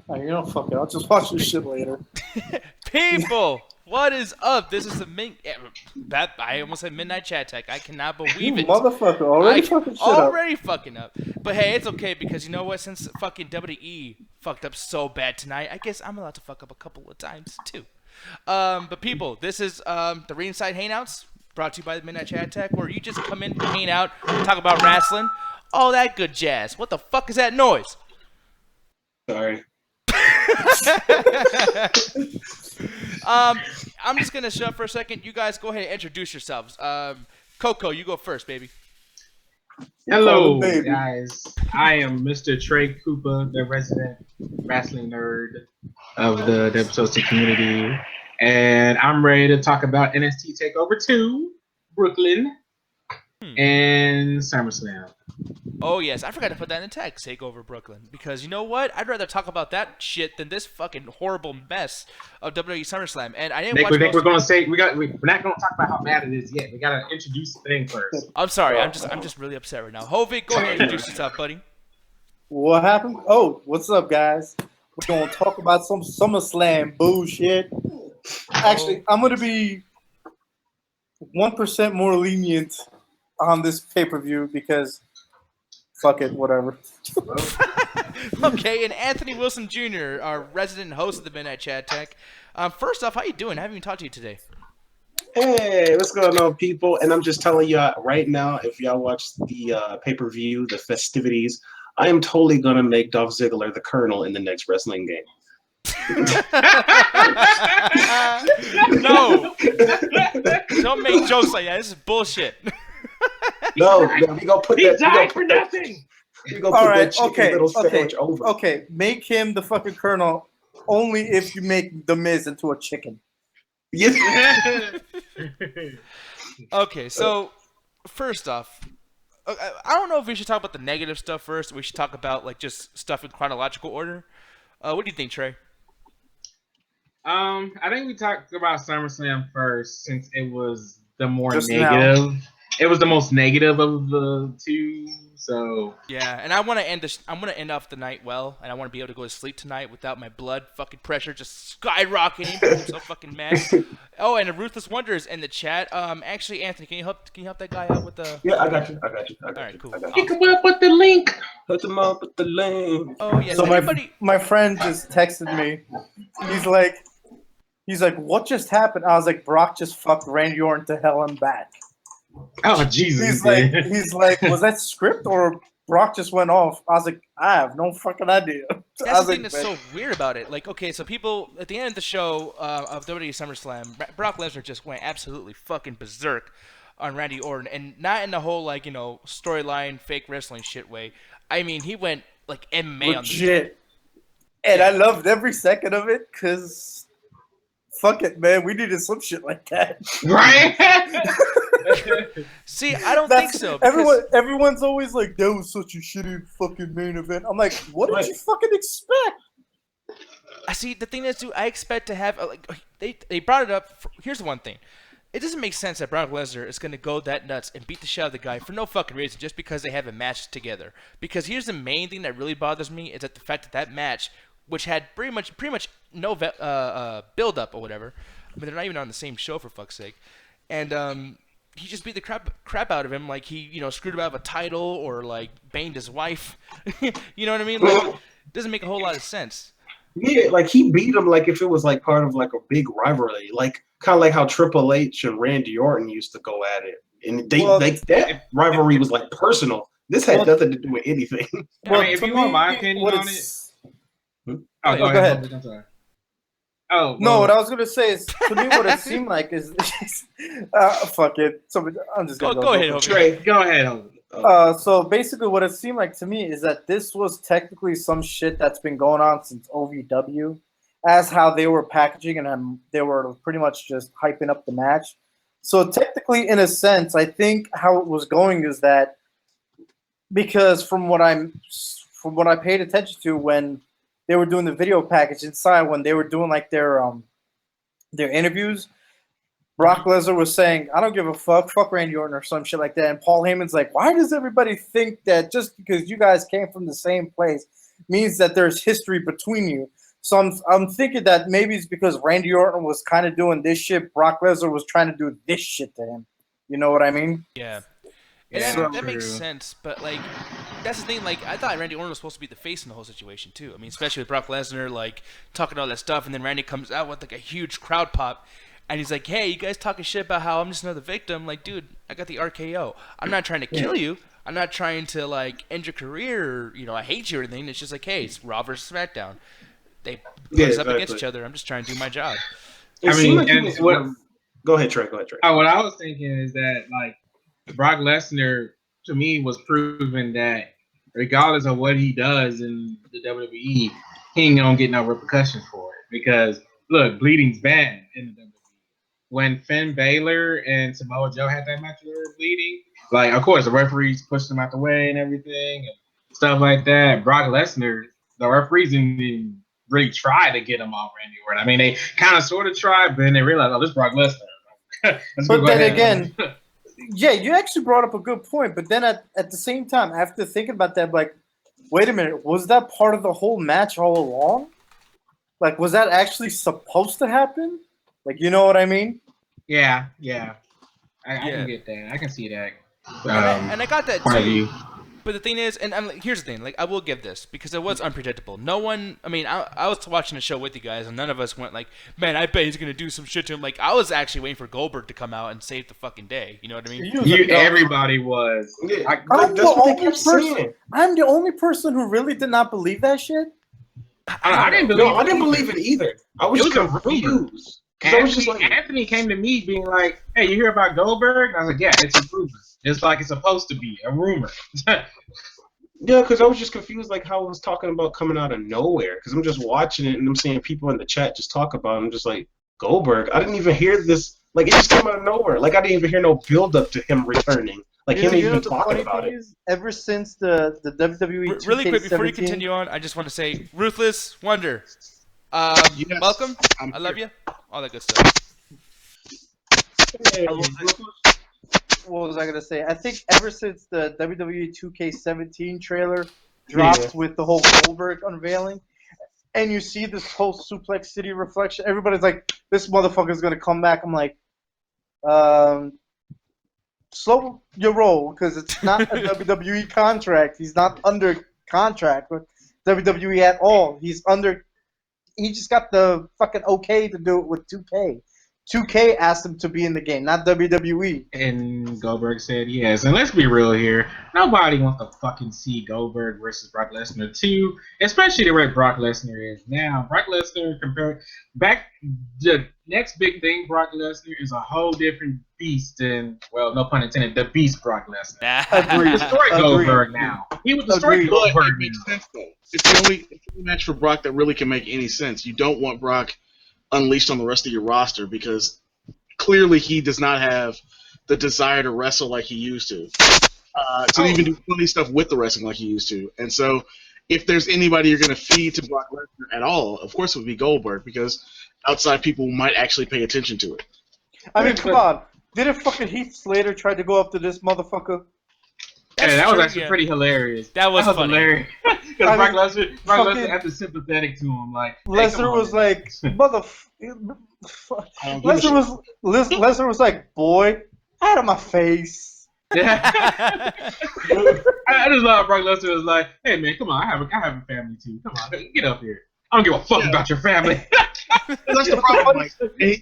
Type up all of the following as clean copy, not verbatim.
You know, fuck it. I'll just watch this shit later. People, what is up? This is the I almost said midnight chat tech. I cannot believe it. Motherfucker, already fucking shit up. Already fucking up. But hey, it's okay because you know what? Since fucking WWE fucked up so bad tonight, I guess I'm allowed to fuck up a couple of times too. But people, this is the Ringside Hangouts brought to you by the Midnight Chat Tech, where you just come in, hang out, talk about wrestling, all that good jazz. What the fuck is that noise? Sorry. I'm just gonna shut up for a second. You guys go ahead and introduce yourselves. Coco, you go first, baby. Hello, guys. I am Mr. Trey Cooper, the resident wrestling nerd of the episode community, and I'm ready to talk about NXT Takeover 2, Brooklyn, and SummerSlam. Oh yes, I forgot to put that in the text. Takeover Brooklyn, because you know what? I'd rather talk about that shit than this fucking horrible mess of WWE SummerSlam. And I didn't watch. We're gonna say we're not gonna talk about how bad it is yet. We gotta introduce the thing first. I'm sorry. I'm just really upset right now. Hovig, go ahead and introduce yourself, buddy. What happened? Oh, what's up, guys? We're gonna talk about some SummerSlam bullshit. Actually, I'm gonna be 1% more lenient on this pay-per-view because fuck it, whatever. Okay, and Anthony Wilson Jr., our resident host of the Midnight Chat Tech. First off, how you doing? I haven't even talked to you today. Hey, what's going on, people? And I'm just telling you right now, if y'all watch the pay-per-view, the festivities, I am totally going to make Dolph Ziggler the Colonel in the next wrestling game. No! Don't make jokes like that. This is bullshit. No, we gonna put He that. died for nothing. All right, okay. Make him the fucking Colonel only if you make The Miz into a chicken. Yes. Okay, so first off, I don't know if we should talk about the negative stuff first. Or we should talk about like just stuff in chronological order. What do you think, Trey? I think we talked about SummerSlam first since it was the more Just negative. now. It was the most negative of the two, so Yeah, and I want to end off the night well, and I want to be able to go to sleep tonight without my blood fucking pressure just skyrocketing. I'm so fucking mad. Oh, and the Ruthless Wonder is in the chat. Actually, Anthony, can you help that guy out with the? Yeah, I got you. All right, cool. pick him up with the link. Hook them up with the link. Oh yes. So Anybody? my friend just texted me. He's like, what just happened? I was like, Brock just fucked Randy Orton to hell and back. Oh Jesus! He's like, was that script or Brock just went off? I was like, I have no fucking idea. That's the thing that's so weird about it. Like, okay, so people at the end of the show of WWE SummerSlam, Brock Lesnar just went absolutely fucking berserk on Randy Orton, and not in the whole like storyline fake wrestling shit way. I mean, he went like MMA legit, on the and I loved every second of it because fuck it, man, we needed some shit like that, Right? See, I don't think so. Everyone's always like, that was such a shitty fucking main event. I'm like, what did you fucking expect? I see. The thing is, dude, I expect to have like they brought it up. Here's the one thing: it doesn't make sense that Brock Lesnar is gonna go that nuts and beat the shit out of the guy for no fucking reason, just because they have a match together. Because here's the main thing that really bothers me is that the fact that match, which had pretty much no build up or whatever. I mean, they're not even on the same show for fuck's sake, and he just beat the crap out of him, like he screwed him out of a title or like banged his wife. You know what I mean? Like, it doesn't make a whole lot of sense. Yeah, like he beat him like if it was like part of like a big rivalry, like kind of like how Triple H and Randy Orton used to go at it, and that rivalry was like personal. This had nothing to do with anything. Well, I mean, if you want my opinion on it, go ahead. I'm sorry. Oh no! What I was gonna say is, to me, what it seemed like is, fuck it. So I'm just gonna go ahead, Trey. Go ahead. So basically, what it seemed like to me is that this was technically some shit that's been going on since OVW, as how they were packaging and they were pretty much just hyping up the match. So technically, in a sense, I think how it was going is that because from what I paid attention to when they were doing the video package inside, when they were doing like their interviews, Brock Lesnar was saying, I don't give a fuck Randy Orton or some shit like that. And Paul Heyman's like, why does everybody think that just because you guys came from the same place means that there's history between you? So I'm thinking that maybe it's because Randy Orton was kind of doing this shit. Brock Lesnar was trying to do this shit to him. You know what I mean? Yeah. Yeah, And that makes sense, but like that's the thing. Like I thought Randy Orton was supposed to be the face in the whole situation too. I mean, especially with Brock Lesnar like talking all that stuff, and then Randy comes out with like a huge crowd pop, and he's like, "Hey, you guys talking shit about how I'm just another victim?" Like, dude, I got the RKO. I'm not trying to kill you. I'm not trying to like end your career. Or, I hate you or anything. It's just like, hey, it's Raw versus SmackDown. They put us up against each other. I'm just trying to do my job. Go ahead, Trey. What I was thinking is that like Brock Lesnar to me was proven that regardless of what he does in the WWE, he ain't gonna get no repercussions for it. Because look, bleeding's bad in the WWE. When Finn Balor and Samoa Joe had that match where they were bleeding, like of course the referees pushed them out the way and everything and stuff like that. Brock Lesnar, the referees didn't really try to get him off Randy Orton. I mean, they kind of sort of tried, but then they realized, oh, this is Brock Lesnar. But then again, yeah, you actually brought up a good point. But then at the same time, after thinking about that, like, wait a minute, was that part of the whole match all along? Like, was that actually supposed to happen? Like, you know what I mean? Yeah. I can get that. I can see that. And I got that point of too. view. But the thing is, and here's the thing, like I will give this because it was unpredictable. No one, I mean, I was watching the show with you guys, and none of us went like, man, I bet he's gonna do some shit to him. Like I was actually waiting for Goldberg to come out and save the fucking day. You know what I mean? Everybody was. Yeah, I'm the only person who really did not believe that shit. I didn't believe it either. I was confused. I was just like, Anthony came to me being like, "Hey, you hear about Goldberg?" And I was like, "Yeah, it's a rumor. It's like it's supposed to be a rumor." Yeah, because I was just confused, like how it was talking about coming out of nowhere. Because I'm just watching it and I'm seeing people in the chat just talk about it. I'm just like, Goldberg? I didn't even hear this. Like, it just came out of nowhere. Like, I didn't even hear no build up to him returning. Like, him even talking about it. Ever since the WWE really quick before you continue on, I just want to say, Ruthless Wonder, Yes. welcome. I love you. All that good stuff. Hey, What was I gonna say? I think ever since the WWE 2K17 trailer dropped with the whole Goldberg unveiling, and you see this whole Suplex City reflection, everybody's like, "This motherfucker's gonna come back." I'm like, slow your roll because it's not a WWE contract. He's not under contract with WWE at all. He just got the fucking okay to do it with 2K. 2K asked him to be in the game, not WWE. And Goldberg said yes. And let's be real here. Nobody wants to fucking see Goldberg versus Brock Lesnar 2, especially the way Brock Lesnar is now. Brock Lesnar the next big thing, Brock Lesnar is a whole different beast than, well, no pun intended, the beast Brock Lesnar. Agreed. Destroy Goldberg now. He would destroy But Goldberg it makes sense though. It's the only match for Brock that really can make any sense. You don't want Brock unleashed on the rest of your roster because clearly he does not have the desire to wrestle like he used to even do funny stuff with the wrestling like he used to. And so if there's anybody you're going to feed to Brock Lesnar at all, of course it would be Goldberg because outside people might actually pay attention to it. I mean, come on. Didn't fucking Heath Slater try to go up to this motherfucker? Yeah, that was actually pretty hilarious. That was funny. Hilarious. Because Brock Lesnar acted sympathetic to him. Like Lesnar was like, Lesnar was like, boy, out of my face. Yeah. I just love Brock Lesnar was like, hey man, come on, I have a family too. Come on, get up here. I don't give a fuck about your family. That's the problem. Like,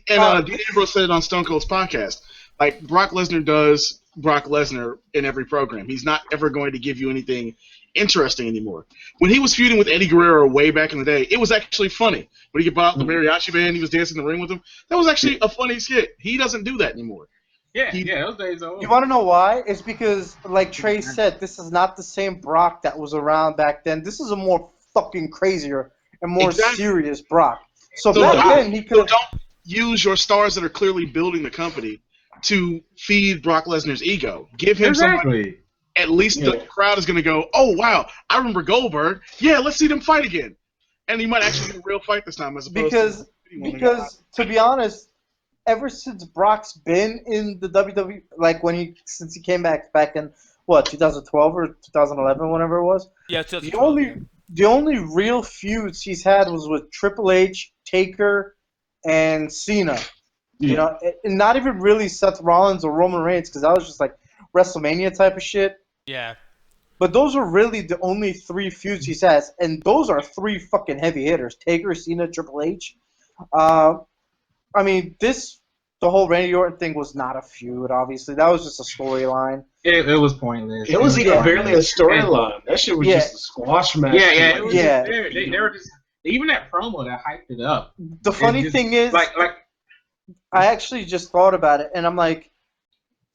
and Dean Ambrose said it on Stone Cold's podcast. Like Brock Lesnar does Brock Lesnar in every program. He's not ever going to give you anything interesting anymore. When he was feuding with Eddie Guerrero way back in the day, it was actually funny. When he brought out the mariachi band, he was dancing in the ring with him. That was actually a funny skit. He doesn't do that anymore. Yeah, those days are over. You want to know why? It's because, like Trey said, this is not the same Brock that was around back then. This is a more fucking crazier and more serious Brock. So back then he could. So don't use your stars that are clearly building the company to feed Brock Lesnar's ego. Give him somebody. At least the crowd is going to go, oh, wow, I remember Goldberg. Yeah, let's see them fight again. And he might actually get a real fight this time as opposed because to be honest, ever since Brock's been in the WWE, like since he came back in, what, 2012 or 2011, whenever it was? Yeah, 2012. the only real feuds he's had was with Triple H, Taker, and Cena. You know, and not even really Seth Rollins or Roman Reigns, because that was just like WrestleMania type of shit. Yeah. But those are really the only 3 feuds he has, and those are 3 fucking heavy hitters: Taker, Cena, Triple H. I mean, the whole Randy Orton thing was not a feud. Obviously, that was just a storyline. It was pointless. It was even barely a storyline. That shit was just a squash match. Yeah. It was just there. They were just even that promo that hyped it up. The funny thing is, like I actually just thought about it, and I'm like,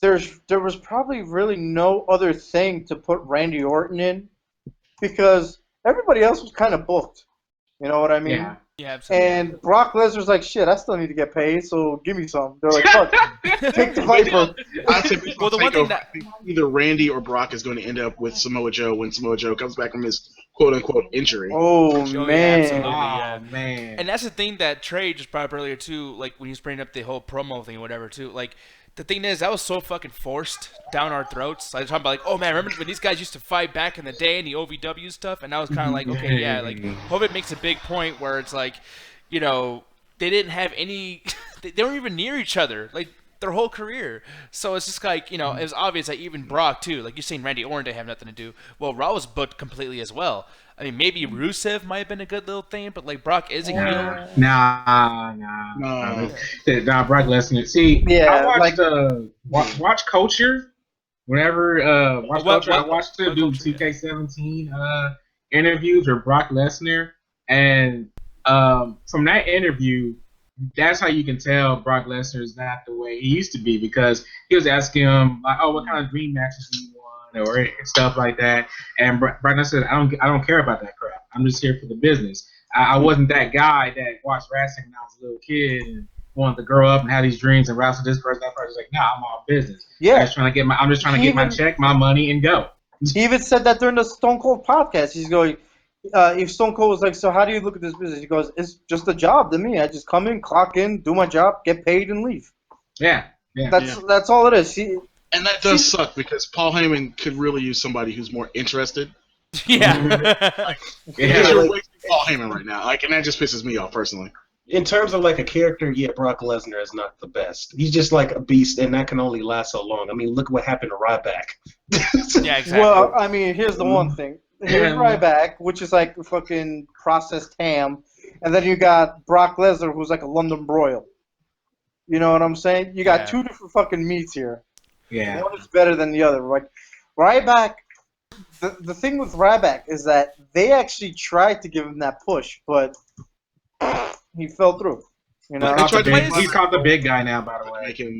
there was probably really no other thing to put Randy Orton in, because everybody else was kind of booked. You know what I mean? Yeah, absolutely. And Brock Lesnar's like, shit, I still need to get paid, so give me some. They're like, fuck, take the Viper. Well, the one thing that either Randy or Brock is going to end up with Samoa Joe when Samoa Joe comes back from his quote-unquote injury. Oh, man. Man. And that's the thing that Trey just brought up earlier, too, like when he was bringing up the whole promo thing or whatever, too. Like, the thing is, that was so fucking forced down our throats. I was talking about, like, oh, man, remember when these guys used to fight back in the day and the OVW stuff? And I was kind of like, okay, yeah, like, Hobbit makes a big point where it's like, you know, they didn't have any – they weren't even near each other, like, their whole career. So it's just like, you know, it was obvious that even Brock, too, like you're saying Randy Orton didn't have nothing to do. Well, Raw was booked completely as well. I mean, maybe Rusev might have been a good little thing, but, like, Brock is a heel. Nah, Brock Lesnar. See, I watched Watch Culture. Whenever Watch Culture, I watched it do 2K17 interviews with Brock Lesnar, and from that interview, that's how you can tell Brock Lesnar is not the way he used to be, because he was asking him like, "Oh, what kind of dream matches do you want?" or stuff like that. And Brock Lesnar said, "I don't care about that crap. I'm just here for the business. I wasn't that guy that watched wrestling when I was a little kid and wanted to grow up and have these dreams and wrestle this person, that person." Like, nah, I'm all business. Yeah, I'm just trying to get my check, my money, and go. He even said that during the Stone Cold podcast. He's going, if Stone Cold was like, so how do you look at this business? He goes, it's just a job to me. I just come in, clock in, do my job, get paid, and leave. Yeah. That's all it is. And that does suck, because Paul Heyman could really use somebody who's more interested. Yeah. You're wasting Paul Heyman right now. Like, and that just pisses me off personally. In terms of like a character, yeah, Brock Lesnar is not the best. He's just like a beast, and that can only last so long. I mean, look what happened to Ryback. Yeah, exactly. Well, I mean, here's the one thing. Here's Ryback, which is like fucking processed ham, and then you got Brock Lesnar, who's like a London broil. You know what I'm saying? You got 2 different fucking meats here. Yeah. One is better than the other. Like Ryback, the thing with Ryback is that they actually tried to give him that push, but he fell through. You know, he's called the big guy now, by the way. Make him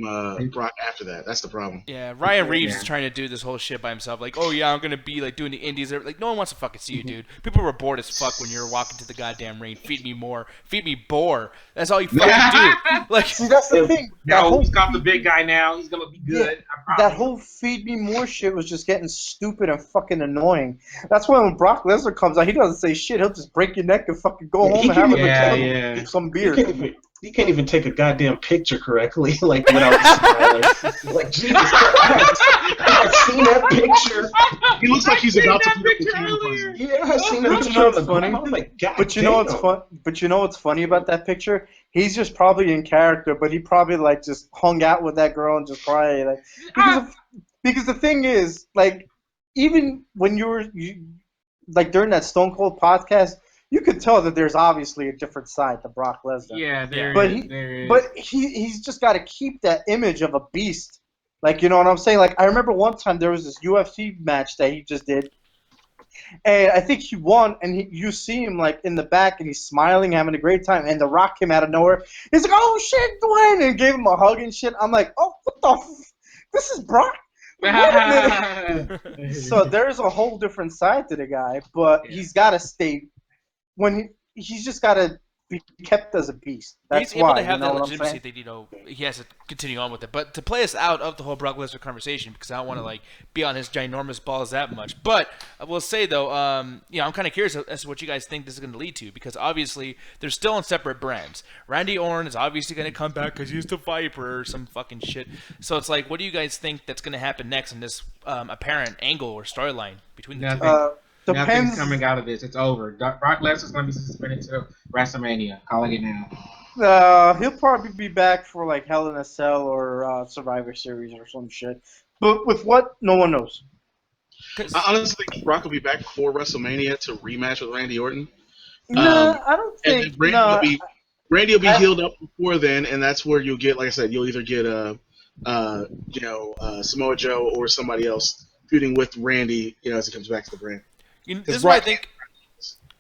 Brock after that. That's the problem. Yeah, Ryan Reeves is trying to do this whole shit by himself. Like, oh yeah, I'm gonna be like doing the indies. Like, no one wants to fucking see you, dude. People were bored as fuck when you were walking to the goddamn ring. Feed me more. Feed me bore. That's all you fucking do. Like, see, that's the thing. He's got the big guy now. He's gonna be good. Yeah, that whole feed me more shit was just getting stupid and fucking annoying. That's why when Brock Lesnar comes out, he doesn't say shit. He'll just break your neck and fucking go home and have some beer. He can't even take a goddamn picture correctly, like without smiling. Like, Jesus Christ, I've seen that picture. He looks like he's about to put up the camera present. Yeah, I've seen that picture. You know what's funny? I'm like, God but you know what's fun? But you know what's funny about that picture? He's just probably in character, but he probably like just hung out with that girl and just probably like because the thing is, like, even when you like during that Stone Cold podcast, you could tell that there's obviously a different side to Brock Lesnar. Yeah, there is. But he's just got to keep that image of a beast. Like, you know what I'm saying? Like, I remember one time there was this UFC match that he just did, and I think he won, and you see him, like, in the back, and he's smiling, having a great time, and The Rock came out of nowhere. He's like, oh, shit, Dwayne, and gave him a hug and shit. I'm like, oh, what the this is Brock? So there's a whole different side to the guy, but he's got to stay he's just got to be kept as a beast. That's he's able why, to have you know that what I'm legitimacy saying? that, he has to continue on with it. But to play us out of the whole Brock Lesnar conversation, because I don't want to like be on his ginormous balls that much. But I will say though, I'm kind of curious as to what you guys think this is going to lead to, because obviously they're still on separate brands. Randy Orton is obviously going to come back because he's the Viper or some fucking shit. So it's like, what do you guys think that's going to happen next in this apparent angle or storyline between the two? Nothing's coming out of this. It's over. Brock Lesnar's going to be suspended to WrestleMania. Calling it now. He'll probably be back for like Hell in a Cell or Survivor Series or some shit. But with what, no one knows. I honestly think Brock will be back before WrestleMania to rematch with Randy Orton. No, I don't think. Randy will be healed up before then, and that's where you'll get, like I said, you'll either get Samoa Joe or somebody else feuding with Randy, as he comes back to the brand. This is what I think.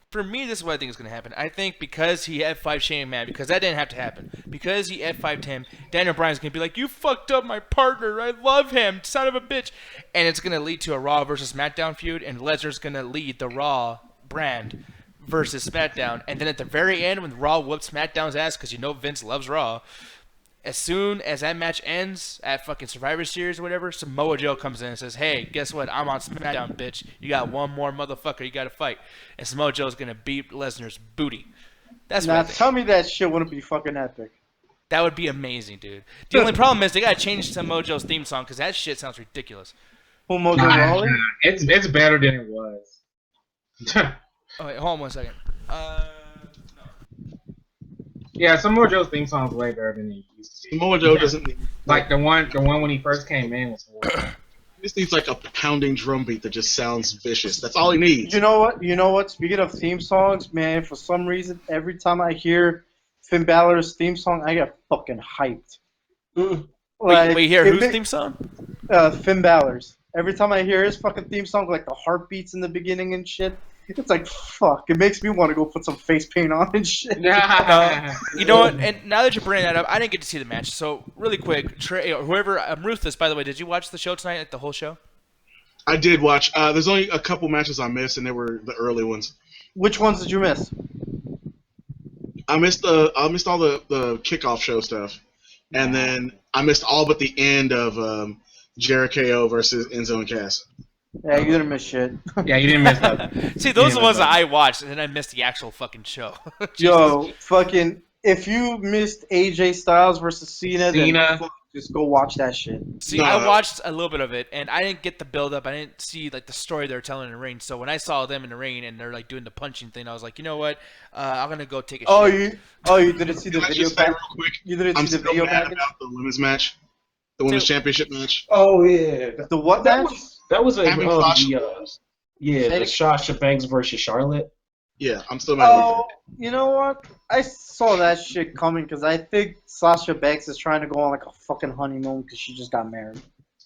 For me, this is what I think is going to happen. I think because he F5 Shane McMahon, because that didn't have to happen, because he F5'd him, Daniel Bryan's going to be like, you fucked up my partner, I love him, son of a bitch. And it's going to lead to a Raw versus SmackDown feud, and Lesnar's going to lead the Raw brand versus SmackDown. And then at the very end, when Raw whoops SmackDown's ass, because Vince loves Raw, as soon as that match ends at fucking Survivor Series or whatever, Samoa Joe comes in and says, hey, guess what? I'm on SmackDown, bitch. You got one more motherfucker you got to fight. And Samoa Joe's going to beat Lesnar's booty. That's what I think. Tell me that shit wouldn't be fucking epic. That would be amazing, dude. The only problem is they got to change Samoa Joe's theme song because that shit sounds ridiculous. Who, Mojo Rawley? It's better than it was. Oh, wait, hold on 1 second. Yeah, Samoa Joe's theme song's way better than he used to. Samoa Joe doesn't need, like the one when he first came in was horrible. He just needs like a pounding drum beat that just sounds vicious. That's all he needs. You know what? Speaking of theme songs, man, for some reason, every time I hear Finn Balor's theme song, I get fucking hyped. Wait, whose theme song? Finn Balor's. Every time I hear his fucking theme song, like the heartbeats in the beginning and shit, it's like, fuck. It makes me want to go put some face paint on and shit. You know what? And now that you're bringing that up, I didn't get to see the match. So, really quick, Trey, or whoever, Ruthless, by the way, did you watch the show tonight, like the whole show? I did watch. There's only a couple matches I missed, and they were the early ones. Which ones did you miss? I missed all the kickoff show stuff. And then I missed all but the end of Jericho versus Enzo and Cass. Yeah, you didn't miss shit. Yeah, you didn't miss that. See, those are the ones that I watched, and then I missed the actual fucking show. Yo, fucking, if you missed AJ Styles versus Cena, then just go watch that shit. See, I watched a little bit of it, and I didn't get the build-up. I didn't see like the story they were telling in the ring. So when I saw them in the ring and they're like doing the punching thing, I was like, you know what? I'm gonna go take a shit. You didn't see the video package? Real quick? You didn't see the video package? About the women's match, the women's championship match. Oh yeah, the what match? That was the Sasha Banks versus Charlotte. Yeah, I'm still mad. Oh, you know what? I saw that shit coming because I think Sasha Banks is trying to go on like a fucking honeymoon because she just got married.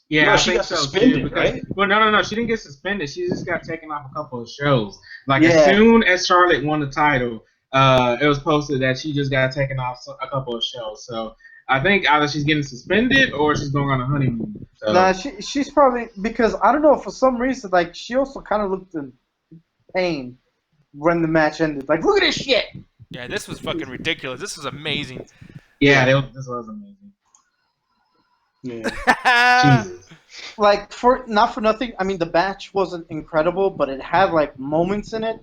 Yeah, no, I she think got so suspended, too, right? Well, no, she didn't get suspended. She just got taken off a couple of shows. Like as soon as Charlotte won the title, it was posted that she just got taken off a couple of shows. So I think either she's getting suspended or she's going on a honeymoon. So. Nah, she's probably because I don't know, for some reason, like she also kind of looked in pain when the match ended. Like, look at this shit. Yeah, this was fucking ridiculous. This was amazing. Yeah, this was amazing. Yeah. Jesus. Like, not for nothing. I mean, the match wasn't incredible, but it had like moments in it.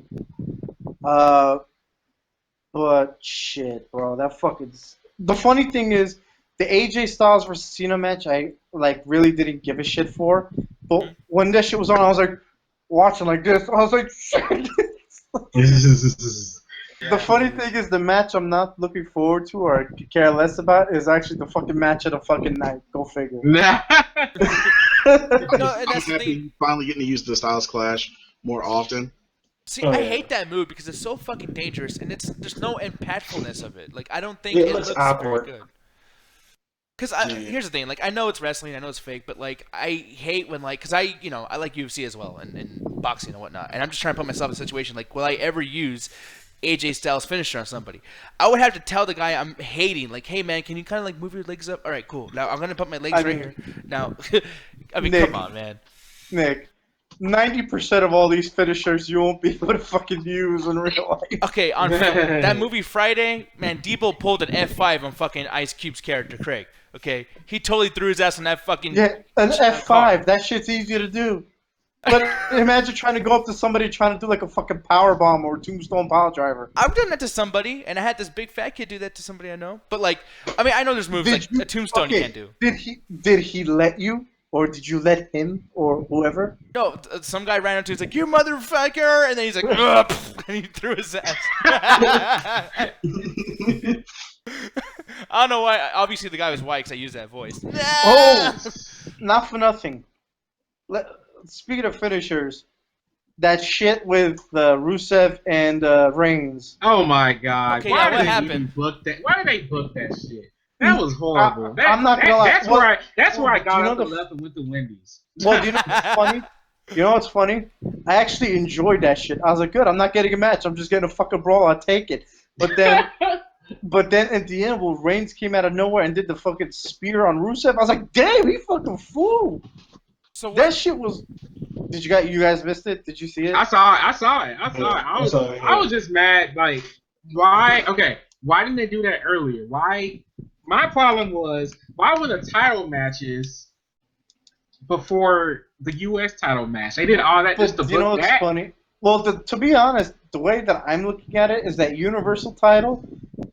But shit, bro, that fucking. The funny thing is, the AJ Styles versus Cena match, I like really didn't give a shit for. But when that shit was on, I was like watching like this. I was like, shit. The funny thing is, the match I'm not looking forward to or could care less about is actually the fucking match of the fucking night. Go figure. No, and I'm that's the happy thing. finally getting to use the Styles Clash more often. See, I hate that move because it's so fucking dangerous, and there's no impactfulness of it. Like, I don't think it looks very good. Because here's the thing, like, I know it's wrestling, I know it's fake, but like, I hate when like, because I like UFC as well and boxing and whatnot, and I'm just trying to put myself in a situation like, will I ever use AJ Styles finisher on somebody? I would have to tell the guy I'm hating, like, hey man, can you kind of like move your legs up? All right, cool. Now I'm gonna put my legs right here. Now, I mean, Nick, come on, man. Nick, 90% of all these finishers you won't be able to fucking use in real life. Okay, on that movie Friday, man, Debo pulled an F5 on fucking Ice Cube's character Craig. Okay, he totally threw his ass on that fucking an F5. Car. That shit's easy to do. But imagine trying to go up to somebody trying to do like a fucking power bomb or tombstone pile driver. I've done that to somebody, and I had this big fat kid do that to somebody I know. But like, I mean, I know there's moves like a tombstone you can't do. Did he let you? Or did you let him or whoever? No, some guy ran up to him, he's like, "You motherfucker!" And then he's like, "Ugh," and he threw his ass. I don't know why. Obviously, the guy was white because I used that voice. Oh, not for nothing. Speaking of finishers, that shit with Rusev and Reigns. Oh my God! Okay, Why yeah, did what they happened? even book that? Why did they book that shit? That was horrible. I'm not gonna lie. That's where I got you know up and left and went to Wendy's. Well, do you know what's funny? You know what's funny? I actually enjoyed that shit. I was like, good, I'm not getting a match. I'm just getting a fucking brawl. I'll take it. But then at the end, when Reigns came out of nowhere and did the fucking spear on Rusev, I was like, damn, he fucking fool. So that shit was. Did you guys missed it? Did you see it? I saw it. I was just mad. Like, why? Okay, why didn't they do that earlier? Why? My problem was, why were the title matches before the U.S. title match? They did all that just to book that. You know what's funny? Well, to be honest, the way that I'm looking at it is that Universal title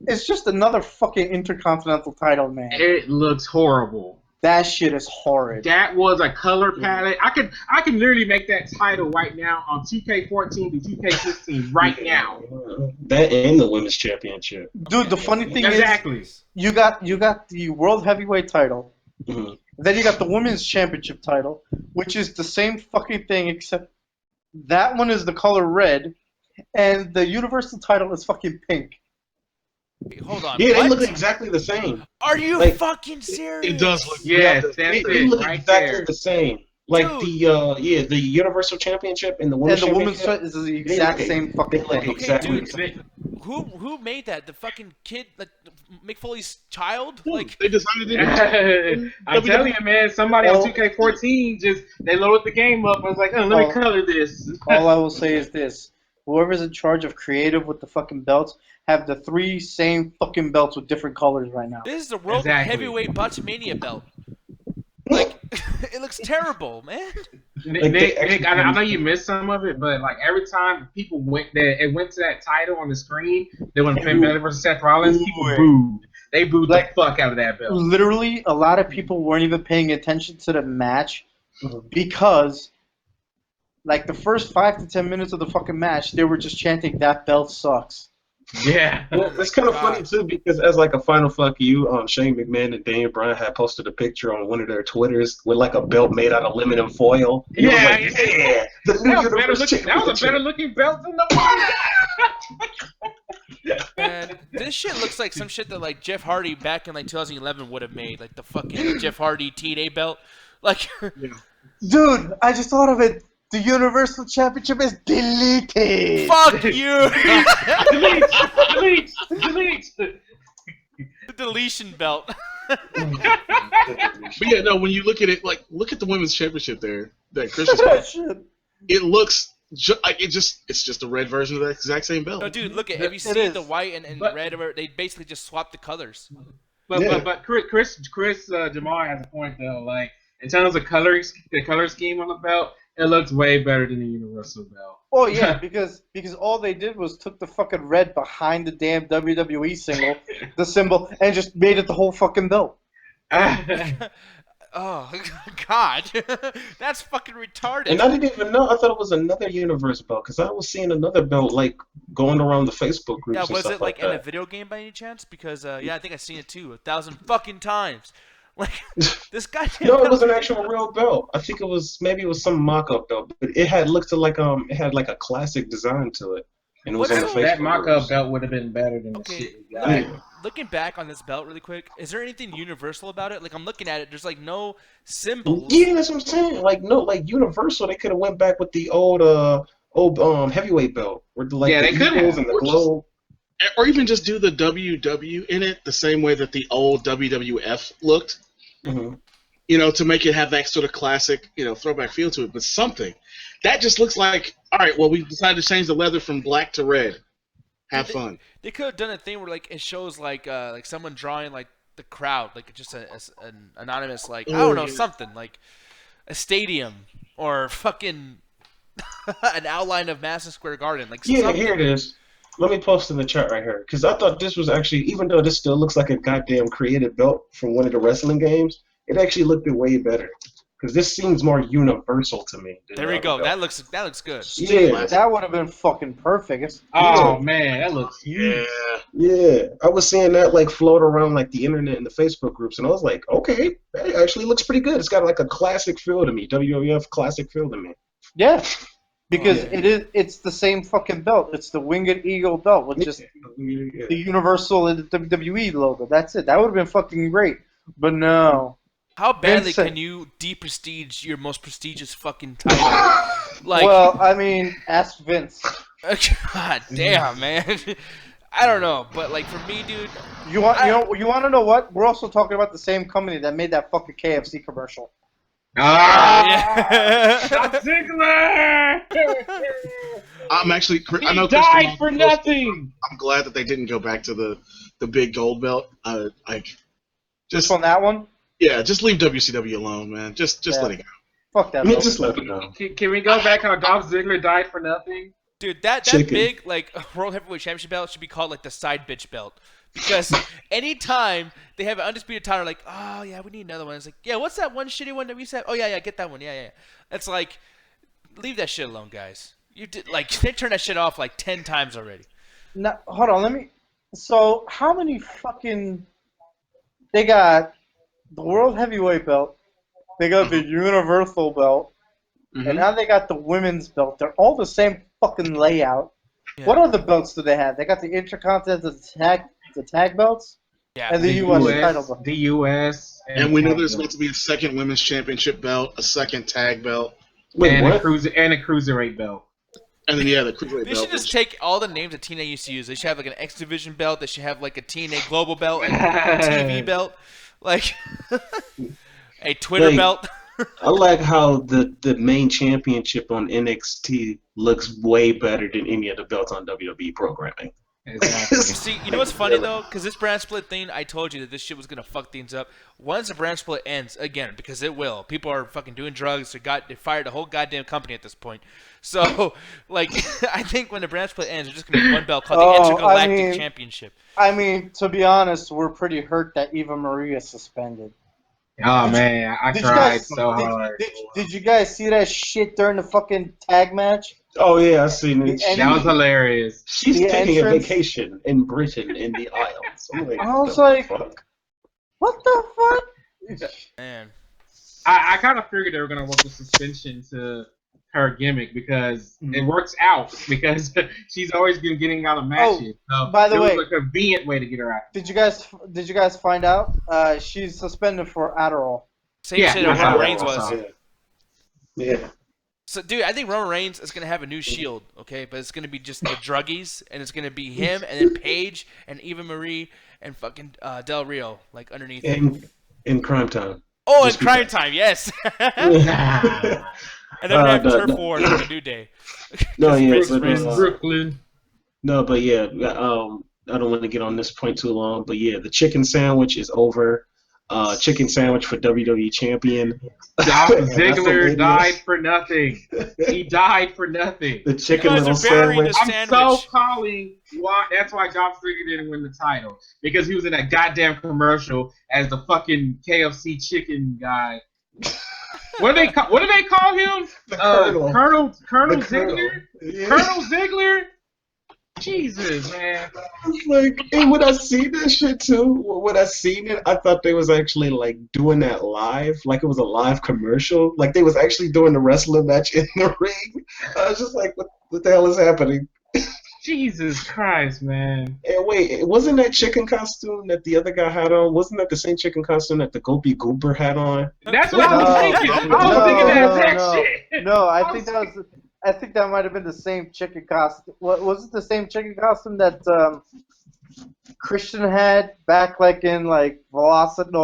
is just another fucking Intercontinental title, man. It looks horrible. That shit is horrid. That was a color palette. I can literally make that title right now on 2K14 to 2K16 right now. That and the women's championship. Dude, the funny thing is, you got the World Heavyweight title. Mm-hmm. Then you got the Women's Championship title, which is the same fucking thing, except that one is the color red, and the Universal title is fucking pink. Wait, hold on. Yeah, they look exactly the same. Are you fucking serious? It does look. Yes, they look right exactly there. The same. Like dude. the Universal Championship and the Women's Championship is the exact same fucking thing. Exactly. Dude, who made that? The fucking kid, like Mick Foley's child? Like they designed it. I'm telling you, man. Somebody on 2K14 they loaded the game up and was like, "Oh, let me color this." All I will say is this: whoever's in charge of creative with the fucking belts have the 3 same fucking belts with different colors right now. This is the World Heavyweight Botchamania belt. Like, it looks terrible, man. Nick, I know you missed some of it, but like every time people went to that title on the screen, they went to Finn Balor versus Seth Rollins, people booed. They booed the fuck out of that belt. Literally, a lot of people weren't even paying attention to the match because, like, the first 5 to 10 minutes of the fucking match, they were just chanting, "That belt sucks." Yeah. Well, it's kind of funny too because as like a final fuck you, Shane McMahon and Daniel Bryan had posted a picture on one of their Twitters with like a belt made out of aluminum foil. And yeah, the new Universal Championship. That was a better looking belt than the one. Man, this shit looks like some shit that like Jeff Hardy back in like 2011 would have made, like the fucking Jeff Hardy TNA belt. Like, dude, I just thought of it. The Universal Championship is deleted. Fuck you. Delete. The deletion belt. But yeah, no. When you look at it, like look at the women's championship there that Chris is playing. It looks it's just a red version of that exact same belt. No, dude, look at. Have you seen the white and red? They basically just swapped the colors. But Chris Jamal has a point though. Like in terms of the color scheme on the belt. It looks way better than the Universal belt. Oh yeah, because all they did was took the fucking red behind the damn WWE symbol, and just made it the whole fucking belt. Oh God, that's fucking retarded. And I didn't even know. I thought it was another Universal belt because I was seeing another belt like going around the Facebook groups. Yeah, was and it stuff like in that. a video game by any chance? Because I think I've seen it too 1,000 fucking times. Like this guy. No, it was an actual real belt. I think it was some mock-up belt, but it had looked like it had like a classic design to it, and it was on the Facebook that mock-up groups. belt would have been better than the shit we got. Yeah. Looking back on this belt really quick, is there anything universal about it? Like I'm looking at it, there's like no symbols. Yeah, that's what I'm saying. Like Universal, they could have went back with the old heavyweight belt, where the they could have and the globe. Or even just do the WW in it the same way that the old WWF looked. Mm-hmm. You know, to make it have that sort of classic, throwback feel to it. But something that just looks like, all right, well, we decided to change the leather from black to red. Have fun. They could have done a thing where like it shows like someone drawing like the crowd, like just an anonymous I don't know, something like a stadium or fucking an outline of Madison Square Garden. Like something. Here it is. Let me post in the chat right here because I thought this was actually, even though this still looks like a goddamn created belt from one of the wrestling games, it actually looked way better because this seems more universal to me. There we go. That looks good. Yeah, That would have been fucking perfect. Oh man, that looks huge. yeah. I was seeing that like float around like the internet and the Facebook groups, and I was like, okay, that actually looks pretty good. It's got like a classic feel to me, WWF classic feel to me. Yeah. Because it's the same fucking belt. It's the Winged Eagle belt with just the Universal and the WWE logo. That's it. That would have been fucking great. But no. How badly Vincent. can you de-prestige your most prestigious fucking title? Like, Well, I mean, ask Vince. God damn, man. I don't know, but like for me, dude. You want to know what? We're also talking about the same company that made that fucking KFC commercial. Yeah. Dolph Ziggler! I'm actually. I know He Chris died for nothing. I'm glad that they didn't go back to the big gold belt. Just on that one? Yeah, just leave WCW alone, man. Just let it go. Fuck that belt. Just let it go. Can we go back how Dolph Ziggler died for nothing? Dude, that big like World Heavyweight Championship belt should be called like the side bitch belt. Because anytime they have an undisputed title, like, oh yeah, we need another one. It's like, yeah, what's that one shitty one that we said? Oh yeah, get that one. Yeah. It's like, leave that shit alone, guys. You did like they turned that shit off like 10 times already. Now, hold on, So, how many fucking... They got the World Heavyweight belt, they got the Universal belt, and now they got the Women's belt. They're all the same fucking layout. Yeah. What other belts do they have? They got the Intercontinental tag belts? Yeah. And the US title belt. The US. And we know there's going to be a second Women's Championship belt, a second tag belt. Wait, and what? a Cruiserweight belt. And then, the Cruiserweight belt. They should just take all the names that TNA used to use. They should have like an X Division belt. They should have like a TNA Global belt and a TV belt. Like a Twitter belt. I like how the main championship on NXT looks way better than any of the belts on WWE programming. Exactly. See, you know what's funny though? Because this brand split thing, I told you that this shit was gonna fuck things up. Once the brand split ends, again, because it will, people are fucking doing drugs. They fired the whole goddamn company at this point. So, like, I think when the brand split ends, there's just gonna be one belt called the Intergalactic Championship. I mean, to be honest, we're pretty hurt that Eva Marie is suspended. Oh man, I cried so hard. Did you guys see that shit during the fucking tag match? Oh yeah, I seen it. That was hilarious. She's taking a vacation in Britain in the Isles. I was like, what the fuck? Man, I kind of figured they were gonna work the suspension to her gimmick because it works out because she's always been getting out of matches. So by the way, it was a convenient way to get her out. Did you guys find out? She's suspended for Adderall. Same shit as Roman Reigns was. Yeah. So, dude, I think Roman Reigns is gonna have a new Shield, okay? But it's gonna be just the druggies, and it's gonna be him, and then Paige, and Eva Marie, and fucking Del Rio, like underneath him. In Crime Time. Oh, in Crime Time, yes. And then we have Turf Wars on the New Day. No, yeah, Brooklyn. No, but yeah, I don't want to get on this point too long, but yeah, the chicken sandwich is over. Chicken sandwich for WWE champion. Dolph Ziggler died for nothing. He died for nothing. The chicken little sandwich. I'm so calling why. That's why Dolph Ziggler didn't win the title because he was in that goddamn commercial as the fucking KFC chicken guy. What do they call him? Colonel Ziggler. Yeah. Colonel Ziggler. Jesus, man. Like, and when I seen that shit too, when I seen it, I thought they was actually like doing that live, like it was a live commercial, like they was actually doing the wrestling match in the ring. I was just like, what the hell is happening? Jesus Christ, man. And wait, wasn't that chicken costume that the other guy had on? Wasn't that the same chicken costume that the Gopi Goober had on? That's what I was thinking. I was thinking that shit. No, I think that might have been the same chicken costume. Was it the same chicken costume that Christian had back like in like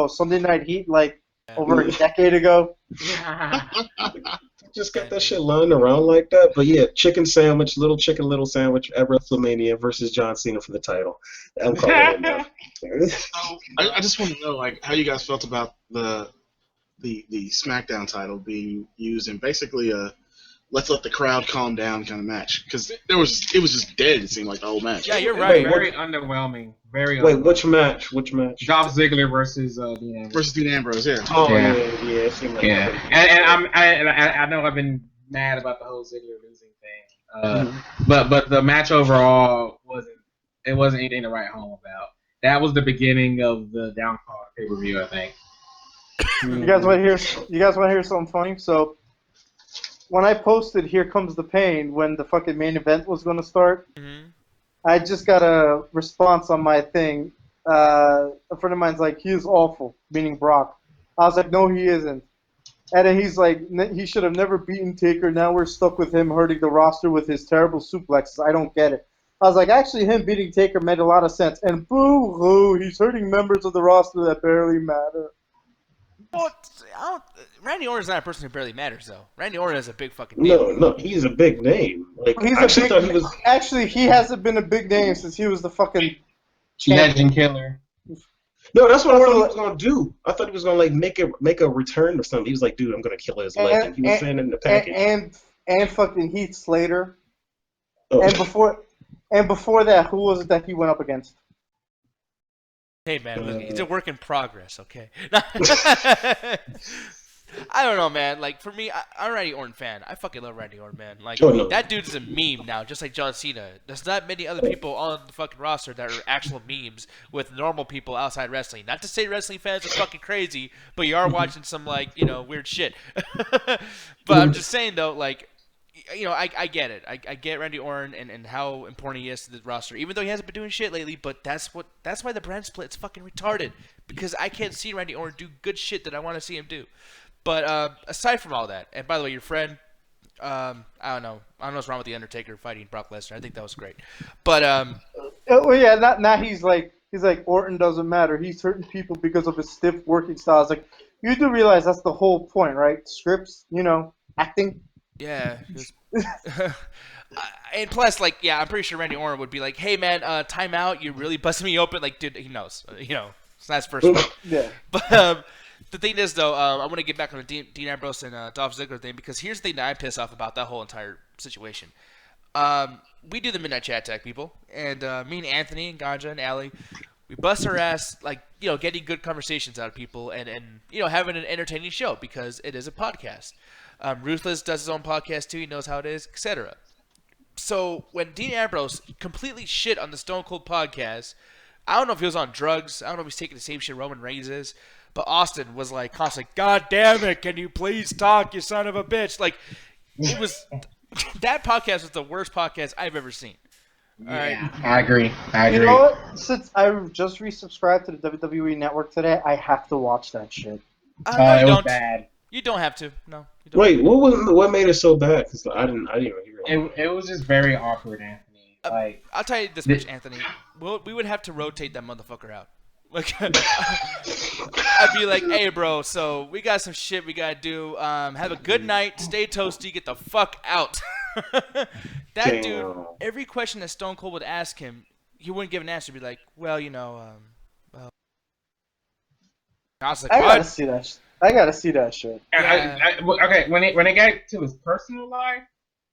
Sunday Night Heat like over a decade ago? Just got that shit lying around like that. But yeah, chicken sandwich, little sandwich at WrestleMania versus John Cena for the title. I'm calling it now. So, I just want to know like how you guys felt about the SmackDown title being used in basically a let's let the crowd calm down kind of match because it was just dead. It seemed like the whole match. Yeah, you're right. Very underwhelming. Very. Wait, underwhelming. which match? Dolph Ziggler versus Dean Ambrose. Versus Dean Ambrose, yeah. Oh Yeah. yeah. It seemed like And I know I've been mad about the whole Ziggler losing thing. But the match overall wasn't anything to write home about. That was the beginning of the downfall of pay-per-view, I think. You guys want to hear something funny? So when I posted "Here Comes the Pain" when the fucking main event was going to start, I just got a response on my thing. A friend of mine's like, "He is awful," meaning Brock. I was like, "No, he isn't." And then he's like, "He should have never beaten Taker. Now we're stuck with him hurting the roster with his terrible suplexes. I don't get it." I was like, actually, him beating Taker made a lot of sense. And boo-hoo, he's hurting members of the roster that barely matter. Well, Randy Orton's not a person who barely matters, though. Randy Orton is a big fucking name. No, he's a big name. Like Actually, he hasn't been a big name since he was the fucking Legend killer. No, that's what I thought he was gonna do. I thought he was gonna like make a return or something. He was like, dude, I'm gonna kill his legend. He was saying in the package. And fucking Heath Slater. Oh. And before that, who was it that he went up against? Hey man, look, it's a work in progress, okay? I don't know, man. Like for me, I'm a Randy Orton fan. I fucking love Randy Orton, man. Like that dude's a meme now, just like John Cena. There's not many other people on the fucking roster that are actual memes with normal people outside wrestling. Not to say wrestling fans are fucking crazy, but you are watching some like weird shit. But I'm just saying though, like. I get it. I get Randy Orton and how important he is to the roster, even though he hasn't been doing shit lately. But that's why the brand split's fucking retarded, because I can't see Randy Orton do good shit that I want to see him do. But aside from all that, and by the way, your friend, I don't know what's wrong with the Undertaker fighting Brock Lesnar. I think that was great. But well, yeah, now he's like Orton doesn't matter. He's hurting people because of his stiff working styles. Like you do realize that's the whole point, right? Scripts, acting. Yeah. And plus, like, yeah, I'm pretty sure Randy Orton would be like, "Hey, man, time out. You really busted me open." Like, dude, he knows. It's not his first fight. Yeah. But the thing is, though, I want to get back on the Dean Ambrose and Dolph Ziggler thing, because here's the thing that I'm pissed off about that whole entire situation. We do the Midnight Chat Tag, people, and me and Anthony and Ganja and Allie, we bust our ass, like, getting good conversations out of people and having an entertaining show, because it is a podcast. Ruthless does his own podcast too. He knows how it is, etc. So when Dean Ambrose completely shit on the Stone Cold podcast, I don't know if he was on drugs. I don't know if he's taking the same shit Roman Reigns is. But Austin was like constantly, "God damn it, can you please talk, you son of a bitch?" Like, it was that podcast was the worst podcast I've ever seen. All right. I agree. You know what? Since I just resubscribed to the WWE Network today, I have to watch that shit. It was bad. You don't have to. No. You don't. Wait, what made it so bad? Because I didn't even hear it. It was just very awkward, Anthony. Like I'll tell you this much, Anthony. We would have to rotate that motherfucker out. Like, I'd be like, "Hey, bro, so we got some shit we gotta do. Have a good night. Stay toasty. Get the fuck out." That dude. Every question that Stone Cold would ask him, he wouldn't give an answer. He'd be like, "Well, I was like, I "What?" gotta see that shit. Yeah. Okay, when it got to his personal life,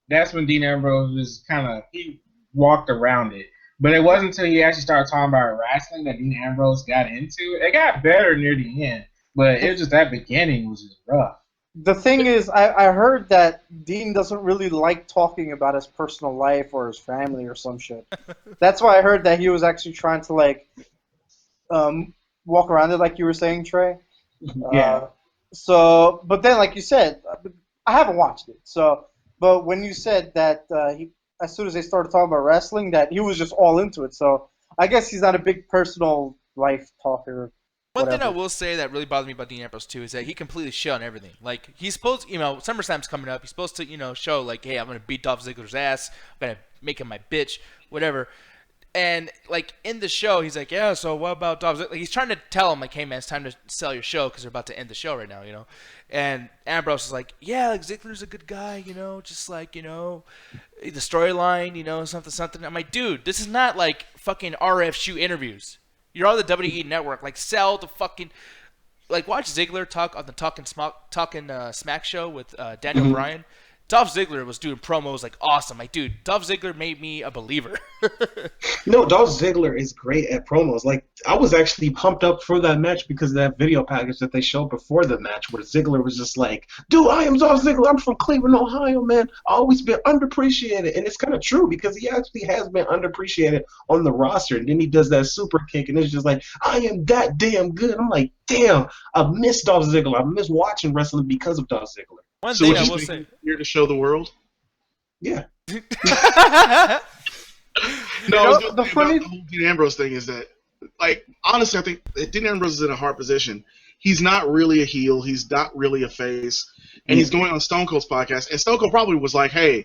that's when Dean Ambrose was he walked around it. But it wasn't until he actually started talking about wrestling that Dean Ambrose got into it. It got better near the end, but it was just that beginning was just rough. The thing is, I heard that Dean doesn't really like talking about his personal life or his family or some shit. That's why I heard that he was actually trying to walk around it, like you were saying, Trey. Yeah. So, but then, like you said, I haven't watched it. So, but when you said that as soon as they started talking about wrestling, that he was just all into it. So, I guess he's not a big personal life talker. One thing I will say that really bothers me about Dean Ambrose too is that he completely shit on everything. Like, he's supposed, SummerSlam's coming up. He's supposed to, show like, "Hey, I'm gonna beat Dolph Ziggler's ass. I'm gonna make him my bitch, whatever." And like in the show, he's like, "Yeah, so what about Dolph Ziggler?" Like, he's trying to tell him like, "Hey man, it's time to sell your show because they're about to end the show right now," And Ambrose is like, "Yeah, like Ziggler's a good guy, just like the storyline, something." I'm like, dude, this is not like fucking RF shoot interviews. You're on the WWE Network. Like, sell the fucking, like, watch Ziggler talk on the Talking Smack show with Daniel Bryan. Dolph Ziggler was doing promos like awesome. Like, dude, Dolph Ziggler made me a believer. Dolph Ziggler is great at promos. Like, I was actually pumped up for that match because of that video package that they showed before the match where Ziggler was just like, dude, I am Dolph Ziggler. I'm from Cleveland, Ohio, man. I've always been underappreciated. And it's kind of true because he actually has been underappreciated on the roster. And then he does that super kick, and it's just like, I am that damn good. I'm like, damn, I miss Dolph Ziggler. I miss watching wrestling because of Dolph Ziggler. One So thing would I you will think say. he's here to show the world? Yeah. No, I was the the funny- whole Dean Ambrose thing is that, like, honestly, I think that Dean Ambrose is in a hard position. He's not really a heel. He's not really a face. And he's going on Stone Cold's podcast. And Stone Cold probably was like, hey,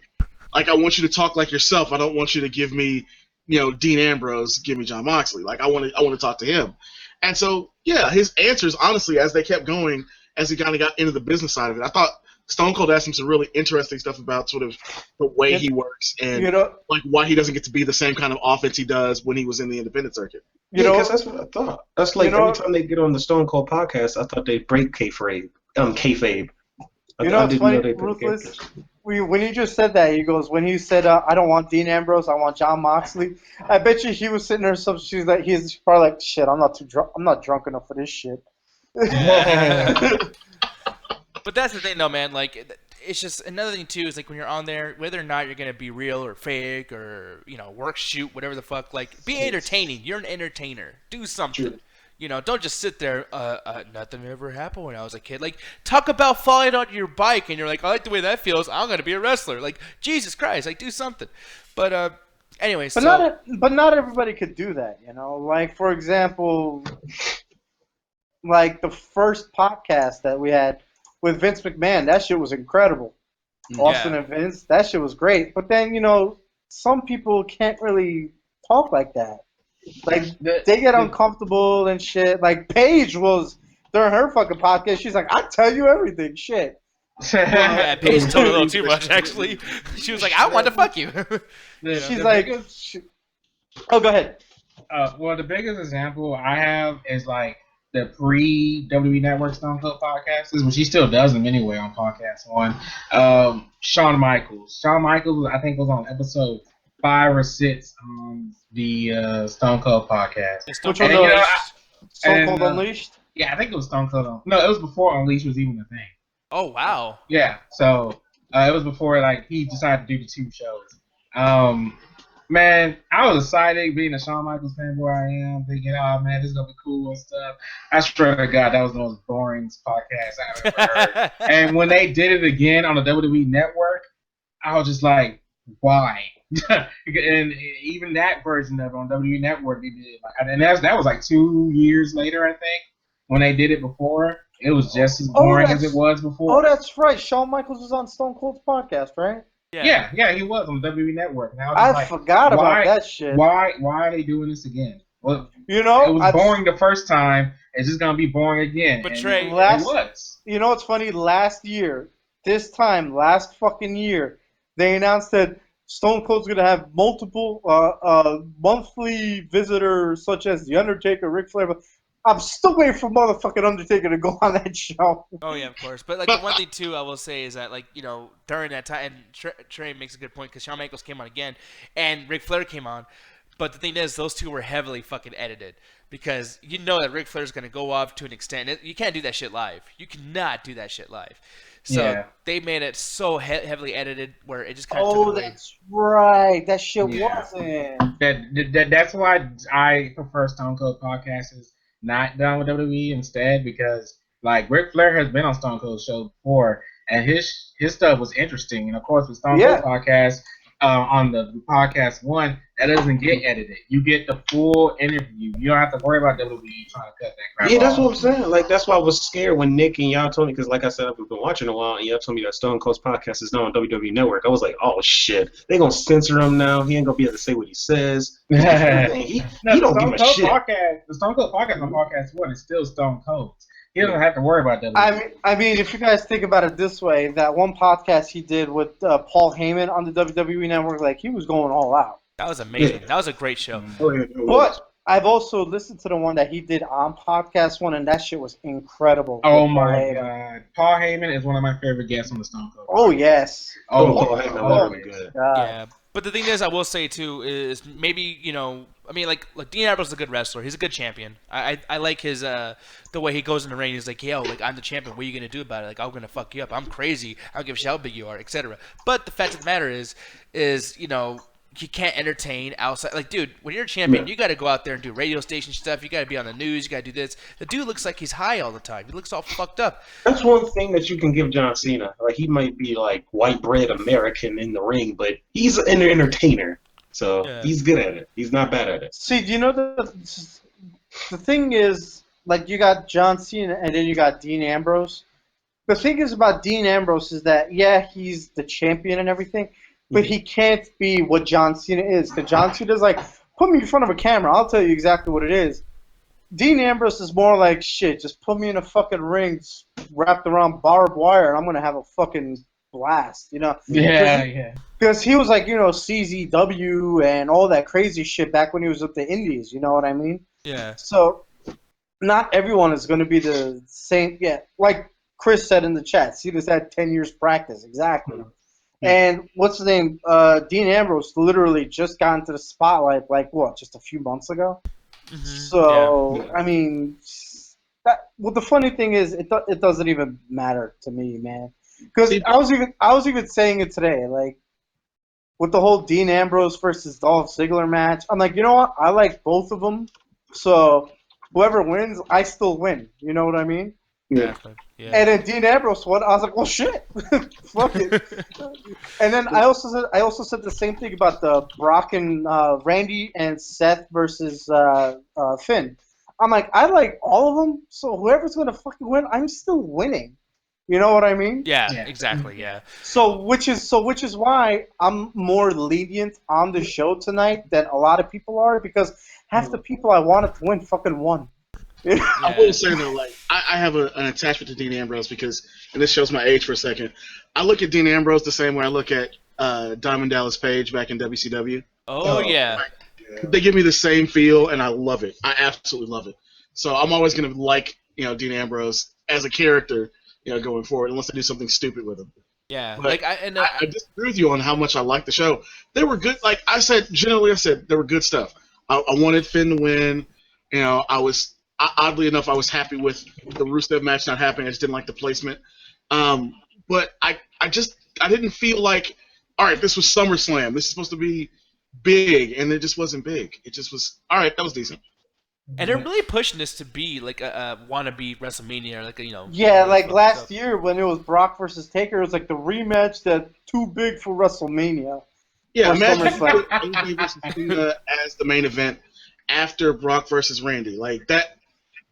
like, I want you to talk like yourself. I don't want you to give me, Dean Ambrose, give me Jon Moxley. Like, I want to talk to him. And so, yeah, his answers, honestly, as they kept going, as he kind of got into the business side of it, I thought Stone Cold asked him some really interesting stuff about sort of the way he works and like why he doesn't get to be the same kind of offense he does when he was in the independent circuit. Because that's what I thought. That's like every time they get on the Stone Cold podcast, I thought they'd break kayfabe. Kayfabe. It's funny, Ruthless? When he just said that, he goes, when he said, I don't want Dean Ambrose, I want Jon Moxley, I bet you he was sitting there, he's probably like, shit, I'm not drunk enough for this shit. But that's the thing, though, man. Like, it's just another thing too. Is like when you're on there, whether or not you're gonna be real or fake or work, shoot, whatever the fuck. Like, be entertaining. You're an entertainer. Do something. True. Don't just sit there. Nothing ever happened when I was a kid. Like, talk about falling on your bike and you're like, I like the way that feels. I'm gonna be a wrestler. Like, Jesus Christ, like do something. But anyway. But not everybody could do that. Like for example, like the first podcast that we had with Vince McMahon, that shit was incredible. Austin and Vince, that shit was great. But then, some people can't really talk like that. Like, they get uncomfortable and shit. Like, Paige was, during her fucking podcast, she's like, I tell you everything, shit. Yeah, Paige told a little too much, actually. She was like, I want to fuck you. She's like, oh, go ahead. Well, the biggest example I have is, like, the pre-WWE Network Stone Cold podcasts, which he still does them anyway on Podcast One. Shawn Michaels. Shawn Michaels, I think, was on episode 5 or 6 on the Stone Cold podcast. Which one? Stone Cold Unleashed? Yeah, I think it was Stone Cold. No, it was before Unleashed was even a thing. Oh, wow. Yeah, so it was before he decided to do the 2 shows. Man, I was excited being a Shawn Michaels fanboy I am, thinking, oh man, this is gonna be cool and stuff. I swear to God, that was the most boring podcast I've ever heard. And when they did it again on the WWE Network, I was just like, why? And even that version of it on WWE Network, they did, and that was like 2 years later, I think, when they did it before. It was just as boring as it was before. Oh, that's right. Shawn Michaels was on Stone Cold's podcast, right? Yeah, he was on the WWE Network. Now I forgot about that shit. Why are they doing this again? Well, it was boring the first time. It's just gonna be boring again. But Trey, it was. It's funny. Last fucking year, they announced that Stone Cold's gonna have multiple monthly visitors, such as The Undertaker, Ric Flair. But I'm still waiting for motherfucking Undertaker to go on that show. Oh, yeah, of course. But, like, the one thing, too, I will say is that, like, during that time, and Trey makes a good point because Shawn Michaels came on again and Ric Flair came on. But the thing is, those two were heavily fucking edited because you know that Ric Flair's going to go off to an extent. You can't do that shit live. You cannot do that shit live. So they made it so heavily edited where it just kind of took away. That's right. That shit wasn't. That's why I prefer Stone Cold podcasts not done with WWE instead, because like Ric Flair has been on Stone Cold's show before and his stuff was interesting, and of course with Stone Cold podcast on the Podcast One, that doesn't get edited. You get the full interview. You don't have to worry about WWE trying to cut that crap off. That's what I'm saying. Like, that's why I was scared when Nick and y'all told me, because like I said, I've been watching a while, and y'all told me that Stone Cold's podcast is now on WWE Network. I was like, oh shit, they gonna censor him now. He ain't gonna be able to say what he says. He don't give a shit. The Stone Cold podcast on Podcast One is still Stone Cold's. He doesn't have to worry about that. I mean, if you guys think about it this way, that one podcast he did with Paul Heyman on the WWE Network, like, he was going all out. That was amazing. That was a great show. But I've also listened to the one that he did on Podcast One, and that shit was incredible. Oh my god, Paul Heyman is one of my favorite guests on the Stone Cold. Oh yes. Paul Heyman was really good. Yeah, but the thing is, I will say too is maybe I mean, like Dean Ambrose is a good wrestler. He's a good champion. I like his the way he goes in the ring. He's like, yo, like I'm the champion. What are you gonna do about it? Like I'm gonna fuck you up. I'm crazy. I don't give a shit how big you are, etc. But the fact of the matter is you can't entertain outside. Like, dude, when you're a champion, you got to go out there and do radio station stuff. You got to be on the news. You got to do this. The dude looks like he's high all the time. He looks all fucked up. That's one thing that you can give John Cena. Like, he might be like white bread American in the ring, but he's an entertainer. So he's good at it. He's not bad at it. See, do you know the thing is, like, you got John Cena and then you got Dean Ambrose. The thing is about Dean Ambrose is that, he's the champion and everything, but he can't be what John Cena is. Because John Cena's like, put me in front of a camera, I'll tell you exactly what it is. Dean Ambrose is more like, shit, just put me in a fucking ring wrapped around barbed wire and I'm going to have a fucking blast, Yeah. Because he was like, CZW and all that crazy shit back when he was with the Indies, you know what I mean? Yeah. So, not everyone is going to be the same. Yeah, like Chris said in the chat, Cena's had 10 years practice, exactly. And what's his name? Dean Ambrose literally just got into the spotlight, just a few months ago? Mm-hmm. So, I mean, the funny thing is, it doesn't even matter to me, man. Because I was even saying it today, like, with the whole Dean Ambrose versus Dolph Ziggler match, I'm like, you know what? I like both of them, so whoever wins, I still win. You know what I mean? Yeah. And then Dean Ambrose won. I was like, well, shit, fuck it. And then I also said the same thing about the Brock and Randy and Seth versus Finn. I'm like, I like all of them, so whoever's gonna fucking win, I'm still winning. You know what I mean? Yeah, exactly. Yeah. So which is why I'm more lenient on the show tonight than a lot of people are, because half the people I wanted to win fucking won. I will say though, like I have an attachment to Dean Ambrose because, and this shows my age for a second, I look at Dean Ambrose the same way I look at Diamond Dallas Page back in WCW. Oh yeah. They give me the same feel, and I love it. I absolutely love it. So I'm always gonna like Dean Ambrose as a character, going forward, unless they do something stupid with him. Yeah, but I disagree with you on how much I like the show. They were good. Like I said, they were good stuff. I wanted Finn to win. Oddly enough, I was happy with the Rusev match not happening. I just didn't like the placement. But I didn't feel like, all right, this was SummerSlam. This is supposed to be big, and it just wasn't big. It just was, all right, that was decent. And they're really pushing this to be like a wannabe WrestleMania, Yeah, like last year when it was Brock versus Taker, it was like the rematch that's too big for WrestleMania. Yeah, imagine AJ versus Cena as the main event after Brock versus Randy. Like that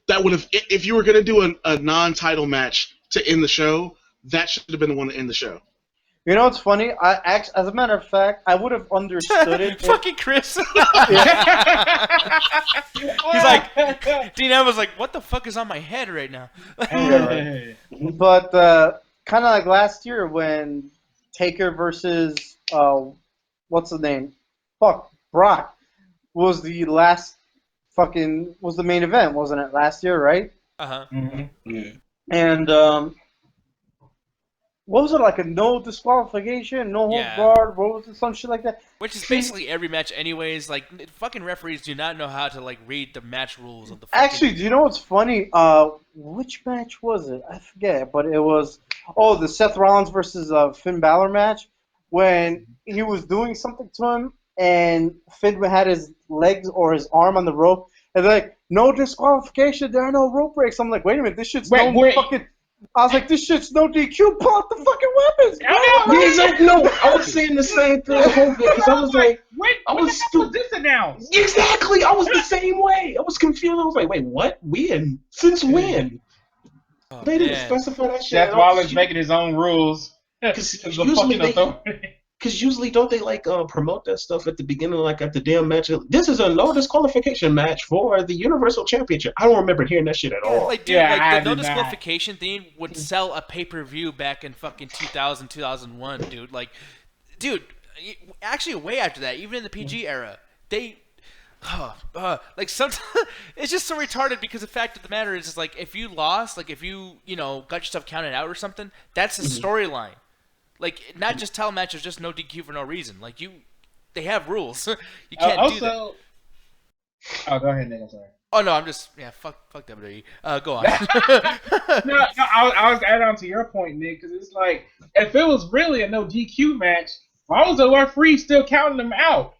would have, if you were gonna do a non-title match to end the show, that should have been the one to end the show. You know what's funny? As a matter of fact, I would have understood it. Fucking Chris. He's like, Dean Ambrose was like, what the fuck is on my head right now? But kind of like last year when Taker versus what's the name? Brock was the main event, wasn't it? Last year, right? Mm-hmm. Yeah. And what was it, like a no disqualification, no hold guard? What was it, some shit like that? Which is basically every match, anyways. Like fucking referees do not know how to like read the match rules of the. Actually, do you know what's funny? Which match was it? I forget, but it was the Seth Rollins versus Finn Balor match when he was doing something to him and Finn had his legs or his arm on the rope and they're like, no disqualification, there are no rope breaks. I'm like, wait a minute, this shit's fucking. I was like, this shit's no DQ. Pull out the fucking weapons. I was saying the same thing because I was like, when was this announced? Exactly. I was the same way. I was confused. I was like, wait, what? When? Since when? They didn't specify that shit. Seth Rollins making his own rules. Because usually don't they like promote that stuff at the beginning, like at the damn match? This is a no disqualification match for the Universal Championship. I don't remember hearing that shit at all. Like, dude, the no disqualification thing would sell a pay-per-view back in fucking 2000, 2001, dude. Like, dude, actually way after that, even in the PG era, like sometimes it's just so retarded because the fact of the matter is like if you lost, like if you got yourself counted out or something, that's a storyline. Like not just title matches, just no DQ for no reason. Like they have rules. You can't do that. Oh, go ahead, Nick. I'm sorry. Oh no, I'm just fuck WWE. Go on. No, I was adding on to your point, Nick, because it's like if it was really a no DQ match, why was the referee still counting them out?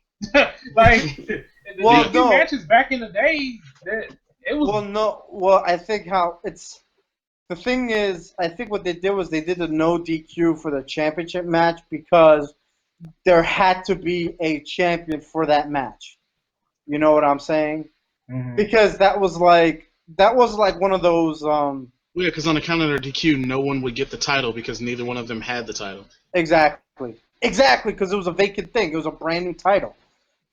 Like the DQ matches back in the day, it was. Well, I think the thing is, I think what they did was they did a no DQ for the championship match because there had to be a champion for that match. You know what I'm saying? Mm-hmm. Because that was like one of those. Yeah, because on account of their DQ, no one would get the title because neither one of them had the title. Exactly, because it was a vacant thing. It was a brand new title.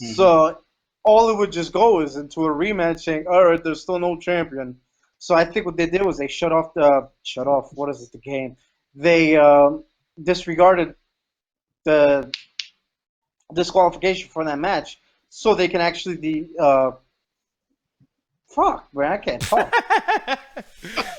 Mm-hmm. So all it would just go is into a rematch saying, all right, there's still no champion. So I think what they did was they shut off the game. They disregarded the disqualification for that match so they can actually fuck, man, I can't talk.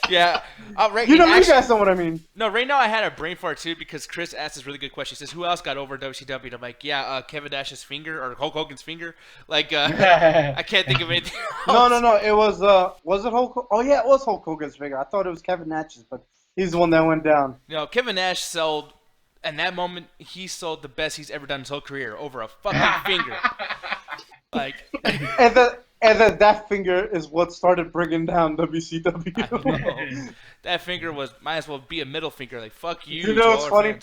Yeah. Right, you guys know what I mean. No, right now I had a brain fart too because Chris asked this really good question. He says, who else got over WCW? And I'm like, Kevin Nash's finger or Hulk Hogan's finger. Like, I can't think of anything else. No. It was it Hulk? Oh yeah, it was Hulk Hogan's finger. I thought it was Kevin Nash's, but he's the one that went down. Kevin Nash sold. In that moment, he sold the best he's ever done in his whole career over a fucking finger. Like, and then that finger is what started bringing down WCW. That finger might as well be a middle finger. Like, fuck you. You know what's funny?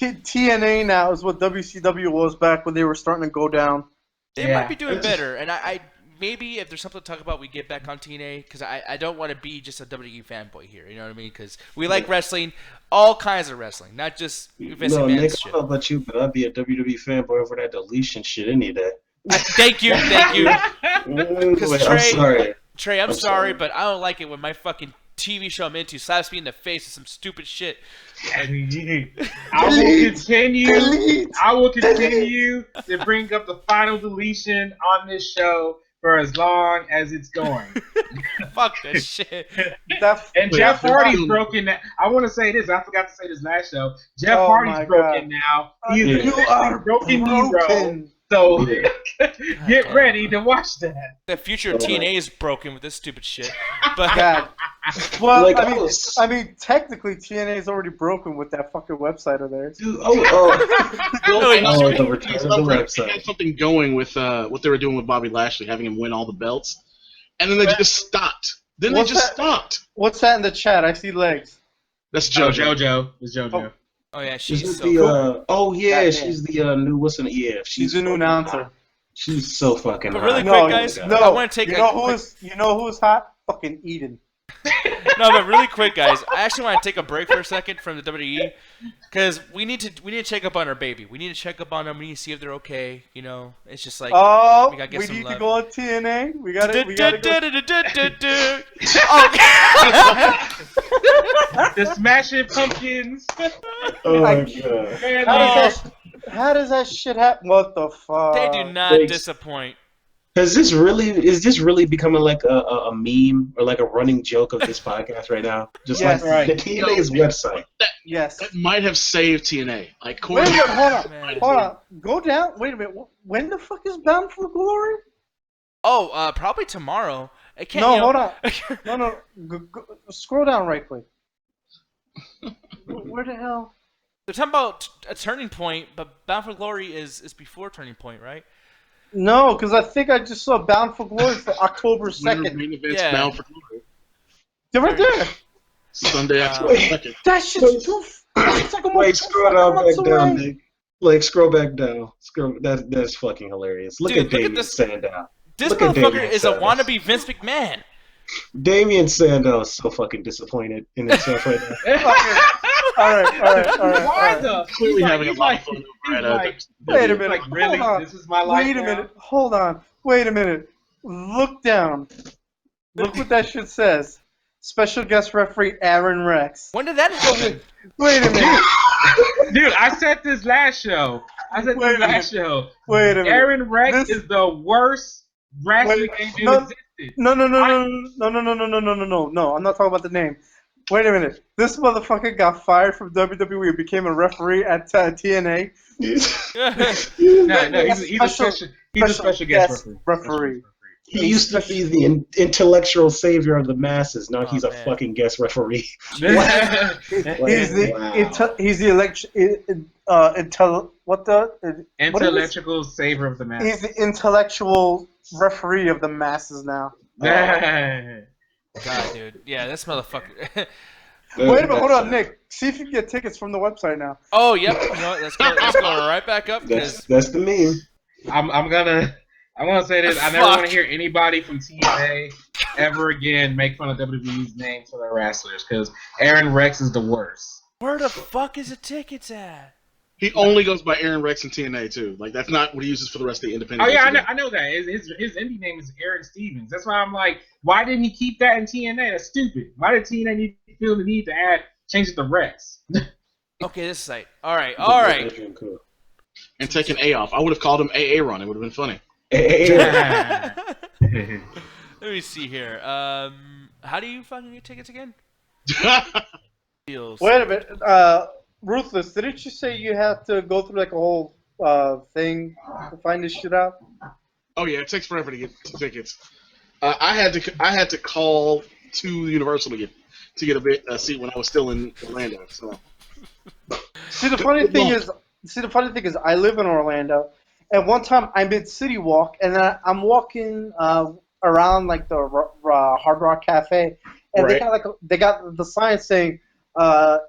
TNA now is what WCW was back when they were starting to go down. They might be doing better, and I maybe if there's something to talk about, we get back on TNA because I don't want to be just a WWE fanboy here. You know what I mean? Because we like wrestling, all kinds of wrestling, not just Vince McMahon's Nick, shit. I don't know about you, but I'd be a WWE fanboy over that deletion shit any day. Thank you. Because Trey, I'm sorry, but I don't like it when my fucking TV show I'm into slaps me in the face with some stupid shit. I will continue to bring up the final deletion on this show for as long as it's going. Fuck that shit. And Jeff Hardy's broken. I want to say this. I forgot to say this last show. Jeff Hardy's broken now. You are broken. Hero. So get ready to watch that. The future of TNA is broken with this stupid shit. But well, I mean, technically TNA is already broken with that fucking website of theirs. They had something going with what they were doing with Bobby Lashley, having him win all the belts, and then they just stopped. Stopped. What's that in the chat? I see legs. That's JoJo. JoJo. It's JoJo. Oh yeah, she's so cool. She's the new she's the new announcer. She's so fucking hot. But really quick, guys, I want to take you know who's hot? Fucking Eden. No, but really quick, guys, I actually want to take a break for a second from the WWE because we need to check up on our baby. We need to check up on them. We need to see if they're okay. You know, it's just like we gotta get some need love. to go on TNA. We gotta go. The Smashing Pumpkins. Oh my god! How does that shit happen? What the fuck? They do not disappoint. Is this really becoming like a meme or like a running joke of this podcast right now? Just like the TNA's website. That might have saved TNA. Like, wait a minute, hold on. Go down. Wait a minute. When the fuck is Bound for Glory? Oh, probably tomorrow. I can't. Hold on. No. Go, scroll down right quick. Where the hell? They're talking about a Turning Point, but Bound for Glory is before Turning Point, right? No, because I think I just saw Bound for Glory for October 2nd. Yeah. Bound for Glory. They're right there. Sunday, October 2nd. That shit's too. Wait, scroll down back down, Nick. Like, scroll back down. That's fucking hilarious. Look at Damien Sandow. This motherfucker is a wannabe Vince McMahon. Damien Sandow is so fucking disappointed in himself right now. All right. Why the? Clearly having a lot of fun. Wait a minute. Like, really? Hold on. This is my life. Wait a minute. Hold on. Wait a minute. Look down. Look what that shit says. Special guest referee Aaron Rex. When did that happen? Wait a minute. Dude, I said this last show. Wait a minute. Aaron Rex is the worst wrestling Wait, name no, existed. no. I'm not talking about the name. Wait a minute. This motherfucker got fired from WWE and became a referee at TNA. No, he's a special guest referee. He used to be the intellectual savior of the masses. Now he's a fucking guest referee. He's the intellectual savior of the masses. He's the intellectual referee of the masses now. God, dude. Yeah, this motherfucker. Wait a minute, hold on, Nick. See if you can get tickets from the website now. Oh, yep. You know what? Let's go right back up. That's the meme. I'm gonna say this. I never want to hear anybody from TNA ever again make fun of WWE's names for their wrestlers because Aaron Rex is the worst. Where the fuck is the tickets at? He only goes by Aaron Rex in TNA too. Like that's not what he uses for the rest of the independent. Oh yeah, I know that. His indie name is Aaron Stevens. That's why I'm like, why didn't he keep that in TNA? That's stupid. Why did TNA feel the need to change it to Rex? Okay, this site. All right. And take an A off. I would have called him Aaron. It would have been funny. Let me see here. How do you fucking get tickets again? Deals. Wait a minute. Ruthless, didn't you say you have to go through like a whole thing to find this shit out? Oh yeah, it takes forever to get tickets. I had to call to Universal to get a seat when I was still in Orlando. So. See, the funny thing is, I live in Orlando, and one time I'm at City Walk, and then I'm walking around like the Hard Rock Cafe, and right. they got the sign saying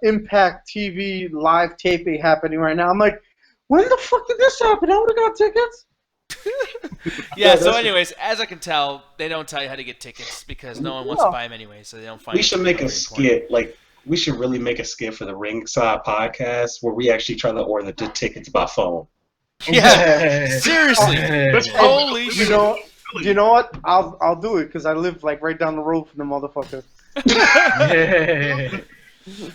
Impact TV live taping happening right now. I'm like, when the fuck did this happen? I would have got tickets. Yeah, so anyways, as I can tell, they don't tell you how to get tickets because no one wants to buy them anyway, so they don't find. We should make a skit, like we should really make a skit for the Ringside podcast where we actually try to order the tickets by phone. Yeah, seriously. Holy shit. You know what? I'll do it because I live like right down the road from the motherfucker.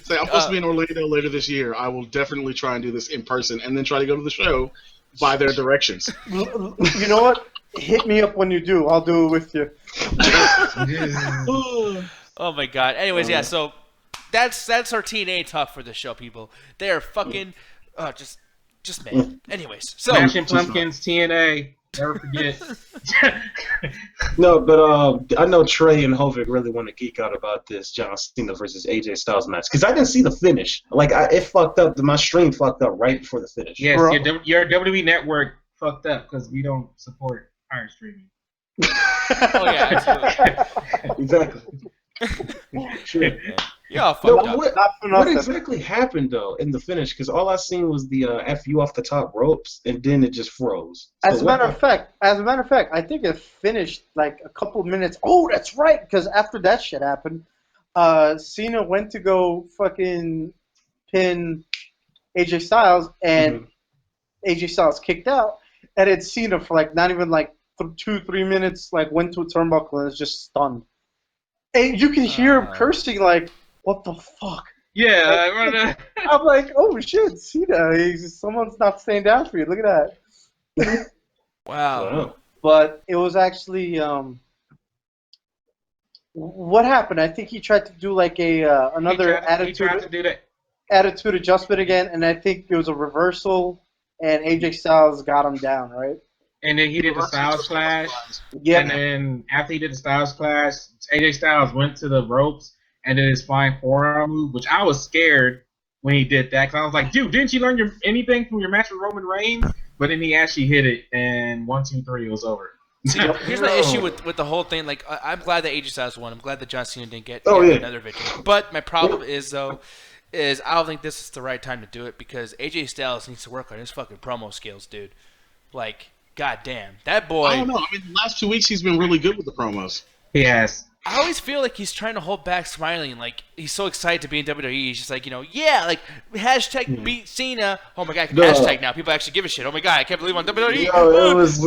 Say, I'm supposed to be in Orlando later this year. I will definitely try and do this in person and then try to go to the show by their directions. You know what? Hit me up when you do. I'll do it with you. Oh my god. Anyways, yeah, so that's our TNA talk for the show, people. They are fucking just man. Anyways, so Smashing Pumpkins, TNA. Never forget. No, but I know Trey and Hovig really want to geek out about this John Cena versus AJ Styles match because I didn't see the finish. Like it fucked up. My stream fucked up right before the finish. Yes, your WWE network fucked up because we don't support iron streaming. Oh yeah, absolutely. Exactly. Sure. Yeah, fucked up. What exactly happened though in the finish? Because all I seen was the FU off the top ropes, and then it just froze. As a matter of fact, I think it finished like a couple of minutes. Oh, that's right. Because after that shit happened, Cena went to go fucking pin AJ Styles, and AJ Styles kicked out, and it's Cena for like not even like 2-3 minutes. Like went to a turnbuckle and was just stunned. And you can hear him cursing like, "What the fuck?" Yeah, I'm like, "Oh shit, Cena! Someone's not staying down for you. Look at that." Wow. But it was actually what happened? I think he tried to do like another attitude adjustment again, and I think it was a reversal, and AJ Styles got him down, right? And then he did the Styles Clash. Yeah. And then after he did the Styles Clash, AJ Styles went to the ropes and did his flying forearm move, which I was scared when he did that. Because I was like, dude, didn't you learn anything from your match with Roman Reigns? But then he actually hit it, and 1, 2, 3, it was over. See, here's my issue with the whole thing. Like, I'm glad that AJ Styles won. I'm glad that John Cena didn't get another victory. But my problem is I don't think this is the right time to do it because AJ Styles needs to work on his fucking promo skills, dude. Like, god damn. That boy... I don't know. I mean, the last 2 weeks he's been really good with the promos. Yes. I always feel like he's trying to hold back smiling. Like, he's so excited to be in WWE. He's just like, like, hashtag beat Cena. Oh, my God, I can hashtag now. People actually give a shit. Oh, my God, I can't believe I'm on WWE. No, it was...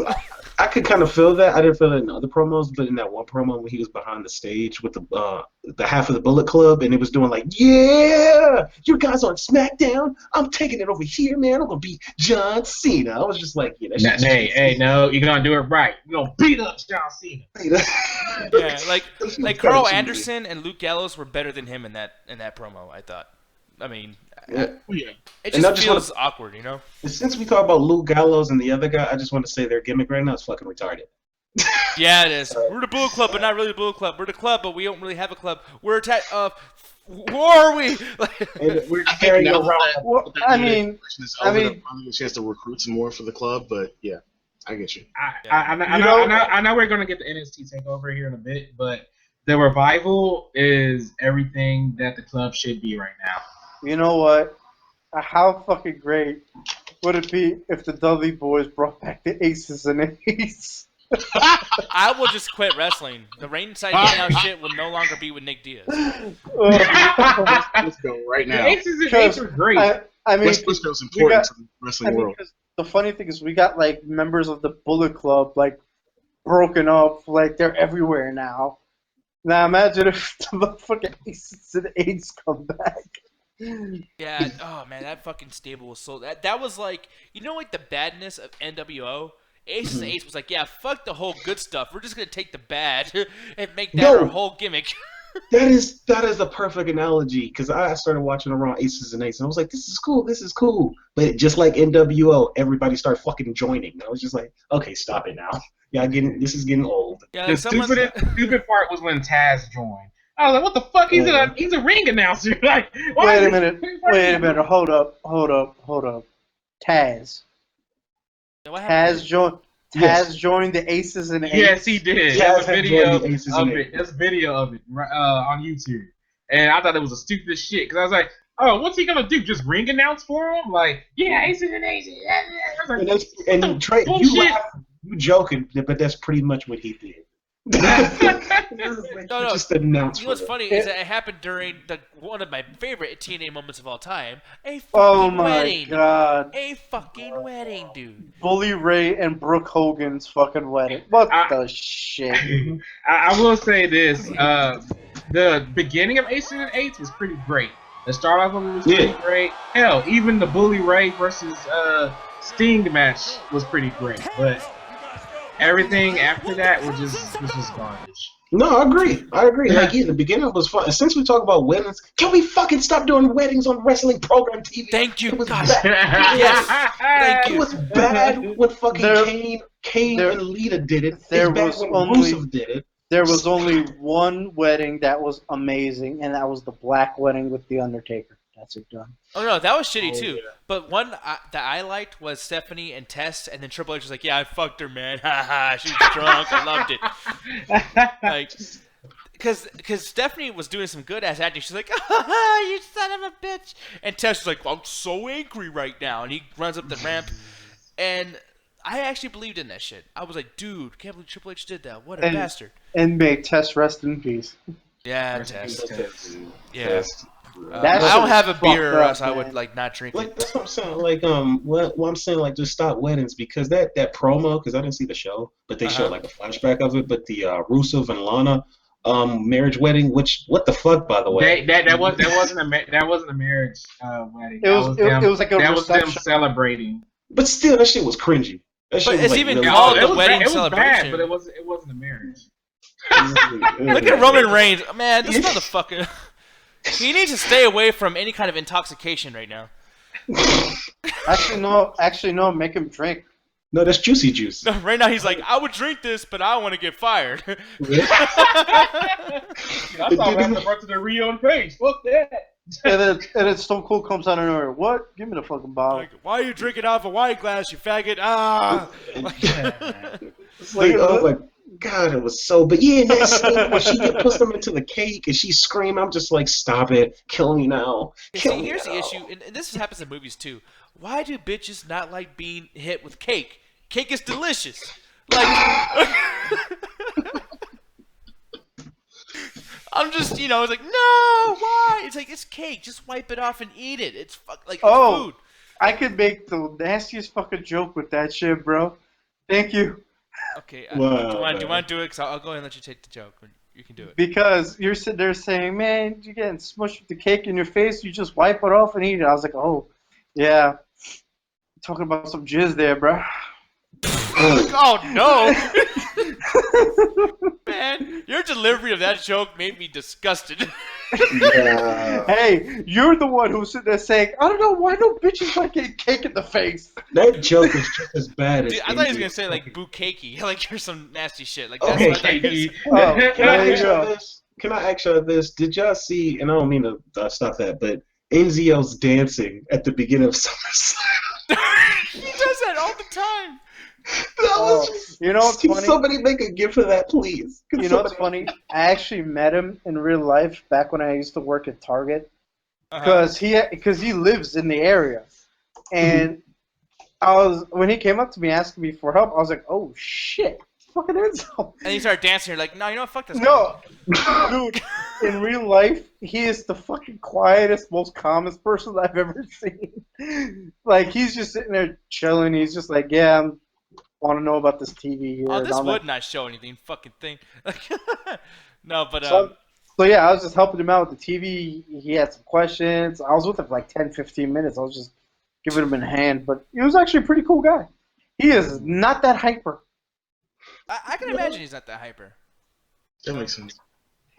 I could kind of feel that. I didn't feel it in other promos, but in that one promo when he was behind the stage with the the half of the Bullet Club, and it was doing like, yeah, you guys on SmackDown. I'm taking it over here, man. I'm gonna beat John Cena. I was just like, yeah, that's hey, no, you're gonna do it right. You're gonna beat up John Cena. Yeah, like Carl Anderson and Luke Gallows were better than him in that promo. I thought. I mean, it just feels awkward, you know. Since we talk about Luke Gallows and the other guy, I just want to say their gimmick right now is fucking retarded. Yeah, it is. We're the Bullet Club, but not really the Bullet Club. We're the club, but we don't really have a club. We're attacked. Who are we? We're carrying around. Well, I mean, a chance to recruit some more for the club, but yeah, I get you. I know we're gonna get the NXT takeover here in a bit, but the revival is everything that the club should be right now. You know what? How fucking great would it be if the Dudley Boys brought back the Aces and Eights? I will just quit wrestling. The ringside hangout shit will no longer be with Nick Diaz. Let's go right now. The Aces and Eights are great. I mean, West Coast is important for the wrestling world. The funny thing is, we got like members of the Bullet Club like broken up. Like they're everywhere now. Now imagine if the motherfucking Aces and Eights come back. Yeah. Oh man, that fucking stable was so. That was like, you know, like the badness of NWO. Aces and Eights was like, yeah, fuck the whole good stuff. We're just gonna take the bad and make that our whole gimmick. That is a perfect analogy, because I started watching around Aces and Eights and I was like, this is cool. But just like NWO, everybody started fucking joining. And I was just like, okay, stop it now. Yeah, this is getting old. Yeah, the stupid part was when Taz joined. I was like, what the fuck? He's a ring announcer. Like, wait a minute. Hold up. Taz. Taz joined the Aces and Eights. Yes, he did. There's video of it on YouTube. And I thought it was the stupidest shit, because I was like, oh, what's he going to do? Just ring announce for him? Like, yeah, Aces and Eights. And Trey, you joking, but that's pretty much what he did. No. Just announce. You know what's funny is that it happened during one of my favorite TNA moments of all time. A fucking wedding. God. A fucking wedding, dude. Bully Ray and Brooke Hogan's fucking wedding. What the shit? I will say this. The beginning of Aces and Eights was pretty great. The start off of it was pretty great. Hell, even the Bully Ray versus Sting match was pretty great. But everything after that was just garbage. No, I agree. Like, the beginning was fun. And since we talk about weddings, can we fucking stop doing weddings on wrestling program TV? Thank you. It was God. bad. Yes. Thank you. It was bad when fucking Kane and Lita did it. It was bad when Rusev did it. There was only one wedding that was amazing, and that was the black wedding with The Undertaker. That's it, done. Oh no, that was shitty too. Yeah. But one that I liked was Stephanie and Tess, and then Triple H was like, "Yeah, I fucked her, man. Ha she was drunk. I loved it." Like, because Stephanie was doing some good ass acting. She's like, "You son of a bitch," and Tess was like, "I'm so angry right now," and he runs up the ramp, and I actually believed in that shit. I was like, "Dude, can't believe Triple H did that. What a bastard!" And may Tess rest in peace. Yeah, Tess. Yeah. Tess. I don't have a beer, or else I would like not drink it. That's what I'm saying. Like, I'm saying, like, just stop weddings, because that promo, because I didn't see the show, but they showed like a flashback of it. But the Rusev and Lana marriage wedding, which, what the fuck, by the way? That wasn't a marriage wedding. It was like a that was them celebrating. But still, that shit was cringy. That shit but was it's like, even really called the It wedding was celebration. bad, but it wasn't a marriage. Look at Roman Reigns, man. This motherfucker. He needs to stay away from any kind of intoxication right now. Actually, no. Make him drink. No, that's juicy juice. No, right now he's like, I would drink this, but I want to get fired. I thought I had to run to the Rio page. Fuck that. And then Stone Cold comes out of nowhere. What? Give me the fucking bottle. Like, why are you drinking out of a wine glass, you faggot? Ah. It's like, oh my God, it was so. But yeah, that scene when she puts them into the cake and she's screaming, I'm just like, stop it, kill me now. See, here's the issue, and this happens in movies too. Why do bitches not like being hit with cake? Cake is delicious. Like, I'm just, it's like, no, why? It's like, it's cake. Just wipe it off and eat it. It's it's food. I could make the nastiest fucking joke with that shit, bro. Thank you. Okay, do you want to do it? Because I'll go ahead and let you take the joke. You can do it. Because you're sitting there saying, man, you're getting smushed with the cake in your face. You just wipe it off and eat it. I was like, oh, yeah. Talking about some jizz there, bro. Oh, no. Man, your delivery of that joke made me disgusted. Yeah. Hey, you're the one who's sitting there saying, I don't know why no bitches like getting cake in the face. That joke is just as bad as. Dude, I thought he was gonna say like bukakey, like you're some nasty shit. Like that's Okay, what I thought he was. Oh, Can I there you ask go. y'all this? Can I ask y'all this? Did y'all see? And I don't mean to stop that, but Enzio's dancing at the beginning of SummerSlam. He does that all the time. That was you know what's Can funny? somebody make a gift for that, please? Can You know what's somebody- funny? I actually met him in real life back when I used to work at Target. Uh-huh. Because he lives in the area. And when he came up to me asking me for help, I was like, oh shit, fucking Enzo. And he started dancing. You're like, no, you know what? Fuck this. No, dude, in real life, he is the fucking quietest, most calmest person I've ever seen. Like, he's just sitting there chilling. He's just like, yeah, I want to know about this TV here. Oh, this and would not show anything. Fucking thing. No, but So yeah, I was just helping him out with the TV. He had some questions. I was with him for like 10, 15 minutes. I was just giving him a hand. But he was actually a pretty cool guy. He is not that hyper. I can imagine he's not that hyper. That makes sense.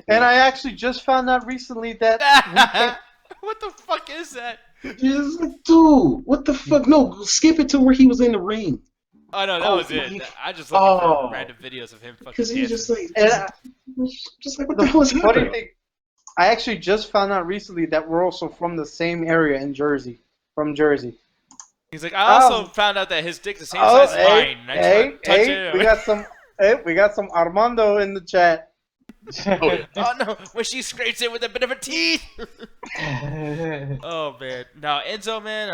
And I actually just found out recently that What the fuck is that? Just like, dude, what the fuck? No, skip it to where he was in the ring. Oh no, that Oh, was it. my- I just looking Oh. for random videos of him fucking Because he was just dancing. like, And just like, what the hell is funny happening? thing, I actually just found out recently that we're also from the same area in Jersey. From Jersey. He's like, I also found out that his dick's the same size as mine. And I just wanna touch it. We got some Armando in the chat. Oh, yeah. Oh no, when she scrapes it with a bit of her teeth. Oh man, no Enzo, man.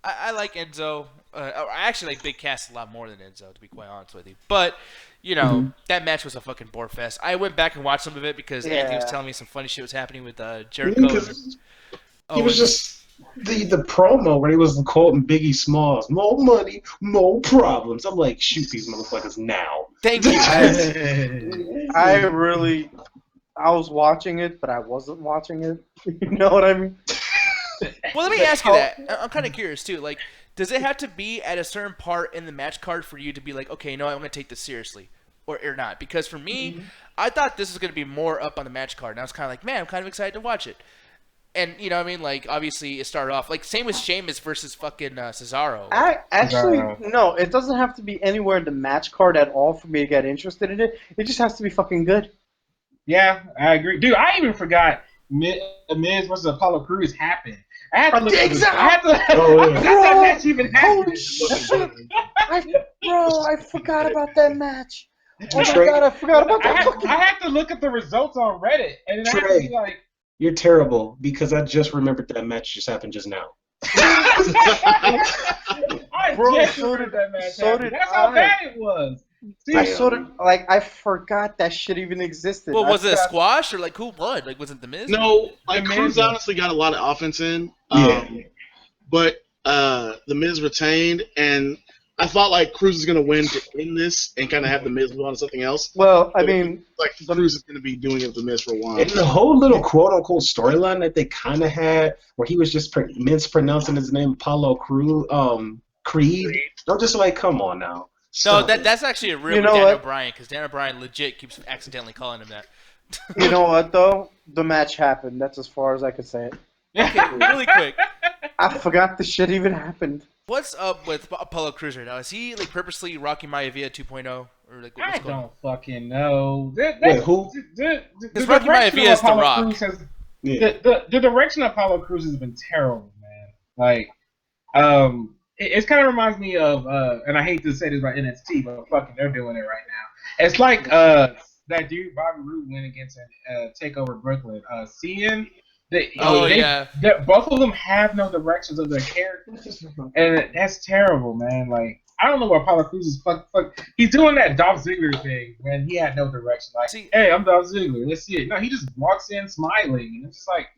I like Enzo. I actually like Big Cass a lot more than Enzo, to be quite honest with you. But you know, that match was a fucking bore fest. I went back and watched some of it because Anthony was telling me some funny shit was happening with Jericho. Because he was just the promo where he was quoting Biggie Smalls, more money, more problems. I'm like, shoot these motherfuckers now. Thank you. I was watching it, but I wasn't watching it. You know what I mean? Well, let me ask you that. I'm kind of curious too. Like, does it have to be at a certain part in the match card for you to be like, okay, no, I'm gonna take this seriously, or not? Because for me, I thought this was gonna be more up on the match card, and I was kind of like, man, I'm kind of excited to watch it. And you know what I mean? Like, obviously, it started off like same with Sheamus versus fucking Cesaro. No, it doesn't have to be anywhere in the match card at all for me to get interested in it. It just has to be fucking good. Yeah, I agree. Dude, I even forgot Miz versus Apollo Crews happened. I had to look at that match even happened. Holy shit! I forgot about that match. Oh my god, I forgot about that. I had to look at the results on Reddit, and then I had to be like, you're terrible because I just remembered that match just happened just now. So did That's how bad it was. See, I forgot that shit even existed. Well, was it a squash or like who won? Like, was it the Miz? No, like Cruz honestly got a lot of offense in. But the Miz retained, and I thought like Cruz is gonna win to win this and kind of have the Miz move on to something else. Well, I mean, like Cruz is gonna be doing it with the Miz for a while. And the whole little quote unquote storyline that they kind of had, where he was just mispronouncing his name, Apollo Creed. I'm just like, come on now. No, that's actually a real Daniel Bryan, because Daniel Bryan legit keeps accidentally calling him that. You know what though? The match happened. That's as far as I could say it. Okay, really quick. I forgot the shit even happened. What's up with Apollo Crews right now? Is he like purposely Rocky Maivia 2.0, or like what's going on? I don't fucking know. Wait, who? Because Rocky Maivia is The Rock. The direction of Apollo Crews has been terrible, man. Like, it kind of reminds me of, and I hate to say this about NXT, but fucking they're doing it right now. It's like that dude Bobby Roode went against Takeover Brooklyn. Cena. Both of them have no directions of their characters, and that's terrible, man. Like, I don't know where Apollo Crews is. Fuck. He's doing that Dolph Ziggler thing when he had no direction. Like, hey, I'm Dolph Ziggler. Let's see it. No, he just walks in smiling, and it's just like,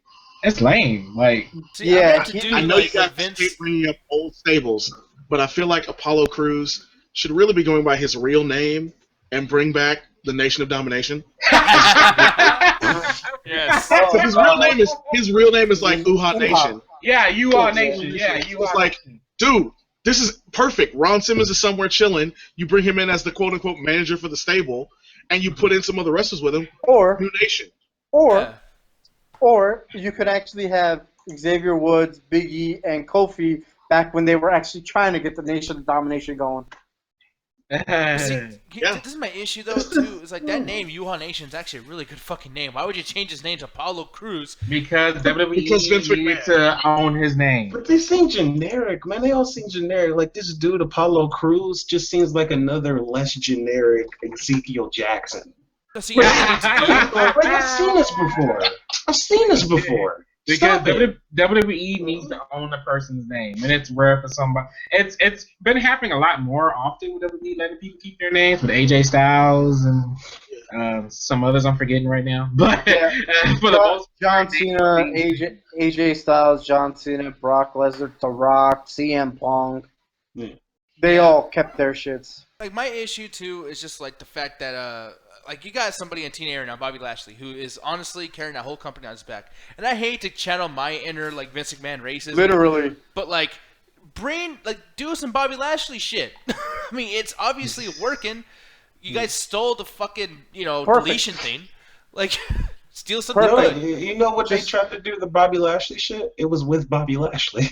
it's lame. Like, I know you guys keep bringing up old stables, but I feel like Apollo Crews should really be going by his real name and bring back the Nation of Domination. Yes. So his real name is like Uha Nation. Yeah, you are Nation. Yeah, you It's are like, Nation. dude, this is perfect. Ron Simmons is somewhere chilling. You bring him in as the quote unquote manager for the stable, and you put in some other wrestlers with him. Or New Nation. Or you could actually have Xavier Woods, Big E, and Kofi back when they were actually trying to get the Nation of Domination going. See, this is my issue though too. It's like that name, Yuha Nation, is actually a really good fucking name. Why would you change his name to Apollo Crews? Because WWE Because Vince needed McMahon to own his name. But they seem generic, man. They all seem generic. Like this dude, Apollo Crews, just seems like another less generic Ezekiel Jackson. See, Like, I've seen this before. Because Stop it. WWE needs to own a person's name, and it's rare for somebody. It's been happening a lot more often with WWE letting people keep their names, with AJ Styles and some others I'm forgetting right now. But for the most John Cena, AJ Styles, John Cena, Brock Lesnar, The Rock, CM Punk. Yeah. They all kept their shits. like my issue too is just like the fact that like you got somebody in Teen Era now, Bobby Lashley, who is honestly carrying that whole company on his back. And I hate to channel my inner like Vince McMahon racism. Literally. But like do some Bobby Lashley shit. I mean, it's obviously working. You guys stole the fucking, deletion thing. Like steal something No, good. you know what they tried to do, the Bobby Lashley shit? It was with Bobby Lashley.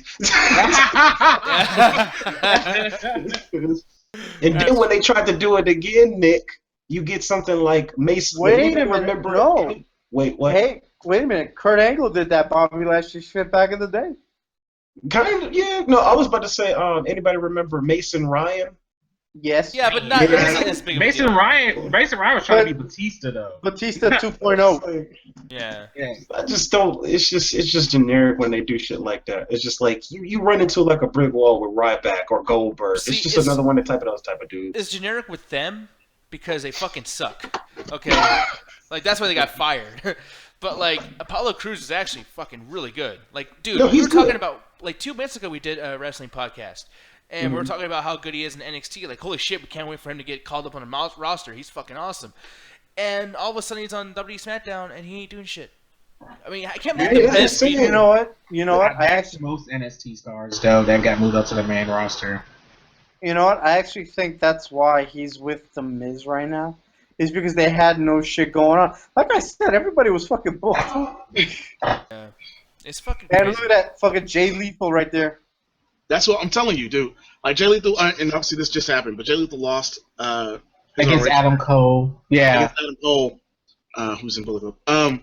And then when they tried to do it again, Nick, you get something like Mason. Wait a minute, no. Wait, what? Hey, wait a minute. Kurt Angle did that Bobby Lashley shit back in the day. Kind of, yeah. No, I was about to say, anybody remember Mason Ryan? Yes. Yeah, but not as big of a Mason deal. Ryan was trying to be Batista though. Batista 2.0. Yeah. I just don't. It's just generic when they do shit like that. It's just like you run into like a brick wall with Ryback or Goldberg. See, it's just another one of those type of dudes. It's generic with them because they fucking suck. Okay, like that's why they got fired. But like Apollo Crews is actually fucking really good. Like, dude, No, we he's were talking good. about like 2 minutes ago we did a wrestling podcast. And we were talking about how good he is in NXT. Like, holy shit, we can't wait for him to get called up on a roster. He's fucking awesome. And all of a sudden he's on WWE SmackDown and he ain't doing shit. I mean, I can't believe the best people. You know what? I actually, most NXT stars though that got moved up to the main roster. you know what? I actually think that's why he's with The Miz right now. Is because they had no shit going on. Like I said, everybody was fucking booked. It's fucking And crazy. look at that fucking Jay Lethal right there. That's what I'm telling you, dude. Like Jay Lethal, and obviously this just happened, but Jay Lethal lost Against Adam Cole. Yeah. Against Adam Cole, who's in Bullet Club.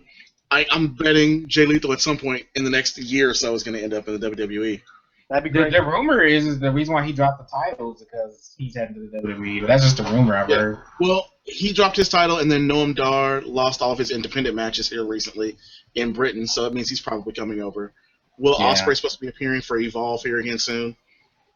I'm betting Jay Lethal at some point in the next year or so is going to end up in the WWE. That'd be The, great. the rumor is the reason why he dropped the title is because he's heading to the WWE. But that's just a rumor I've heard. Well, he dropped his title, and then Noam Dar lost all of his independent matches here recently in Britain, so that means he's probably coming over. Will Ospreay supposed to be appearing for Evolve here again soon?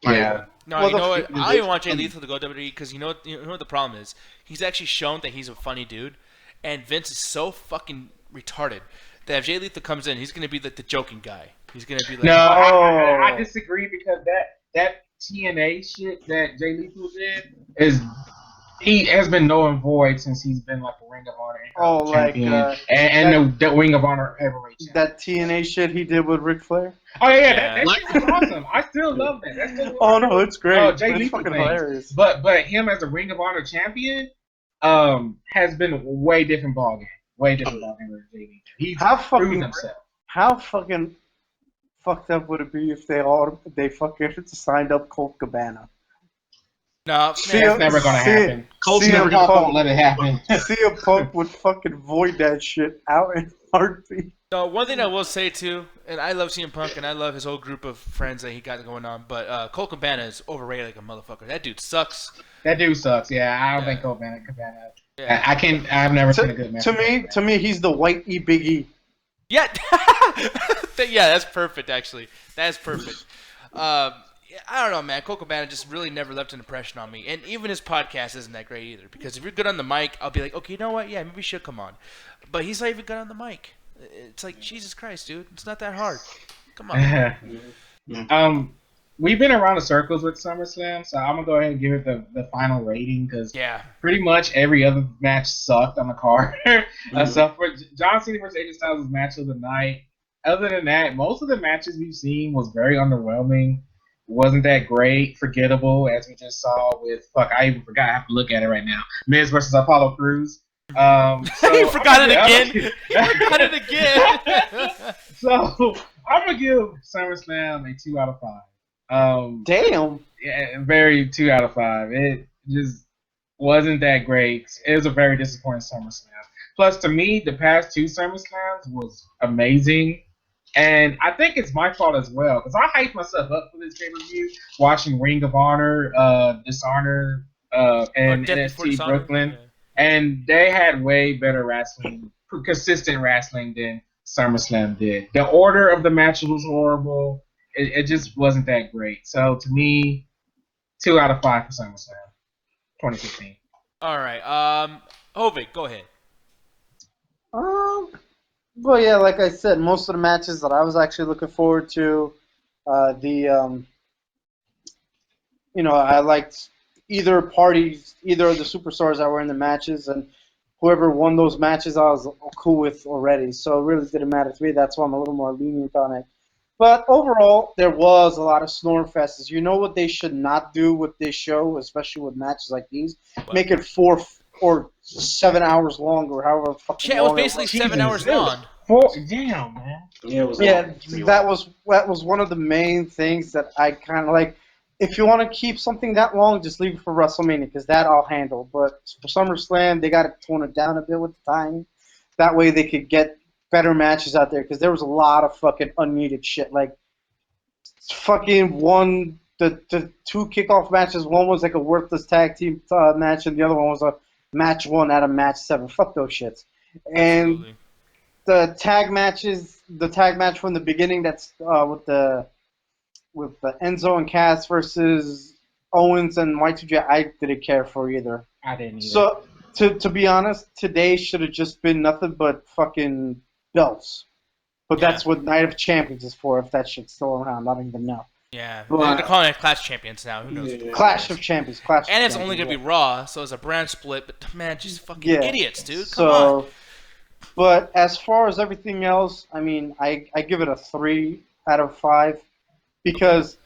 Yeah. No, Well, you know what? I don't even want Jay Lethal to go to WWE because you know what the problem is? He's actually shown that he's a funny dude, and Vince is so fucking retarded that if Jay Lethal comes in, he's going to be like the joking guy. He's going to be like... No, I disagree because that TNA shit that Jay Lethal did he has been null and void since he's been like a Ring of Honor champion and the Ring of Honor heavyweight champion. That TNA shit he did with Ric Flair. Oh yeah, that shit was awesome. I still love that. That's still Oh no, it's great. Oh, Jay It's Lethal fucking thing. hilarious. But him as a Ring of Honor champion has been a way different ballgame. Way different ballgame than Jay Lethal. He's proven himself. How fucking fucked up would it be if they fucking signed up Colt Cabana? No, That's never gonna happen. Colt's never gonna let it happen. CM Punk would fucking void that shit out in a heartbeat. No, one thing I will say too, and I love CM Punk and I love his whole group of friends that he got going on, but Colt Cabana is overrated like a motherfucker. That dude sucks. That dude sucks. Yeah, I don't think Cabana. Yeah. I've never seen a good match. To me, he's the white E Big E. Yeah, yeah, that's perfect. Actually, that's perfect. I don't know, man. Colt Cabana just really never left an impression on me, and even his podcast isn't that great either. Because if you're good on the mic, I'll be like, okay, you know what? Yeah, maybe we should come on. But he's not even good on the mic. It's like Jesus Christ, dude. It's not that hard. Come on. we've been around the circles with SummerSlam, so I'm gonna go ahead and give it the final rating because pretty much every other match sucked on the card. Except for John Cena versus AJ Styles' match of the night. Other than that, most of the matches we've seen was very underwhelming. Wasn't that great, forgettable, as we just saw with I even forgot. I have to look at it right now. Miz versus Apollo Crews. So you forgot it again. Forgot it again. So I'm gonna give SummerSlam a 2 out of 5. Damn. Yeah, very 2 out of 5. It just wasn't that great. It was a very disappointing SummerSlam. Plus, to me, the past 2 SummerSlams was amazing. And I think it's my fault as well, because I hyped myself up for this pay-per-view, watching Ring of Honor, Dishonor, and NXT Brooklyn. Yeah. And they had way better wrestling, consistent wrestling than SummerSlam did. The order of the matches was horrible. It just wasn't that great. So, to me, 2 out of 5 for SummerSlam 2015. All right. Hovig, go ahead. Well, yeah, like I said, most of the matches that I was actually looking forward to, I liked either of the superstars that were in the matches, and whoever won those matches, I was cool with already. So it really didn't matter to me. That's why I'm a little more lenient on it. But overall, there was a lot of snore fests. You know what they should not do with this show, especially with matches like these? What? Make it 4 or 7 hours long, or however fucking long. It was basically 7 hours long. Damn, man. Yeah, it was that was one of the main things that I kind of like. If you want to keep something that long, just leave it for WrestleMania, because that I'll handle. But for SummerSlam, they got to tone it down a bit with the time. That way they could get better matches out there, because there was a lot of fucking unneeded shit. Like, fucking the 2 kickoff matches. One was like a worthless tag team match, and the other one was a match 1 out of match 7. Fuck those shits. And absolutely. The tag match from the beginning, that's with the Enzo and Cass versus Owens and Y2J, I didn't care for either. I didn't either. So, to be honest, today should have just been nothing but fucking belts. But that's what Night of Champions is for, if that shit's still around. I don't even know. Yeah, they're calling it Clash Champions now. Who knows? Yeah. Clash of Champions. And it's only going to be Raw, so it's a brand split. But, man, just fucking idiots, dude. Come on. But as far as everything else, I mean, I give it a 3 out of 5 because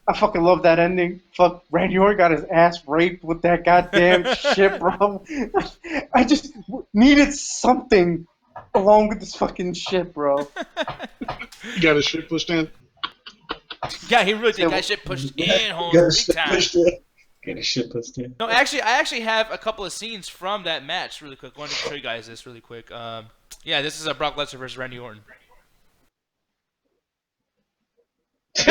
I fucking love that ending. Fuck, Randy Orton got his ass raped with that goddamn shit, bro. I just needed something along with this fucking shit, bro. You got his shit pushed in? Yeah, he really did. Got shit pushed in, home big time. Get his shit pushed in. No, actually, I actually have a couple of scenes from that match really quick. I wanted to show you guys this really quick. Yeah, this is a Brock Lesnar versus Randy Orton. You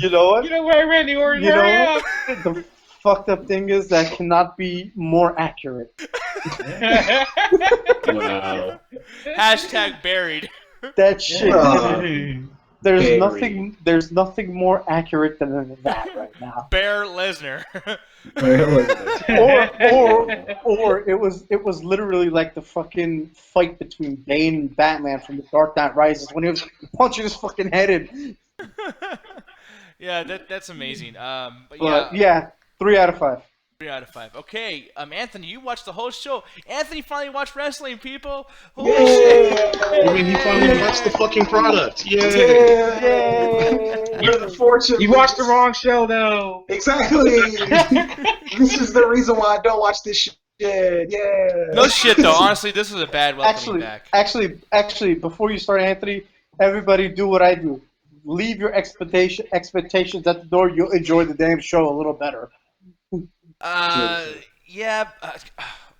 know what? You know where Randy Orton? The fucked up thing is that cannot be more accurate. Wow. Hashtag buried. That shit. There's nothing more accurate than that right now. Bear Lesnar. or it was literally like the fucking fight between Bane and Batman from The Dark Knight Rises when he was punching his fucking head in. Yeah, that's amazing. But yeah, 3 out of 5. 3 out of 5. Okay, Anthony, you watched the whole show. Anthony finally watched wrestling, people. Holy shit! I mean, he finally watched the fucking product. Yay! You're the fortune. You watched the wrong show, though. Exactly. This is the reason why I don't watch this shit. Yeah. No shit, though. Honestly, this was a bad welcoming back. Actually, before you start, Anthony, everybody do what I do. Leave your expectations at the door. You'll enjoy the damn show a little better. Yeah,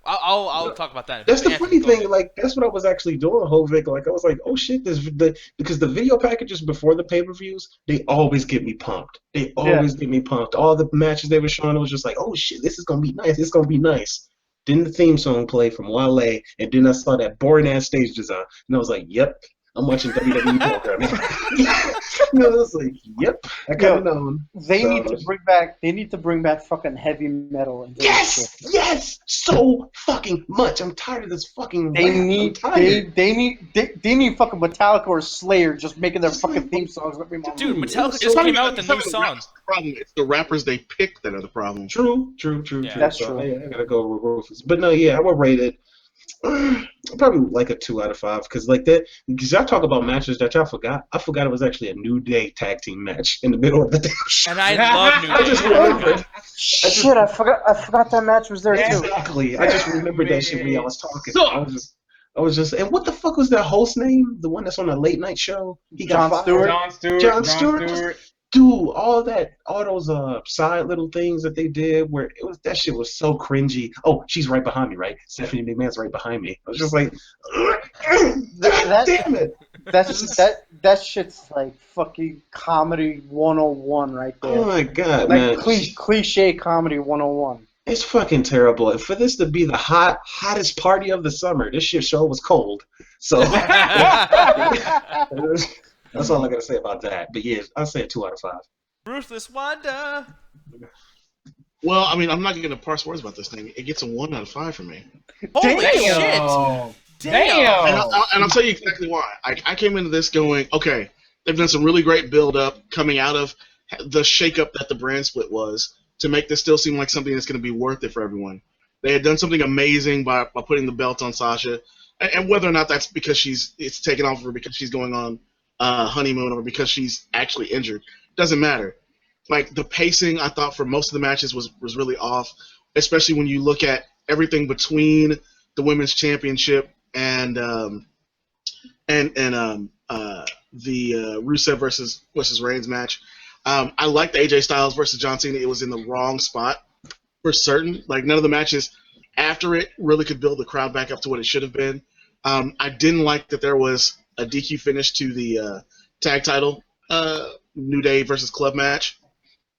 I'll talk about that. That's the funny thing. Like, that's what I was actually doing, Hovik. Like, I was like, oh shit, because the video packages before the pay-per-views, they always get me pumped. They always get me pumped. All the matches they were showing, it was just like, oh shit, this is gonna be nice. It's gonna be nice. Then the theme song played from Wale, and then I saw that boring ass stage design, and I was like, yep, I'm watching WWE programming. It's like, yep, I kind of know. They need to bring back fucking heavy metal into this shit. Yes, so fucking much. I'm tired of this fucking. They need fucking Metallica or Slayer just making their fucking theme songs every month. Dude, Metallica just came out with a new song. It's the rappers they pick that are the problem. True. Yeah. That's so true. I gotta go with Rufus. But no, yeah, I would rate it probably like a 2 out of 5 because like that. Because y'all talk about matches that y'all forgot. I forgot it was actually a New Day tag team match in the middle of the damn show. And I love New Day. I just remembered. Shit, I forgot that match was there too. Exactly. I just remembered that shit when y'all was talking. I was just, and what the fuck was that host name? The one that's on the late night show? He got fired. Jon Stewart. Dude, all those side little things that they did where that shit was so cringy. Oh, she's right behind me, right? Stephanie McMahon's right behind me. I was just like, damn it. That shit's like fucking comedy 101 right there. Oh my god, like man. Cliche comedy 101. It's fucking terrible. And for this to be the hottest party of the summer, this shit show was cold. So that's all I gotta say about that. But yeah, I'll say a 2 out of 5. Ruthless Wanda. Well, I mean, I'm not going to parse words about this thing. It gets a 1 out of 5 for me. Holy shit! Damn! And I'll tell you exactly why. I came into this going, okay, they've done some really great build-up coming out of the shakeup that the brand split was to make this still seem like something that's going to be worth it for everyone. They had done something amazing by putting the belt on Sasha, and whether or not that's because it's taken off her because she's going on honeymoon or because she's actually injured, doesn't matter. Like the pacing, I thought for most of the matches was really off, especially when you look at everything between the women's championship and the Rusev versus Reigns match. I liked the AJ Styles versus John Cena. It was in the wrong spot for certain. Like none of the matches after it really could build the crowd back up to what it should have been. I didn't like that there was a DQ finish to the tag title New Day versus Club match.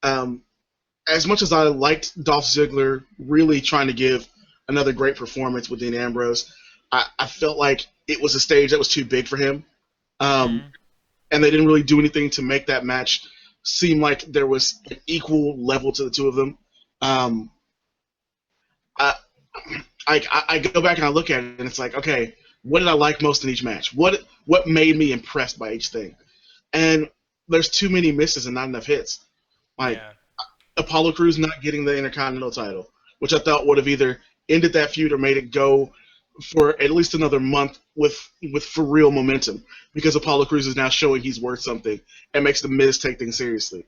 As much as I liked Dolph Ziggler really trying to give another great performance with Dean Ambrose, I felt like it was a stage that was too big for him. And they didn't really do anything to make that match seem like there was an equal level to the two of them. I go back and I look at it and it's like, okay, what did I like most in each match? What made me impressed by each thing? And there's too many misses and not enough hits. Like Apollo Crews not getting the Intercontinental title, which I thought would have either ended that feud or made it go for at least another month with for real momentum, because Apollo Crews is now showing he's worth something and makes the Miz take things seriously.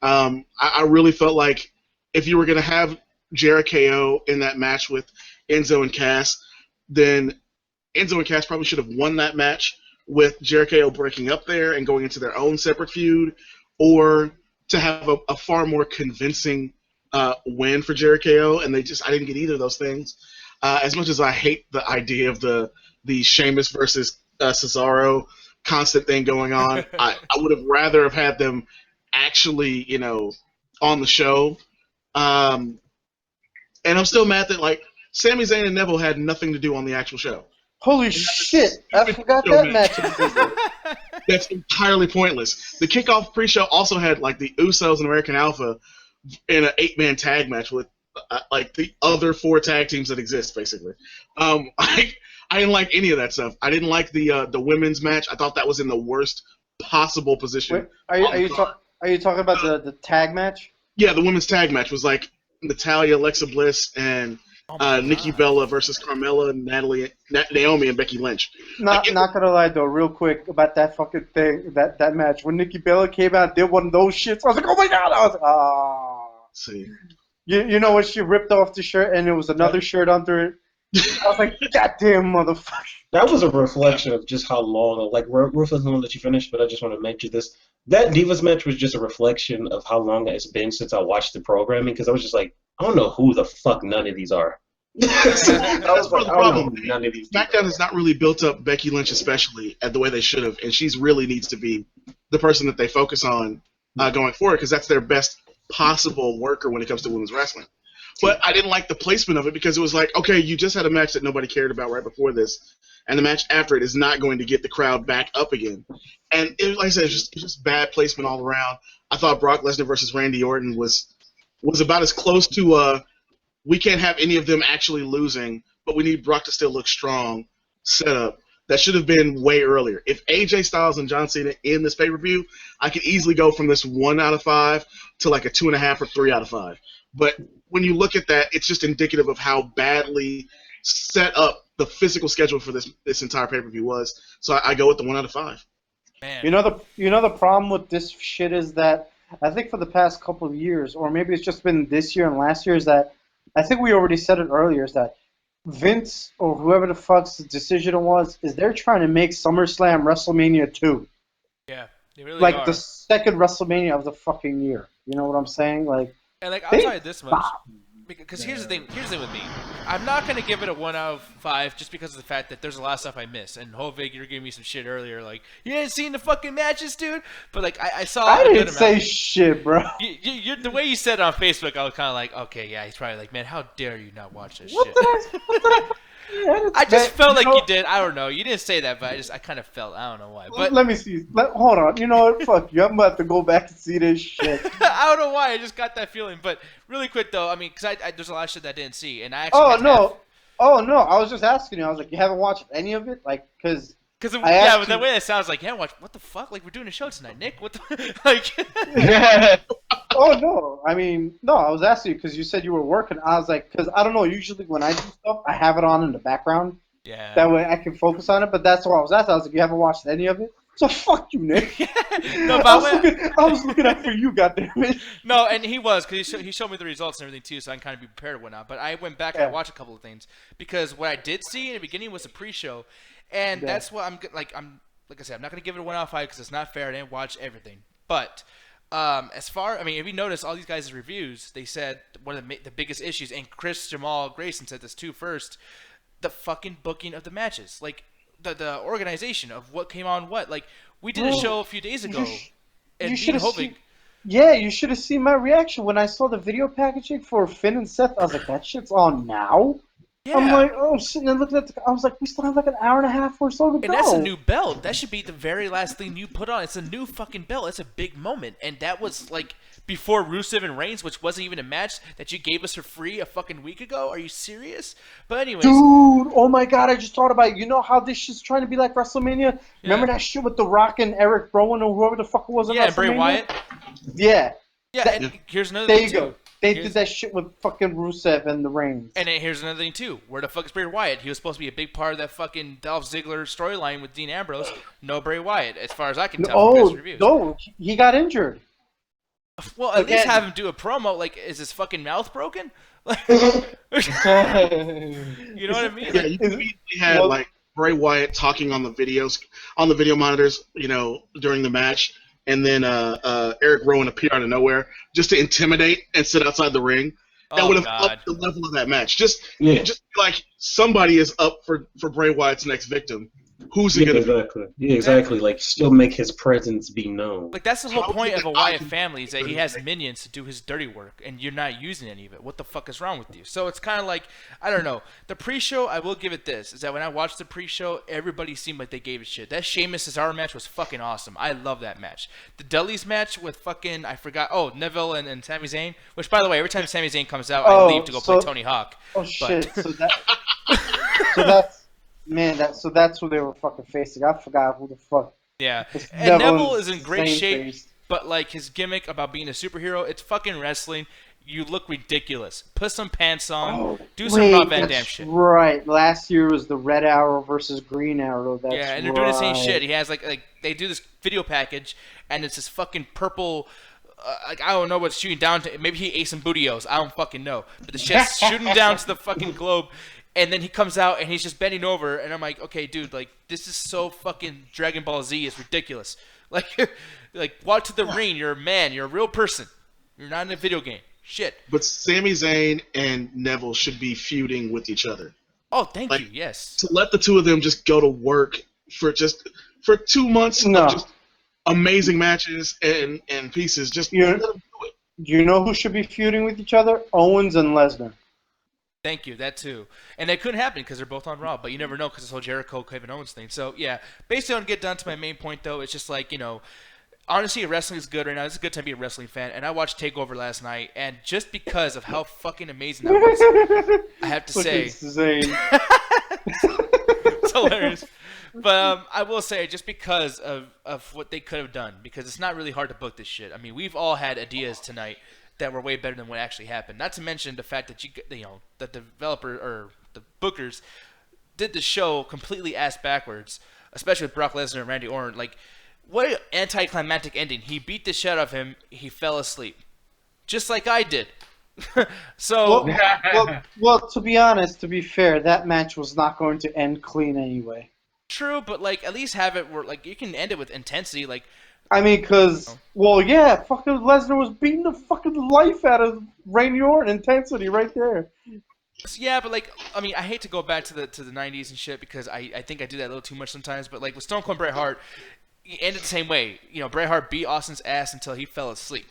I really felt like if you were going to have Jericho in that match with Enzo and Cass, then Enzo and Cass probably should have won that match with Jericho breaking up there and going into their own separate feud, or to have a far more convincing win for Jericho, and I didn't get either of those things. As much as I hate the idea of the Sheamus versus Cesaro constant thing going on, I would have rather have had them actually, on the show. And I'm still mad that Sami Zayn and Neville had nothing to do on the actual show. Holy shit! I forgot that match existed. That's entirely pointless. The kickoff pre-show also had the Usos and American Alpha in an 8-man tag match with the other 4 tag teams that exist, basically. I didn't like any of that stuff. I didn't like the women's match. I thought that was in the worst possible position. Wait, are you talking about the tag match? Yeah, the women's tag match was Natalya, Alexa Bliss, and Nikki Bella versus Carmella, Naomi, and Becky Lynch. Not gonna lie though, real quick about that fucking thing, that match. When Nikki Bella came out and did one of those shits, I was like, oh my god! I was like, ah. See. You know when she ripped off the shirt and there was another shirt under it? I was like, goddamn motherfucker. That was a reflection of just how long, Ruthless, the one that you finished, but I just want to mention this. That Divas match was just a reflection of how long it's been since I watched the programming, because I was just like, I don't know who the fuck none of these are. That's part of the problem. SmackDown has not really built up Becky Lynch, especially, at the way they should have, and she's really needs to be the person that they focus on going forward, because that's their best possible worker when it comes to women's wrestling. But I didn't like the placement of it because it was like, okay, you just had a match that nobody cared about right before this, and the match after it is not going to get the crowd back up again. And it, like I said, it's just bad placement all around. I thought Brock Lesnar versus Randy Orton was about as close to we can't have any of them actually losing, but we need Brock to still look strong setup. That should have been way earlier. If AJ Styles and John Cena in this pay-per-view, I could easily go from this 1 out of 5 to like a 2.5 or 3 out of 5. But when you look at that, it's just indicative of how badly set up the physical schedule for this entire pay-per-view was. So I go with the 1 out of 5. Man. You know the problem with this shit is that I think for the past couple of years, or maybe it's just been this year and last year, is that I think we already said it earlier, is that Vince or whoever the fuck's decision it was is they're trying to make SummerSlam WrestleMania 2. Yeah, they really like are. the second WrestleMania of the fucking year. You know what I'm saying? Like, and like I'll tell you this much. Because here's the thing with me. I'm not going to give it a 1 out of 5 just because of the fact that there's a lot of stuff I miss. And Hovig, you were giving me some shit earlier. Like, you ain't seen the fucking matches, dude? But, like, I saw I a good didn't say amount. shit, bro. The way you said it on Facebook, I was kind of like, okay, yeah, he's probably like, man, how dare you not watch this What shit? did I I just felt like know, you did. I don't know. You didn't say that, but I kind of felt. I don't know why. But let me see. Hold on. You know what? Fuck you. I'm about to go back and see this shit. I don't know why. I just got that feeling. But really quick though, I mean, because there's a lot of shit that I didn't see, and I actually. Oh no! I was just asking you. I was like, you haven't watched any of it, like, because. Because yeah, but the way that sounds like, yeah, what the fuck? Like, we're doing a show tonight, Nick. What the like? Oh no! I mean, no. I was asking you because you said you were working. I was like, because I don't know. Usually when I do stuff, I have it on in the background. Yeah. That way I can focus on it. But that's what I was asking. I was like, you haven't watched any of it? So fuck you, Nick. No, but I was looking out for you, goddammit. No, and he was because he showed me the results and everything too, so I can kind of be prepared and whatnot. But I went back and I watched a couple of things because what I did see in the beginning was a pre-show, and that's what I'm like I said, I'm not gonna give it a 1 out of 5 because it's not fair. I didn't watch everything, but. If you notice all these guys' reviews, they said one of the biggest issues, and Chris Jamal Grayson said this too first, the fucking booking of the matches, like the organization of what came on what. Like we did a show a few days ago, and Dean Hovig. Yeah, you should have seen my reaction when I saw the video packaging for Finn and Seth. I was like, that shit's on now. Yeah. I'm like, oh shit! And looking at I was like, we still have like an hour and a half or so to go. And that's a new belt. That should be the very last thing you put on. It's a new fucking belt. It's a big moment, and that was like before Rusev and Reigns, which wasn't even a match that you gave us for free a fucking week ago. Are you serious? But anyways, dude, oh my god, I just thought about it. You know how this shit's trying to be like WrestleMania? Yeah. Remember that shit with The Rock and Eric Rowan or whoever the fuck it was? Yeah, and Bray Wyatt. Yeah. Yeah, and here's another thing. There you go. They did that shit with fucking Rusev and the Reigns. And then here's another thing, too. Where the fuck is Bray Wyatt? He was supposed to be a big part of that fucking Dolph Ziggler storyline with Dean Ambrose. No Bray Wyatt, as far as I can tell from his reviews. No, he got injured. Well, at least have him do a promo. Like, is his fucking mouth broken? Like, you know what I mean? Yeah, you immediately had, like, Bray Wyatt talking on the video monitors, during the match. And then Eric Rowan appear out of nowhere just to intimidate and sit outside the ring. That would have upped the level of that match. Just like somebody is up for Bray Wyatt's next victim. Who's it gonna be? Yeah, exactly. Like still make his presence be known. Like that's the whole point of a Wyatt family is that he has minions to do his dirty work, and you're not using any of it. What the fuck is wrong with you? So it's kind of like I don't know. The pre-show, I will give it this: is that when I watched the pre-show, everybody seemed like they gave a shit. That Sheamus Cesaro match was fucking awesome. I love that match. The Dudley's match with fucking Neville and Sami Zayn. Which by the way, every time Sami Zayn comes out, I leave to go play Tony Hawk. Oh shit! So that's. Man, that's who they were fucking facing. I forgot who the fuck. Yeah, and Neville is in great shape, but like his gimmick about being a superhero, it's fucking wrestling. You look ridiculous. Put some pants on. Do some Rob Van Dam shit. Right. Last year was the Red Arrow versus Green Arrow. That's and they're doing the same shit. He has like they do this video package, and it's this fucking purple. I don't know what's shooting down to. Maybe he ate some bootios. I don't fucking know. But the shit's shooting down to the fucking globe. And then he comes out and he's just bending over, and I'm like, okay, dude, like this is so fucking Dragon Ball Z. It's ridiculous. Like walk to the ring. You're a man. You're a real person. You're not in a video game. Shit. But Sami Zayn and Neville should be feuding with each other. Oh, thank you. Yes. To let the two of them just go to work for 2 months of just amazing matches and pieces. Just let them do it. You know who should be feuding with each other? Owens and Lesnar. Thank you, that too. And it couldn't happen because they're both on Raw, but you never know because this whole Jericho Kevin Owens thing. So yeah, basically, on get down to my main point though, it's just like honestly, wrestling is good right now. It's a good time to be a wrestling fan, and I watched Takeover last night, and just because of how fucking amazing that was, I have to say, it's hilarious. But I will say, just because of what they could have done, because it's not really hard to book this shit. I mean, we've all had ideas tonight that were way better than what actually happened. Not to mention the fact that the developer or the bookers did the show completely ass backwards, especially with Brock Lesnar and Randy Orton. Like, what an anticlimactic ending. He beat the shit out of him. He fell asleep, just like I did. So, well, to be honest, to be fair, that match was not going to end clean anyway. True, but like at least have it where like you can end it with intensity. Like, I mean, because yeah, fucking Lesnar was beating the fucking life out of Randy Orton. Intensity right there. Yeah, but like, I mean, I hate to go back to the 90s and shit because I think I do that a little too much sometimes. But like with Stone Cold and Bret Hart, it ended the same way. Bret Hart beat Austin's ass until he fell asleep.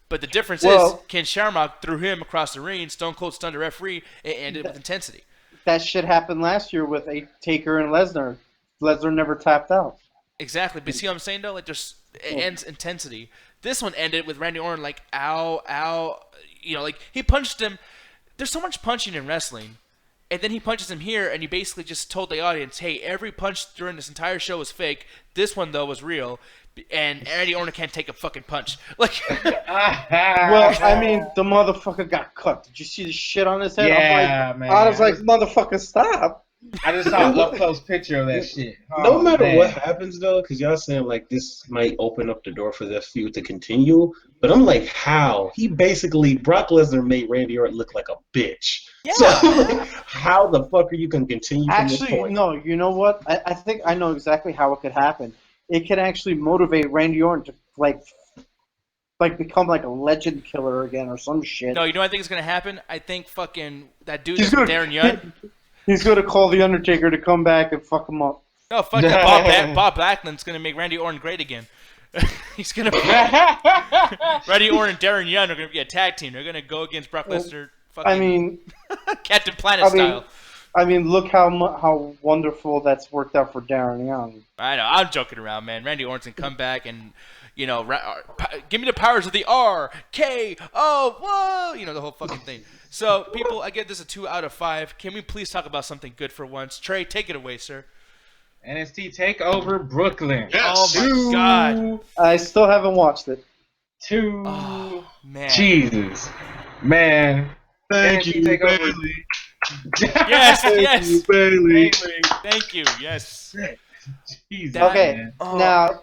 But the difference is Ken Shamrock threw him across the ring. Stone Cold stunned the referee. It ended with intensity. That shit happened last year with Taker and Lesnar. Lesnar never tapped out. Exactly, but see what I'm saying though? Like, it ends intensity. This one ended with Randy Orton like, ow, ow. Like he punched him. There's so much punching in wrestling, and then he punches him here, and he basically just told the audience, "Hey, every punch during this entire show was fake. This one though was real." And Randy Orton can't take a fucking punch. Like, well, I mean, the motherfucker got cut. Did you see the shit on his head? Yeah, man. I was like, motherfucker, stop. I just saw an up-close picture of that shit. No matter what happens, though, because y'all saying, like, this might open up the door for the feud to continue, but I'm like, how? Brock Lesnar made Randy Orton look like a bitch. Yeah. So, like, how the fuck are you going to continue from this point? Actually, no, you know what? I think I know exactly how it could happen. It can actually motivate Randy Orton to, like become, like, a legend killer again or some shit. No, you know what I think is going to happen? I think fucking that dude, Darren Young... He's going to call The Undertaker to come back and fuck him up. No, fuck that. Bob Backlund's going to make Randy Orton great again. He's going to... Randy Orton and Darren Young are going to be a tag team. They're going to go against Brock Lesnar. Captain Planet style. I mean, look how wonderful that's worked out for Darren Young. I know. I'm joking around, man. Randy Orton's going to come back and... give me the powers of the RKO. Whoa, the whole fucking thing. So, people, I give this a 2 out of 5. Can we please talk about something good for once? Trey, take it away, sir. NXT Takeover Brooklyn. Yes. Oh my God. I still haven't watched it. 2. Oh man. Jesus, man. Thank you, Takeover. Bailey. Yes. Thank you, Bailey. Thank you. Yes. Jesus, Okay, man. now,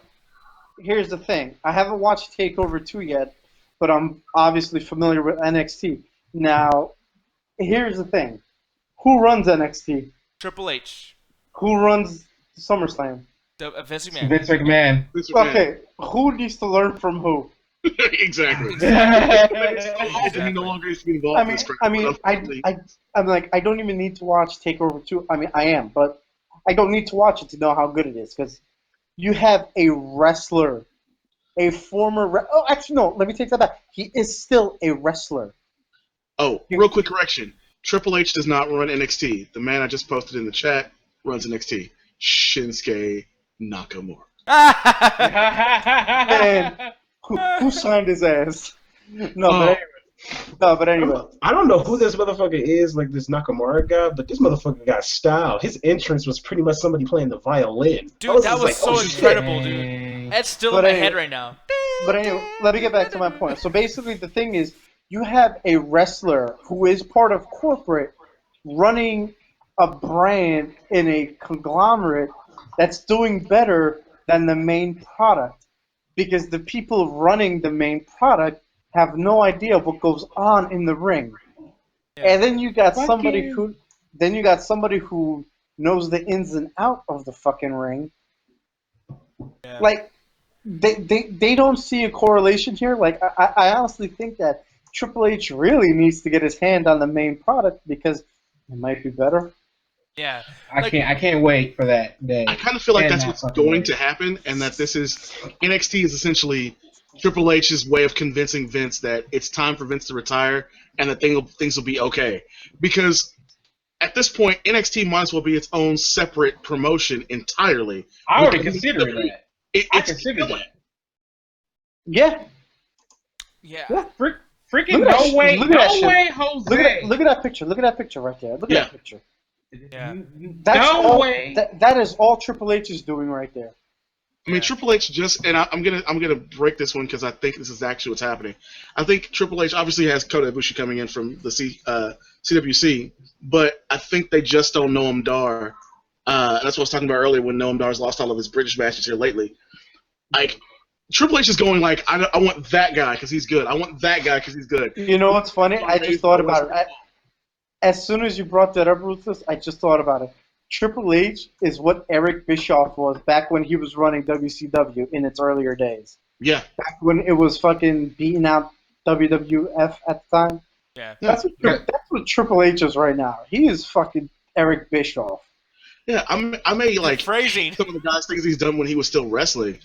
here's the thing. I haven't watched TakeOver 2 yet, but I'm obviously familiar with NXT. Now, here's the thing. Who runs NXT? Triple H. Who runs SummerSlam? Vince McMahon. Vince McMahon. Okay, who needs to learn from who? Exactly. He no longer needs to be involved in this crap. I'm like, I don't even need to watch TakeOver 2. I mean, I am, but I don't need to watch it to know how good it is, because you have a wrestler, a former... Oh, actually, no, let me take that back. He is still a wrestler. Oh, real quick correction. Triple H does not run NXT. The man I just posted in the chat runs NXT. Shinsuke Nakamura. Man, who signed his ass? No, but anyway. I don't know who this motherfucker is, like this Nakamura guy, but this motherfucker got style. His entrance was pretty much somebody playing the violin. Dude, that was so incredible, dude. That's still in my head right now. But anyway, let me get back to my point. So basically, the thing is, you have a wrestler who is part of corporate running a brand in a conglomerate that's doing better than the main product, because the people running the main product have no idea what goes on in the ring. Yeah. And then you got somebody who knows the ins and out of the fucking ring. Yeah. Like, they don't see a correlation here. Like, I honestly think that Triple H really needs to get his hand on the main product, because it might be better. Yeah, I can't wait for that day. I kind of feel like that's what's going to happen, and that this is NXT is essentially Triple H's way of convincing Vince that it's time for Vince to retire and that things will be okay. Because at this point, NXT might as well be its own separate promotion entirely. I already consider that. I consider that. Yeah. Yeah. Freaking no way, Jose. Look at that picture. Look at that picture right there. Look at that picture. Yeah. No way. That is all Triple H is doing right there. I mean, Triple H just, and I'm gonna break this one because I think this is actually what's happening. I think Triple H obviously has Kota Ibushi coming in from the CWC, but I think they just don't Noam Dar. That's what I was talking about earlier when Noam Dar's lost all of his British matches here lately. Like, Triple H is going like, I want that guy because he's good. I want that guy because he's good. You know what's funny? I just thought about it. As soon as you brought that up, Ruthless, I just thought about it. Triple H is what Eric Bischoff was back when he was running WCW in its earlier days. Yeah. Back when it was fucking beating out WWF at the time. Yeah. That's what Triple H is right now. He is fucking Eric Bischoff. Yeah, I may like phrasing some of the guys things he's done when he was still wrestling,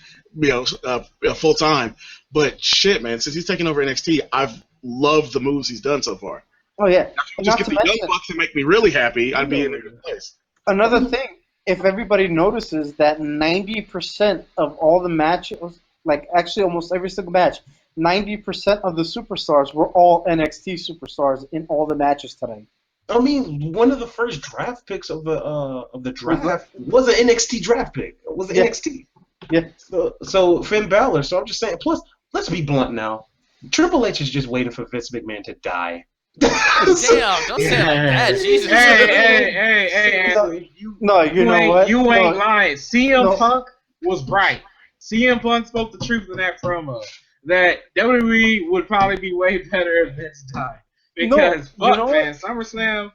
full time. But shit, man, since he's taken over NXT, I've loved the moves he's done so far. Oh yeah. Just get the Young Bucks to make me really happy, I'd be in a good place. Another thing, if everybody notices that 90% of all the matches, like actually almost every single match, 90% of the superstars were all NXT superstars in all the matches today. I mean, one of the first draft picks of the draft was an NXT draft pick. It was NXT. Yeah. So Finn Balor. So I'm just saying. Plus, let's be blunt now. Triple H is just waiting for Vince McMahon to die. Damn! Don't say it like that, Jesus. Hey! You know what? You ain't lying. CM Punk was right. CM Punk spoke the truth in that promo. That WWE would probably be way better if Vince died. Because man, SummerSlam,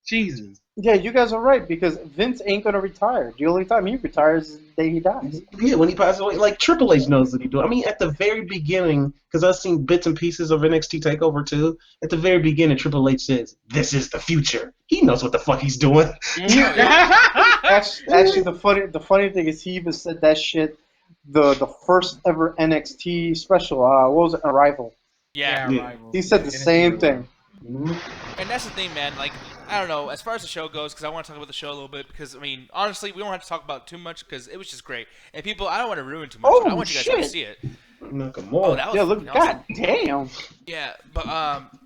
Jesus. Yeah, you guys are right because Vince ain't gonna retire. The only time he retires is the day he dies. Yeah, when he passes away. Like Triple H knows what he's doing. I mean, at the very beginning, because I've seen bits and pieces of NXT Takeover too. At the very beginning, Triple H says, "This is the future." He knows what the fuck he's doing. Actually, the funny thing is he even said that shit. The first ever NXT special. What was it? Arrival. Yeah. He said the same thing. And that's the thing, man. Like, I don't know. As far as the show goes, because I want to talk about the show a little bit. Because I mean, honestly, we don't have to talk about it too much because it was just great. And people, I don't want to ruin too much. I want you guys to see it. Nakamura. God damn. Yeah, but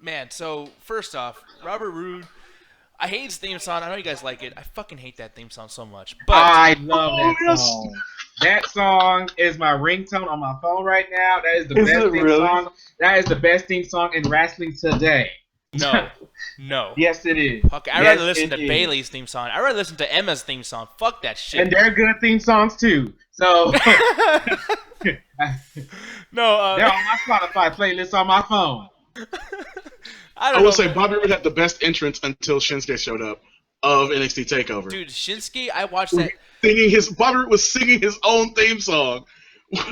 man. So first off, Robert Roode. I hate his theme song. I know you guys like it. I fucking hate that theme song so much. But I love that song. That song is my ringtone on my phone right now. That is the best theme song. That is the best theme song in wrestling today. No. Yes, it is. Okay, I'd rather listen to Bailey's theme song. I'd rather listen to Emma's theme song. Fuck that shit. And they're good theme songs too. So no, they're on my Spotify playlist on my phone. I will say Bobby Roode had the best entrance until Shinsuke showed up of NXT TakeOver. Dude, Shinsuke, I watched that. Bobby Roode was singing his own theme song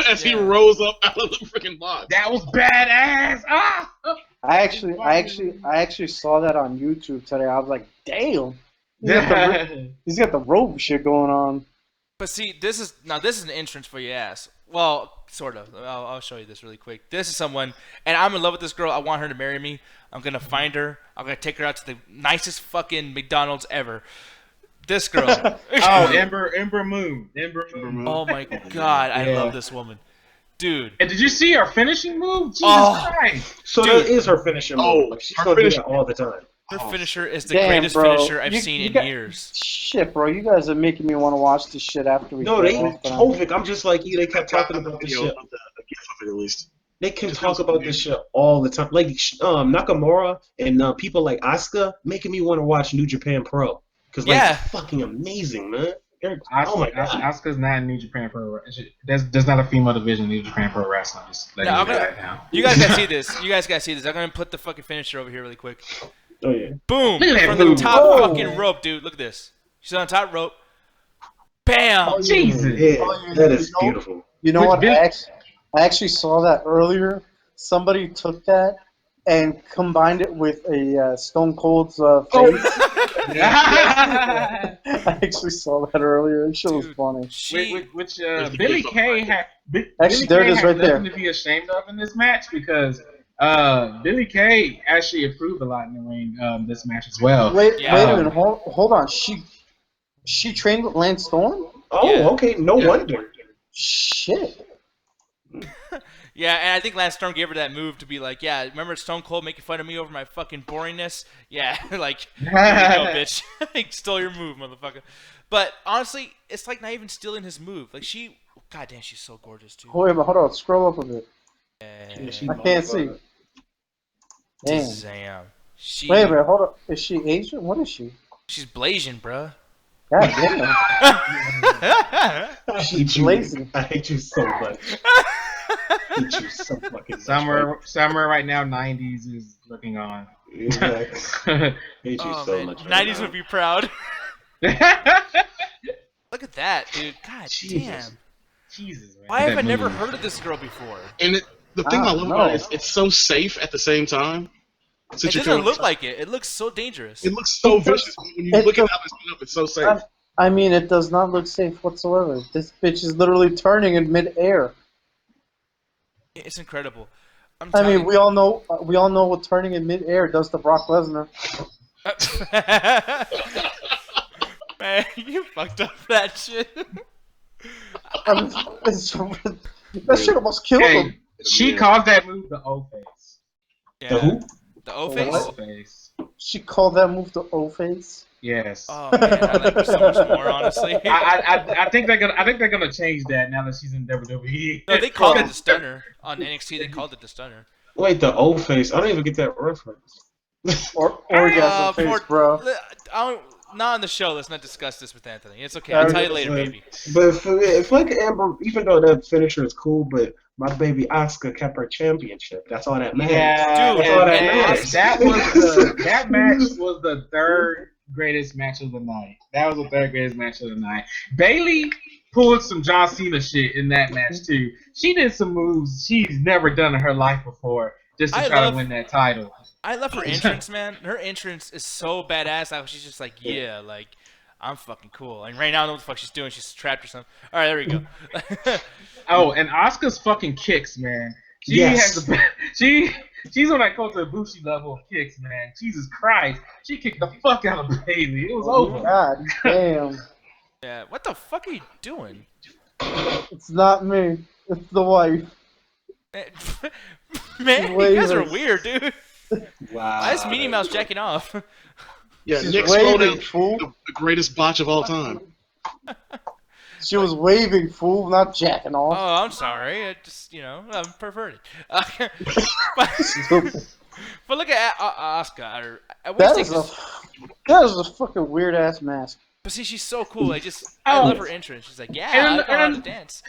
as he rose up out of the freaking box. That was badass. I actually saw that on YouTube today. I was like, damn. He's got the rope shit going on. But see, this is an entrance for your ass. Well, sort of. I'll show you this really quick. This is someone, and I'm in love with this girl. I want her to marry me. I'm gonna find her. I'm gonna take her out to the nicest fucking McDonald's ever. This girl. Ember Moon. Oh my god, I love this woman, dude. And did you see her finishing move? Jesus Christ! So that is her finishing move. Like, she's gonna do that all the time. Her finisher is the greatest finisher I've seen in years. Shit, bro, you guys are making me want to watch this shit after we. No, they Tovik. I'm just like you. They kept talking about this shit. At least they can talk about this shit all the time. Like Nakamura and people like Asuka making me want to watch New Japan Pro because it's fucking amazing, man. Oh my god, Asuka's not in New Japan Pro. There's not a female division in New Japan Pro Wrestling. Just letting you know that now. You guys gotta see this. You guys gotta see this. I'm gonna put the fucking finisher over here really quick. Oh yeah. Boom! From the top fucking rope, dude. Look at this. She's on the top rope. Bam! Oh, Jesus. Yeah, that is beautiful. You know what? I actually saw that earlier. Somebody took that and combined it with a Stone Cold's face. I actually saw that earlier. It shit was funny. Which Billy Kay Actually, Billy there it Kay is had right there. nothing to be ashamed of in this match because Billy Kay actually improved a lot in the ring this match as well. Wait a Yeah. minute. Hold on. She trained with Lance Storm? Oh, Yeah. okay. No wonder. Shit. Yeah, and I think Lance Storm gave her that move to be like, yeah, remember Stone Cold making fun of me over my fucking boringness? Yeah, like, here you go, bitch. Stole your move, motherfucker. But honestly, it's like not even stealing his move. Like goddamn, she's so gorgeous too. Wait a minute. Hold on. Scroll up a bit. Yeah, I can't see. Damn. Damn. Wait a minute. Hold on. Is she Asian? What is she? She's blazing, bruh. God damn. I hate you. Blazing. I hate you so much. I hate you so fucking much. Somewhere right now, 90s is looking on. Exactly. I hate you so Man. much. 90s would be proud. Look at that, dude. God damn. Jesus, man. Why have I never heard of this girl before? And the thing I love about it is it's so safe at the same time. It doesn't look like it. It looks so dangerous. It looks so vicious. When you look at how this went up, it's so safe. I mean, it does not look safe whatsoever. This bitch is literally turning in midair. It's incredible. I mean, we all know what turning in midair does to Brock Lesnar. Man, you fucked up that shit. I mean, that shit almost killed him. She called that move the O-face. Yeah. The who? The O-face? O-face. She called that move the O-face. Yes. Oh man, I like her so much more, honestly. I think they're gonna change that now that she's in WWE. No, they called it the stunner on NXT. They called it the stunner. Wait, the old face. I don't even get that reference. Orgasm face, bro. Not on the show. Let's not discuss this with Anthony. It's okay. I'll tell you later, baby. But if like Amber, even though that finisher is cool, but my baby Asuka kept her championship. That's all that matters. Yeah, Dude, that's all that matters. That match was the third greatest match of the night. That was the third greatest match of the night. Bayley pulled some John Cena shit in that match too. She did some moves she's never done in her life before just to try to win that title. I love her entrance, man. Her entrance is so badass. How she's just like, yeah, like I'm fucking cool. And right now, I don't know what the fuck she's doing. She's trapped or something. All right, there we go. Oh, and Asuka's fucking kicks, man. She has the she's on that Kota Ibushi level of kicks, man. Jesus Christ, she kicked the fuck out of Bayley. It was over. God damn. Yeah, what the fuck are you doing? It's not me. It's the wife. Man, you guys are weird, dude. Wow. Why is Minnie Mouse jacking off? Yeah, She's Nick waving, Swollen, fool. the greatest botch of all time. She was waving, fool, not jacking off. Oh, I'm sorry. I just, I'm perverted. But look at Asuka. That is a fucking weird ass mask. But see, she's so cool. I love her entrance. She's like, yeah, I know how to dance.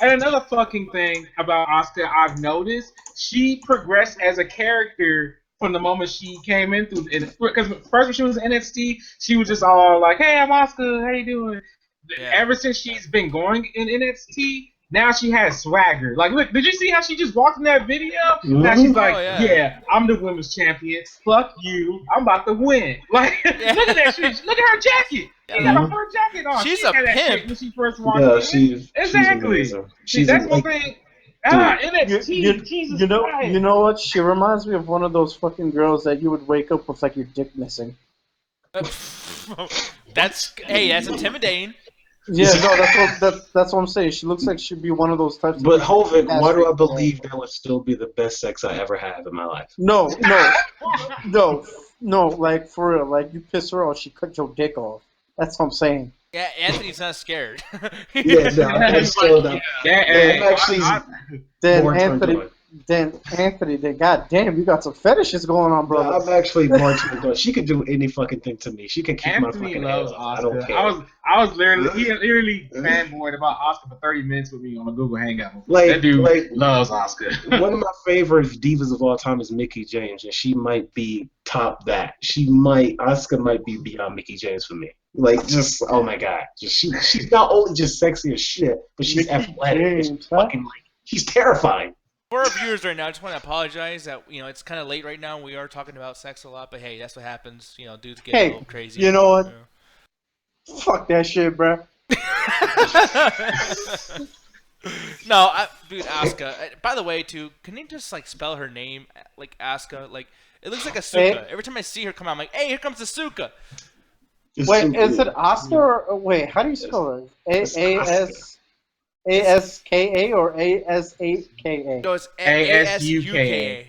And another fucking thing about Asuka I've noticed, she progressed as a character from the moment she came in through. Because first when she was in NXT, she was just all like, hey, I'm Asuka, how you doing? Yeah. Ever since she's been going in NXT, now she has swagger. Like, look, did you see how she just walked in that video? Mm-hmm. Now she's like, yeah, I'm the women's champion. Fuck you. I'm about to win. Like, look at that shit. Look at her jacket. She got a fur jacket on. She's a pimp. When she first walked in. Exactly. That's one thing. NXT, Jesus Christ. You know what? She reminds me of one of those fucking girls that you would wake up with like your dick missing. That's intimidating. Yeah, no, that's what I'm saying. She looks like she'd be one of those types. But Hovind, why do I believe that would still be the best sex I ever had in my life? No, like for real, like you piss her off, she cut your dick off. That's what I'm saying. Yeah, Anthony's not scared. Yeah, no, I'm still not. Then goddamn, you got some fetishes going on, bro. No, I'm actually more to it. She could do any fucking thing to me. She can kick Anthony my fucking loves ass. Asuka. I don't care. I was literally fanboyed about Asuka for 30 minutes with me on a Google Hangout. That dude loves Asuka. One of my favorite divas of all time is Mickie James, and she might be top that. Asuka might be beyond Mickie James for me. Like, just, oh my god. She's not only just sexy as shit, but she's athletic. She's fucking, like, she's terrifying. For our viewers right now, I just want to apologize that, it's kind of late right now and we are talking about sex a lot, but hey, that's what happens. Dudes get a little crazy. You know what? Fuck that shit, bro. No, dude, Asuka. By the way, too, can you just like spell her name like Asuka? Like it looks like a Asuka. Every time I see her come out, I'm like, hey, here comes Asuka. Wait, is it Asuka or wait? How do you spell it? A-S-K-A or A-S-8-K-A? No, it's A-S-U-K-A.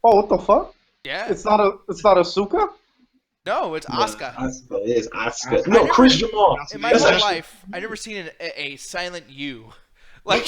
Oh, what the fuck? Yeah. It's not Asuka? No, it's Asuka. Asuka is Asuka. No, Chris Jamal. In my whole life, I never seen a silent U. Like,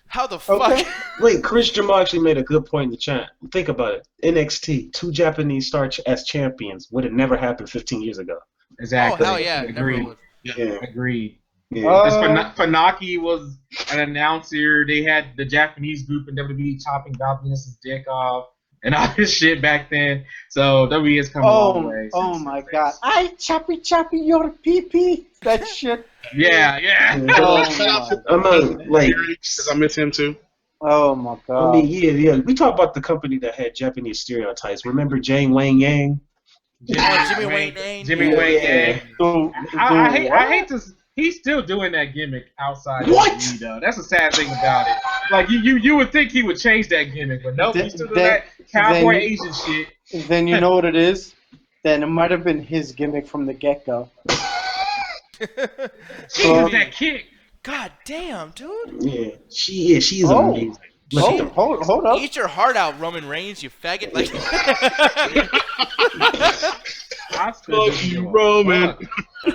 how the fuck? Okay. Wait, Chris Jamal actually made a good point in the chat. Think about it. NXT, 2 Japanese stars as champions would have never happened 15 years ago. Exactly. Oh, hell yeah. Agreed. Never would. Yeah. Agreed. Yeah. Funaki was an announcer. They had the Japanese group in WWE chopping Val Venis's dick off and all this shit back then. So WWE has come a long way. Oh my god. I choppy your pee-pee. That shit. Yeah. I mean, like, because I miss him too. Oh my god. I mean, yeah. We talk about the company that had Japanese stereotypes. Remember Jane Wang Yang? Jimmy Wayne Yang. Jimmy Wayne Yang. I hate to. He's still doing that gimmick outside What? WWE, though. That's the sad thing about it. Like you would think he would change that gimmick, but nope, he's still doing that cowboy Asian shit. Then you know what it is? Then it might have been his gimmick from the get-go. Jeez, that kick. God damn, dude. Yeah, she is. She's amazing. Hold up. Eat your heart out, Roman Reigns, you faggot. Like, Fuck you, Roman.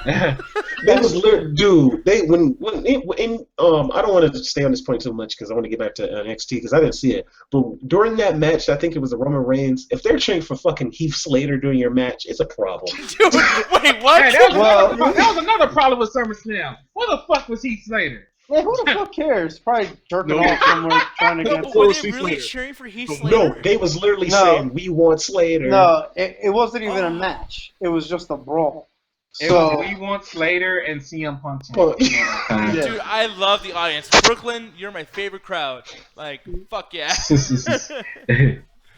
They was dude. They when I don't want to stay on this point too much because I want to get back to NXT because I didn't see it. But during that match, I think it was the Roman Reigns. If they're cheering for fucking Heath Slater during your match, it's a problem. dude, wait, what? Hey, that was another problem with SummerSlam. What the fuck was Heath Slater? Man, who the fuck cares? Probably jerking off somewhere trying to get. Were they really cheering for Heath Slater? No, they was literally saying we want Slater. No, it wasn't even a match. It was just a brawl. So we want Slater and CM Punk. Dude, I love the audience. Brooklyn, you're my favorite crowd. Like, fuck yeah.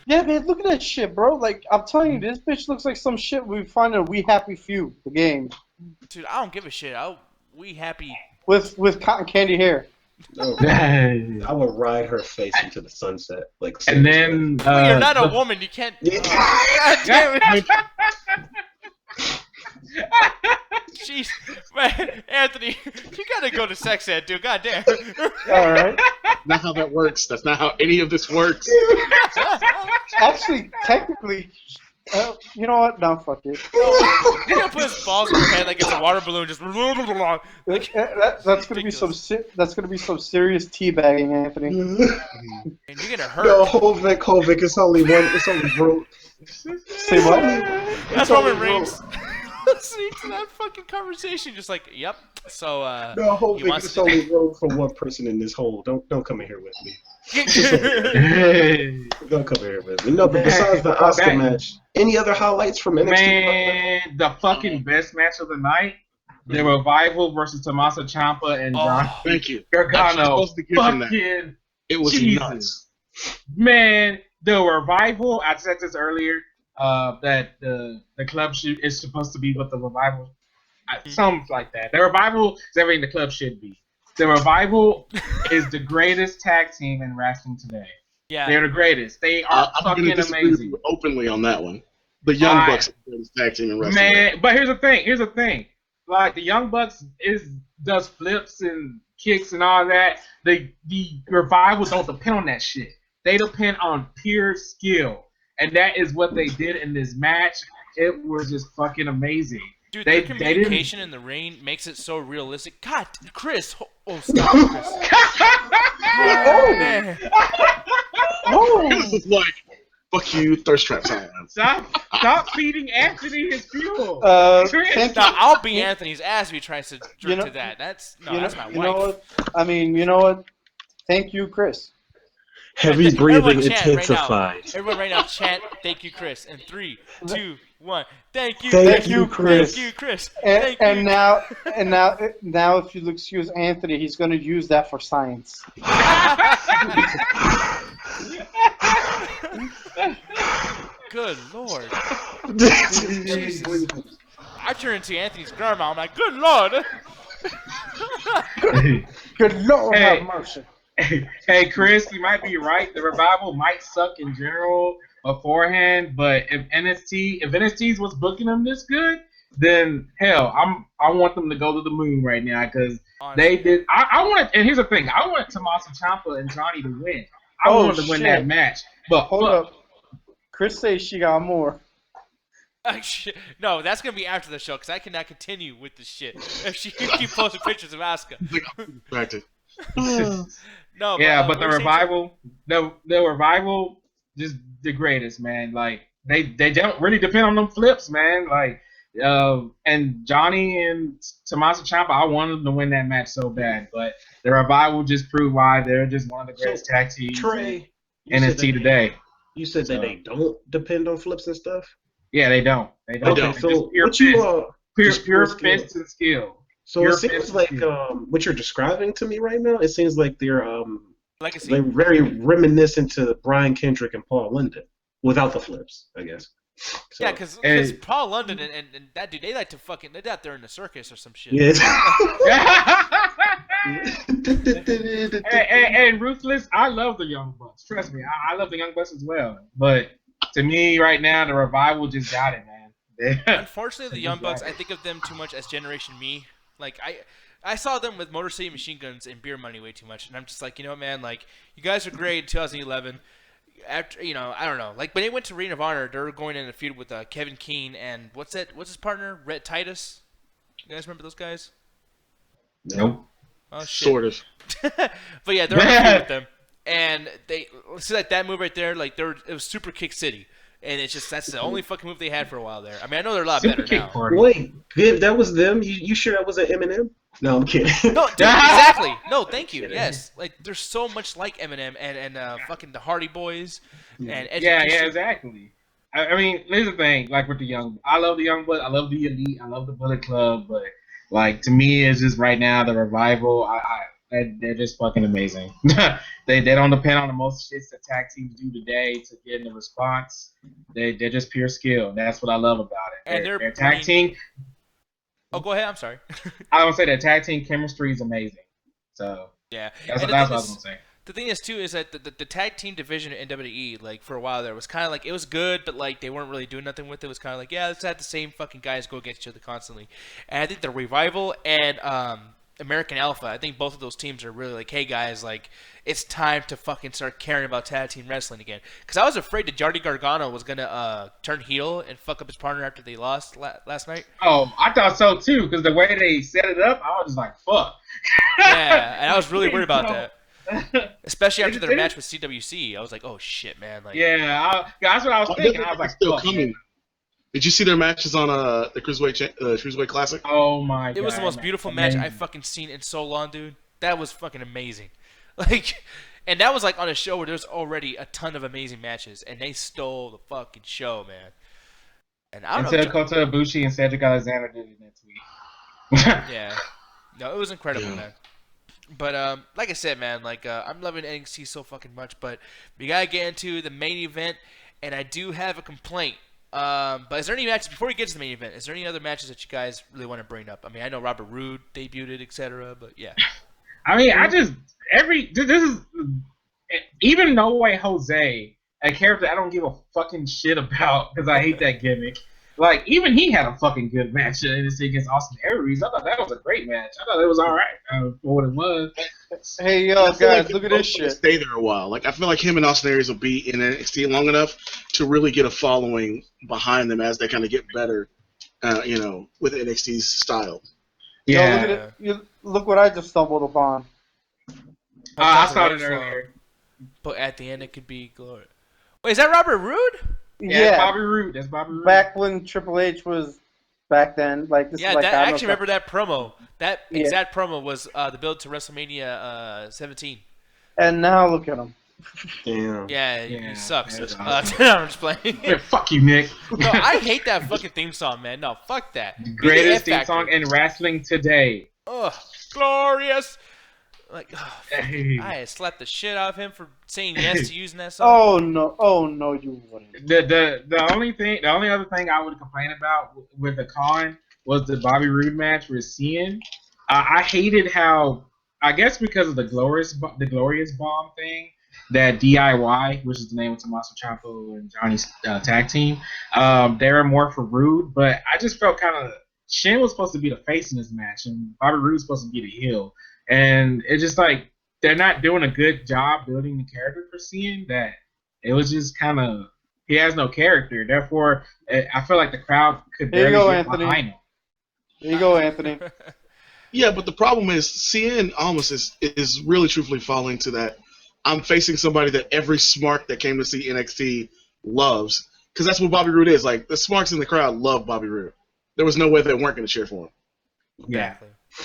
yeah, man, look at that shit, bro. Like, I'm telling you, this bitch looks like some shit we find in We Happy Few, the game. Dude, I don't give a shit. We happy. With cotton candy hair. Oh, I would ride her face into the sunset. Like, and then you're not a woman. You can't. God damn it. Jeez, man, Anthony, you gotta go to sex ed, dude. God damn. All right. Not how that works. That's not how any of this works. Actually, technically, you know what? No, fuck it. He's gonna put his balls in your head like it's a water balloon, just. Like, that's gonna be some serious teabagging, Anthony. And you're gonna hurt. No, Hovik, it's only one. It's only bro. Say what? That's Roman Reigns. Listening to that fucking conversation, just like, yep. So, no, Hovik, it's only room for one person in this hole. Don't come in here with me. Don't come here with me. No, but besides the Oscar match, any other highlights from NXT? Man, the fucking best match of the night. The Revival versus Tommaso Ciampa and John. Thank you. Gargano. Fucking, it was Jesus. nuts. Man, the Revival. I said this earlier. That the club is supposed to be what the Revival. Something like that. The Revival is everything the club should be. The Revival is the greatest tag team in wrestling today. Yeah, they're the greatest. They are fucking amazing. Openly on that one. The Young Bucks are the greatest tag team in wrestling. Man, but here's the thing. Like the Young Bucks does flips and kicks and all that. The Revival don't depend on that shit. They depend on pure skill, and that is what they did in this match. It was just fucking amazing. Dude, their communication in the ring makes it so realistic. God, Chris. Oh, stop, Chris. Oh, man. This is like, fuck you, thirst trap silence. Stop feeding Anthony his fuel. Chris. No, I'll be Anthony's ass if he tries to drink to that. That's my wife. You know what? I mean, you know what? Thank you, Chris. Heavy breathing intensified. Everyone right now chant, thank you, Chris. In 3, 2, 1. Thank you. Thank you, Chris. Thank you, Chris. And now, if you'll excuse Anthony, he's going to use that for science. Good Lord. I turn into Anthony's grandma. I'm like, good Lord. Good Lord Hey. have mercy. Hey, Chris, you might be right. The Revival might suck in general beforehand, but if NXT was booking them this good, then hell, I want them to go to the moon right now because they did. I want, and here's the thing, I want Tommaso Ciampa and Johnny to win. I wanted to win that match, but hold up. Chris says she got more. No, that's gonna be after the show because I cannot continue with this shit if she keep posting pictures of Asuka. No, yeah, but the Revival, the Revival, just the greatest, man. Like they don't really depend on them flips, man. Like, and Johnny and Tommaso Ciampa, I wanted them to win that match so bad, but the Revival just proved why they're just one of the greatest tag teams in NXT today. You said that they don't depend on flips and stuff. Yeah, they don't. They don't. Okay, so pure fist and skill. So it seems like what you're describing to me right now, it seems like they're very reminiscent to Brian Kendrick and Paul London without the flips, I guess. So, yeah, because Paul London and that dude, they like to fucking, they're out there in the circus or some shit. Yeah. and Ruthless, I love the Young Bucks. Trust me, I love the Young Bucks as well. But to me, right now, the Revival just got it, man. Unfortunately, the Young Bucks, I think of them too much as Generation Me. Like, I saw them with Motor City Machine Guns and Beer Money way too much, and I'm just like, you know, man, like, you guys are great in 2011. After, you know, I don't know. Like, when they went to Ring of Honor, they were going in a feud with Kevin Keane and what's his partner? Rhett Titus? You guys remember those guys? Nope. Oh, shit. Sort of. But yeah, they're on a feud with them. And they see like that move right there, like it was Super Kick City. And it's just that's the only fucking move they had for a while there. I mean, I know they're a lot better now. Wait, that was them? You sure that wasn't Eminem? No, I'm kidding. No, dude, exactly. No, thank you. Yes, like they're so much like Eminem and fucking the Hardy Boys and yeah, exactly. I mean, here's the thing. Like with the Young, I love the Young Bucks. I love the Elite. I love the Bullet Club. But like to me, it's just right now the Revival. They're just fucking amazing. They don't depend on the most shits that tag teams do today to get in the response. They're just pure skill. That's what I love about it. And their tag team. Oh, go ahead. I'm sorry. I would say their tag team chemistry is amazing. So yeah, that's what I was gonna say. The thing is too is that the tag team division in WWE, like for a while there, was kind of like it was good, but like they weren't really doing nothing with it. It was kind of like let's have the same fucking guys go against each other constantly. And I think the Revival and American Alpha, I think both of those teams are really like, hey guys, like it's time to fucking start caring about tag team wrestling again. Because I was afraid that Johnny Gargano was gonna turn heel and fuck up his partner after they lost last night. Oh, I thought so too. Because the way they set it up, I was just like, fuck. Yeah, and I was really worried about that. Especially after their match with CWC, I was like, oh shit, man. Like, yeah, that's what I was thinking. I was like, still coming. Man. Did you see their matches on the Cruiserweight Classic? Oh my god! It was the most beautiful match I've fucking seen in so long, dude. That was fucking amazing. Like, and that was like on a show where there's already a ton of amazing matches, and they stole the fucking show, man. And I don't know. Kota Ibushi and Cedric Alexander did it next week. Yeah, no, it was incredible, man. But like I said, man, like I'm loving NXT so fucking much, but we gotta get into the main event, and I do have a complaint. But is there any matches before we get to the main event? Is there any other matches that you guys really want to bring up? I mean, I know Robert Roode debuted, etc. But yeah. I mean, this is even No Way Jose, a character I don't give a fucking shit about because I hate that gimmick. Like, even he had a fucking good match against Austin Aries. I thought that was a great match. I thought it was all right for what it was. Hey, guys, look at this shit. Stay there a while. Like, I feel like him and Austin Aries will be in NXT long enough to really get a following behind them as they kind of get better, with NXT's style. Yeah. Look what I just stumbled upon. I saw it earlier. But at the end, it could be glory. Wait, is that Robert Roode? Yeah, that's Bobby Roode. That's Bobby Roode. Back when Triple H was back then, like this. Yeah, is like, I actually remember that promo. That exact promo was the build to WrestleMania 17. And now look at him. Damn. Yeah, he sucks. I'm just playing. Yeah, fuck you, Nick. No, I hate that fucking theme song, man. No, fuck that. Greatest theme song in wrestling today. Ugh, glorious. Like, I slapped the shit out of him for saying yes to using that song. Oh no, you wouldn't. The only other thing I would complain about with the con was the Bobby Roode match with Cena. I hated how I guess because of the glorious bomb thing, that DIY, which is the name of Tommaso Ciampa and Johnny's tag team, they were more for Rude. But I just felt kind of Shin was supposed to be the face in this match, and Bobby Roode was supposed to be the heel, and it's just like they're not doing a good job building the character for Cien. That it was just kind of he has no character. Therefore, I feel like the crowd could barely get behind him. There you go, Anthony. Yeah, but the problem is CN almost is really truthfully falling to that. I'm facing somebody that every smart that came to see NXT loves, because that's what Bobby Roode is. Like the smarks in the crowd love Bobby Roode. There was no way they weren't going to cheer for him. Yeah.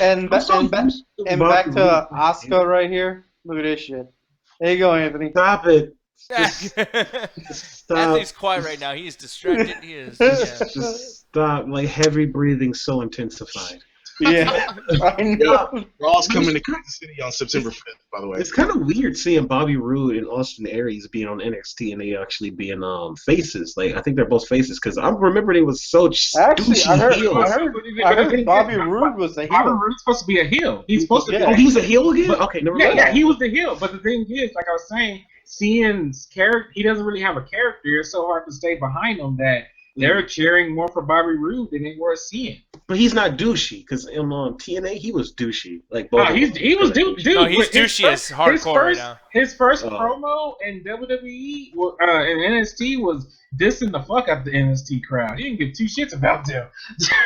And back to Asuka right here. Look at this shit. There you go, Anthony. Stop it. Stop. Anthony's quiet right now. He is distracted. He is. Yeah. Just stop. Like heavy breathing so intensified. Yeah, I know. Raw's coming to Kansas City on September 5th, by the way. It's kind of weird seeing Bobby Roode and Austin Aries being on NXT and they actually being faces. Like I think they're both faces because I remember they was so actually. I heard Bobby Roode Roode was a heel. Bobby Roode's supposed to be a heel. He's supposed to. Yeah. Oh, he's a heel again. Okay, never mind. Yeah, he was the heel. But the thing is, like I was saying, Cien's character, he doesn't really have a character. It's so hard to stay behind him that they're cheering more for Bobby Roode than they were Cien. But he's not douchey because on TNA he was douchey. Like he was douchey. No, he's douchey as hardcore right now. His first promo in WWE in NXT was dissing the fuck out the NXT crowd. He didn't give two shits about them.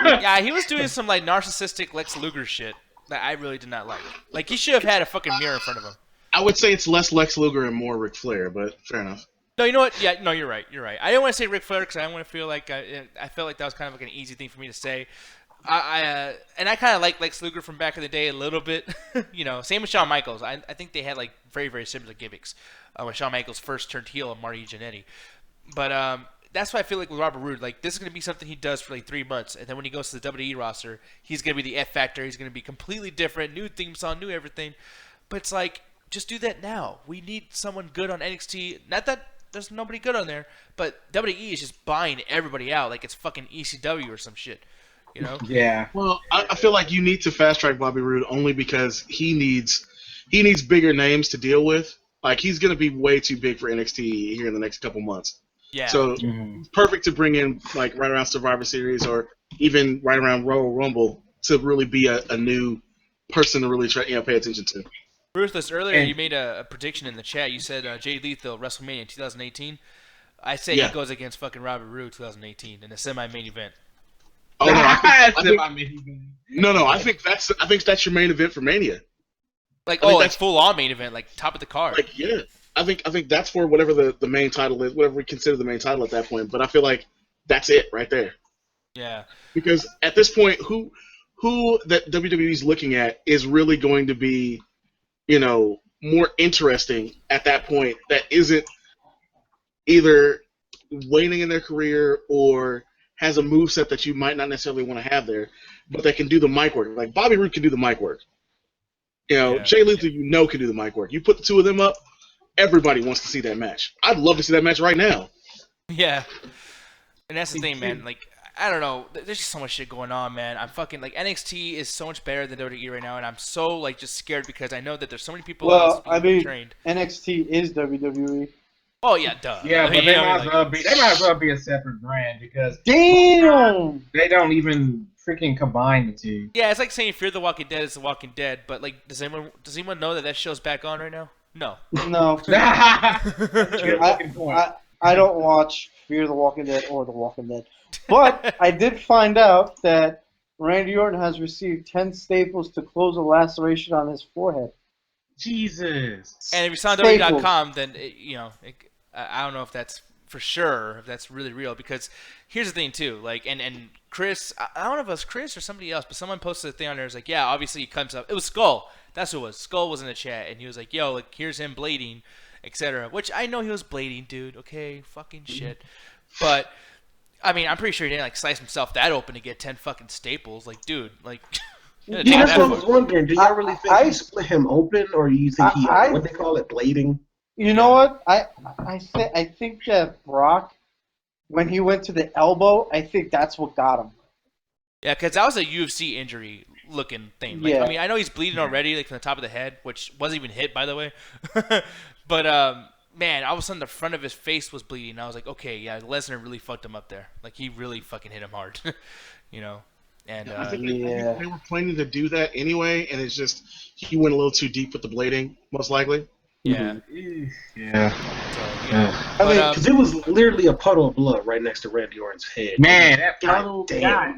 Yeah, he was doing some like narcissistic Lex Luger shit that I really did not like. Like he should have had a fucking mirror in front of him. I would say it's less Lex Luger and more Ric Flair, but fair enough. No, you know what? Yeah, no, you're right. You're right. I didn't want to say Ric Flair because I didn't want to feel like I felt like that was kind of like an easy thing for me to say. And I kind of like Lex Luger from back in the day a little bit. You know, same with Shawn Michaels. I think they had like very, very similar gimmicks when Shawn Michaels first turned heel on Marty Jannetty. But that's why I feel like with Robert Roode, like this is going to be something he does for like 3 months. And then when he goes to the WWE roster, he's going to be the F Factor. He's going to be completely different, new theme song, new everything. But it's like, just do that now. We need someone good on NXT. Not that there's nobody good on there, but WWE is just buying everybody out like it's fucking ECW or some shit, you know? Yeah. Well, I feel like you need to fast track Bobby Roode only because he needs bigger names to deal with. Like he's gonna be way too big for NXT here in the next couple months. Yeah. So perfect to bring in like right around Survivor Series or even right around Royal Rumble to really be a new person to really pay attention to. Ruthless, earlier you made a prediction in the chat. You said Jay Lethal, WrestleMania 2018. I say he goes against fucking Robert Roode 2018 in a semi-main event. Oh no, I think that's your main event for Mania. Like like full on main event, like top of the card. Like yeah, I think that's for whatever the main title is, whatever we consider the main title at that point. But I feel like that's it right there. Yeah. Because at this point, who that WWE's looking at is really going to be, you know, more interesting at that point that isn't either waning in their career or has a moveset that you might not necessarily want to have there, but they can do the mic work. Like Bobby Roode can do the mic work. You know, Jay Lethal, can do the mic work. You put the two of them up, everybody wants to see that match. I'd love to see that match right now. Yeah. And that's the thing, man. Like, I don't know. There's just so much shit going on, man. I'm fucking like NXT is so much better than WWE right now, and I'm so like just scared because I know that there's so many people. Well, trained. NXT is WWE. Oh yeah, duh. Yeah, but they might as well be a separate brand because damn, they don't even freaking combine the two. Yeah, it's like saying Fear the Walking Dead is The Walking Dead, but like, does anyone know that show's back on right now? No. No. I don't watch Fear the Walking Dead or The Walking Dead. But I did find out that Randy Orton has received 10 staples to close a laceration on his forehead. Jesus. And if you saw WWE.com, then, I don't know if that's for sure, if that's really real. Because here's the thing, too. Like, and Chris, I don't know if it was Chris or somebody else, but someone posted a thing on there. It was like, yeah, obviously he comes up. It was Skull. That's who it was. Skull was in the chat. And he was like, yo, like, here's him blading, etc. Which I know he was blading, dude. Okay, fucking shit. But I mean, I'm pretty sure he didn't like slice himself that open to get 10 fucking staples. Like, dude, like. Yeah, that's what I was wondering. Do y'all really think he split him open, or do you think what they call it, blading? You know what? I think that Brock, when he went to the elbow, I think that's what got him. Yeah, because that was a UFC injury. looking thing. Like, Yeah. I mean, I know he's bleeding already, like from the top of the head, which wasn't even hit, by the way. But man, all of a sudden the front of his face was bleeding. I was like, okay, yeah, Lesnar really fucked him up there. Like, he really fucking hit him hard, you know. And I think they were planning to do that anyway, and it's just he went a little too deep with the blading, most likely. yeah, Yeah. so, you know. I mean, But, because it was literally a puddle of blood right next to Randy Orton's head. Man, that God puddle, damn.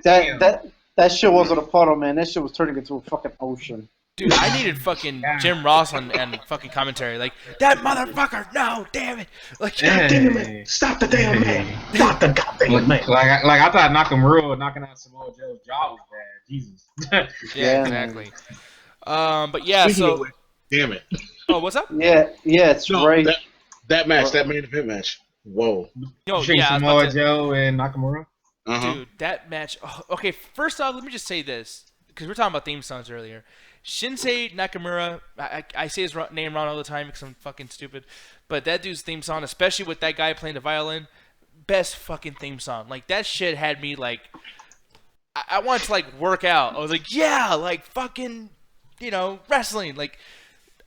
That shit wasn't a puddle, man. That shit was turning into a fucking ocean. dude, I needed fucking Jim Ross and fucking commentary. Like, that motherfucker, no, damn it. Like, God damn it! Stop the damn man! Stop the goddamn man! Like I thought Nakamura knocking out Samoa Joe's jaw was bad. Jesus. yeah, exactly. But yeah, Speaking of so. which, damn it. Oh, what's up? Yeah, it's No, right. that match, that main event match. Whoa. Yo, Between yeah, I was Samoa about to- Joe and Nakamura. Uh-huh. Dude, that match. Oh, okay, first off, let me just say this because we were talking about theme songs earlier. Shinsei Nakamura, I say his name wrong all the time because I'm fucking stupid, but that dude's theme song, especially with that guy playing the violin, best fucking theme song. Like, that shit had me like, I wanted to like work out. I was like, yeah, like fucking, you know, wrestling. Like,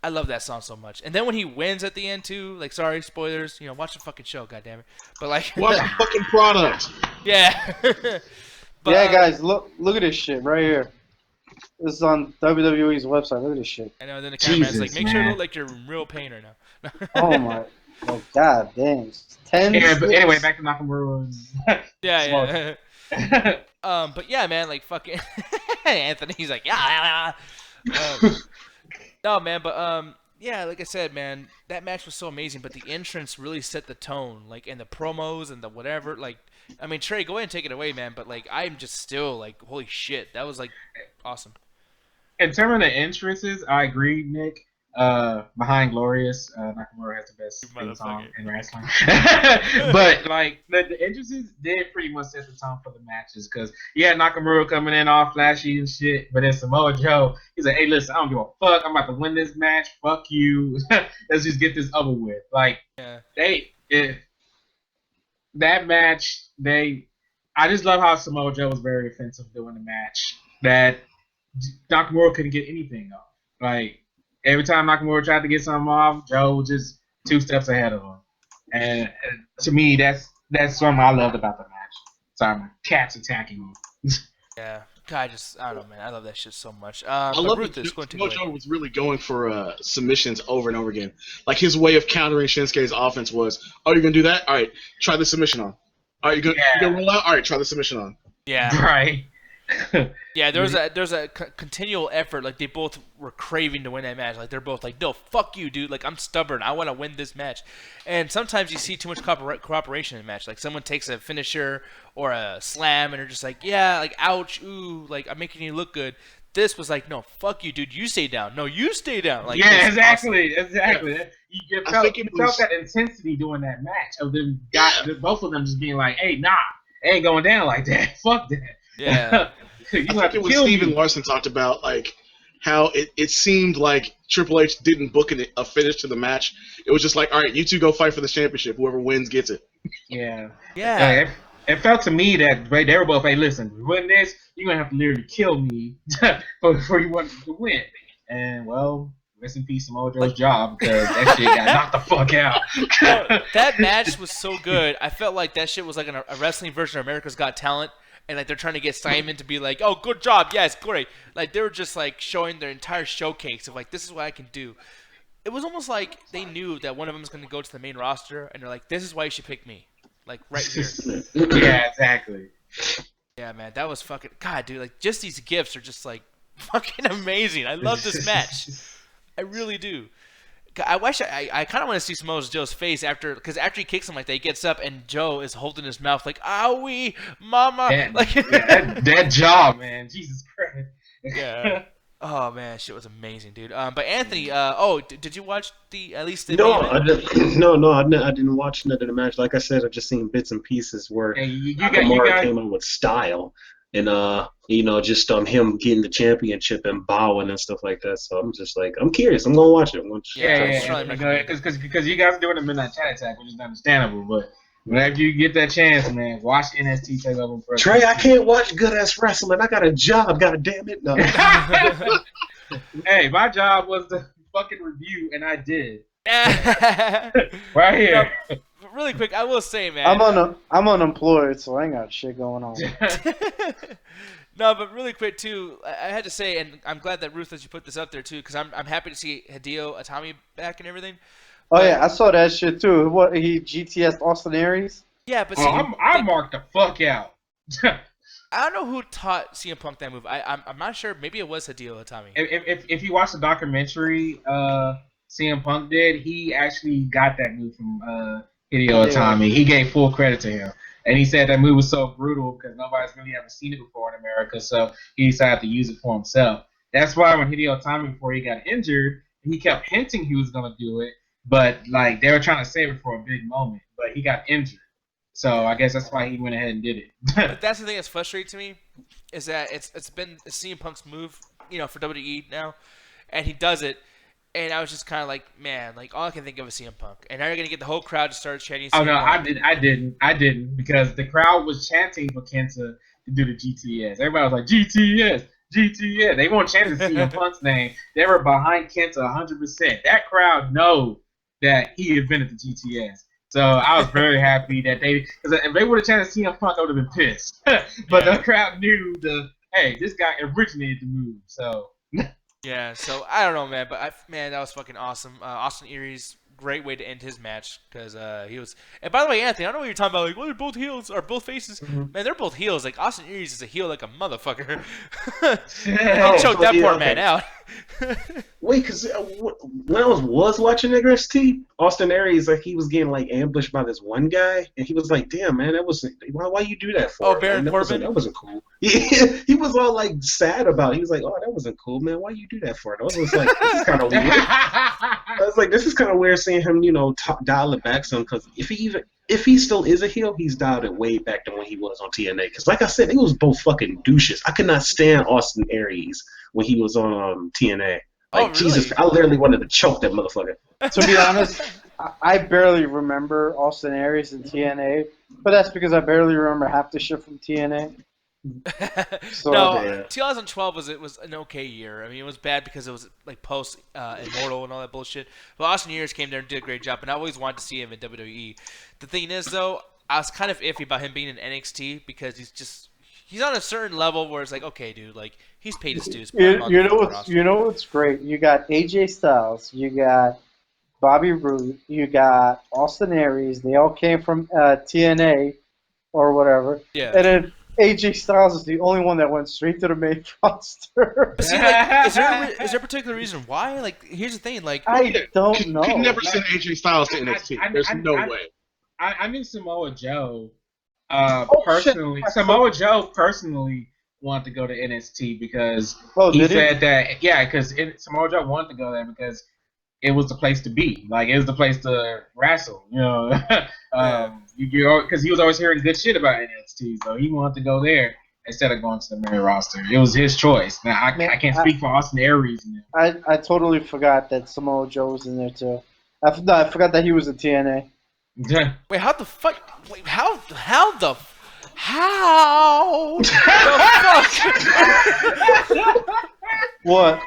I love that song so much. And then when he wins at the end too, like, sorry, spoilers, you know, watch the fucking show, goddammit. But like, What a fucking product. yeah. But, yeah, guys, look at this shit right here. This is on WWE's website. Look at this shit. I know. Then the cameraman's like, Jesus, make sure you man. look like you're in real pain right now. Oh my, god damn. 10. Yeah, but anyway, back to Nakamura. Yeah, yeah. But yeah, man, like fucking Anthony's like, yeah. No, man, but yeah, like I said, man, that match was so amazing. But the entrance really set the tone, like, and the promos and the whatever. Like, I mean, Trey, go ahead and take it away, man. But like, I'm just still like, holy shit, that was like awesome. In terms of the entrances, I agree, Nick. Behind Glorious, Nakamura has the best theme song in wrestling. But like the entrances did pretty much set the tone for the matches because Nakamura coming in all flashy and shit, but then Samoa Joe, he's like, hey, listen, I don't give a fuck. I'm about to win this match. Fuck you. Let's just get this over with. Like that match, I just love how Samoa Joe was very offensive during the match. That Nakamura couldn't get anything off. Like, every time Nakamura tried to get something off, Joe was just 2 steps ahead of him. And to me, that's something I loved about the match. Sorry, my cat's attacking me. Yeah, God, I don't know, man. I love that shit so much. I but love Ruthless, that go Mojo was really going for submissions over and over again. Like, his way of countering Shinsuke's offense was, oh, you're going to do that? All right, try the submission on. All right, you're going to roll out? All right, try the submission on. Yeah. Right. Yeah, there's a continual effort. Like, they both were craving to win that match. Like, they're both like, no, fuck you, dude. Like, I'm stubborn. I want to win this match. And sometimes you see too much cooperation in a match. Like, someone takes a finisher or a slam and they're just like, yeah, like, ouch, ooh, like, I'm making you look good. This was like, no, fuck you, dude. You stay down. No, you stay down. Like, yeah, exactly. Yeah. You felt that intensity during that match of them, both of them just being like, hey, nah, it ain't going down like that. Fuck that. Yeah. I think it was Steven Larson talked about, like, how it seemed like Triple H didn't book a finish to the match. It was just like, all right, you two go fight for the championship. Whoever wins gets it. Yeah. Yeah. It felt to me that they were both, hey, listen, we win this, you're going to have to literally kill me before you want to win. And, well, rest in peace, Samoa Joe's job, because that shit got knocked the fuck out. That match was so good. I felt like that shit was like a wrestling version of America's Got Talent. And, like, they're trying to get Simon to be like, oh, good job, yes, great. Like, they were just, like, showing their entire showcase of, like, this is what I can do. It was almost like they knew that one of them was going to go to the main roster, and they're like, this is why you should pick me. Like, right here. Yeah, exactly. Yeah, man, that was fucking... God, dude, like, just these gifts are just, like, fucking amazing. I love this match. I really do. I wish I kind of want to see Samoa Joe's face because after he kicks him like that, he gets up and Joe is holding his mouth like, owie, mama. That jaw, man. Jesus Christ. Yeah. Oh, man, shit was amazing, dude. But Anthony, did you watch at least the No, main event? I didn't watch none of the match. Like I said, I've just seen bits and pieces where Nakamura came out with style. And just him getting the championship and bowing and stuff like that. So I'm just like, I'm curious. I'm gonna watch it. Because you guys are doing a midnight chat attack, which is understandable. But Whenever you get that chance, man, watch NXT Takeover Brooklyn. Trey, I can't watch good ass wrestling. I got a job. God damn it! No. Hey, my job was to fucking review, and I did. Right here. No, really quick, I will say, man. I'm unemployed, so I ain't got shit going on. No, but really quick too, I had to say, and I'm glad that Ruth, you put this up there too, because I'm happy to see Hideo Itami back and everything. Oh yeah, I saw that shit too. What, he GTS Austin Aries? Yeah, but see, I marked the fuck out. I don't know who taught CM Punk that move. I'm not sure. Maybe it was Hideo Itami. If you watch the documentary, CM Punk did, he actually got that move from Hideo Itami. He gave full credit to him. And he said that move was so brutal because nobody's really ever seen it before in America, so he decided to use it for himself. That's why when Hideo Itami, before he got injured, he kept hinting he was going to do it, but like they were trying to save it for a big moment, but he got injured. So I guess that's why he went ahead and did it. But that's the thing that's frustrating to me, is that it's been CM Punk's move, for WWE now, and he does it. And I was just kind of like, man, like all I can think of is CM Punk. And now you're gonna get the whole crowd to start chanting. Oh no, Punk. I didn't because the crowd was chanting for Kenta to do the GTS. Everybody was like GTS, GTS. They weren't chanting CM Punk's name. They were behind Kenta 100%. That crowd know that he invented the GTS. So I was very happy that because if they would have chanted CM Punk, I would have been pissed. But the crowd knew hey, this guy originated the move. So. Yeah, so I don't know, man, but man, that was fucking awesome. Austin Aries, great way to end his match because he was. And by the way, Anthony, I don't know what you're talking about. Like, well, they're both heels or both faces. Mm-hmm. Man, they're both heels. Like Austin Aries is a heel like a motherfucker. He choked that poor man out. Wait, because when I was watching NXT, Austin Aries, like he was getting like ambushed by this one guy, and he was like, "Damn, man, that wasn't why you do that for?" Oh, Baron Corbin, that wasn't cool. He was all like sad about it. He was like, "Oh, that wasn't cool, man. Why you do that for?" I was like, "This is kind of weird." I was like, "This is kind of weird seeing him, dial it back some." Because if he still is a heel, he's dialed it way back than when he was on TNA. Because like I said, they was both fucking douches. I could not stand Austin Aries when he was on TNA. Like, really? Jesus, I literally wanted to choke that motherfucker. To be honest, I barely remember Austin Aries in TNA, but that's because I barely remember half the shit from TNA. So, no, 2012 was an okay year. I mean, it was bad because it was like post Immortal and all that bullshit. But Austin Aries came there and did a great job, and I always wanted to see him in WWE. The thing is, though, I was kind of iffy about him being in NXT because he's on a certain level where it's like, okay, dude, like he's paid his dues. You know what's great? You got AJ Styles, you got Bobby Roode, you got Austin Aries. They all came from TNA or whatever. Yeah. And then AJ Styles is the only one that went straight to the main roster. But see, like, is there a particular reason why? Like, here's the thing, like I don't know. You never send AJ Styles to NXT. There's no way. I knew Samoa Joe. Personally, Samoa Joe personally wanted to go to NXT because he said that because Samoa Joe wanted to go there because it was the place to be. Like it was the place to wrestle, because he was always hearing good shit about NXT, so he wanted to go there instead of going to the main roster. It was his choice. Now I can't speak for Austin Aries. I totally forgot that Samoa Joe was in there too. I forgot that he was in TNA. Yeah. Wait, how the fuck? Wait, how the fuck? What?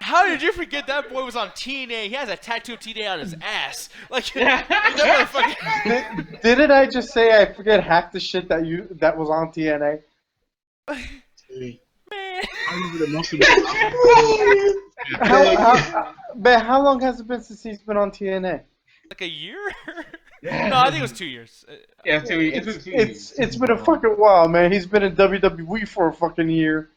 How did you forget that boy was on TNA? He has a tattoo of TNA on his ass. Like, didn't I just say I forget half the shit that was on TNA? Man. I remember the most of it. How long has it been since he's been on TNA? Like a year? No, I think it was 2 years. Yeah, 2 years. It's been a fucking while, man. He's been in WWE for a fucking year.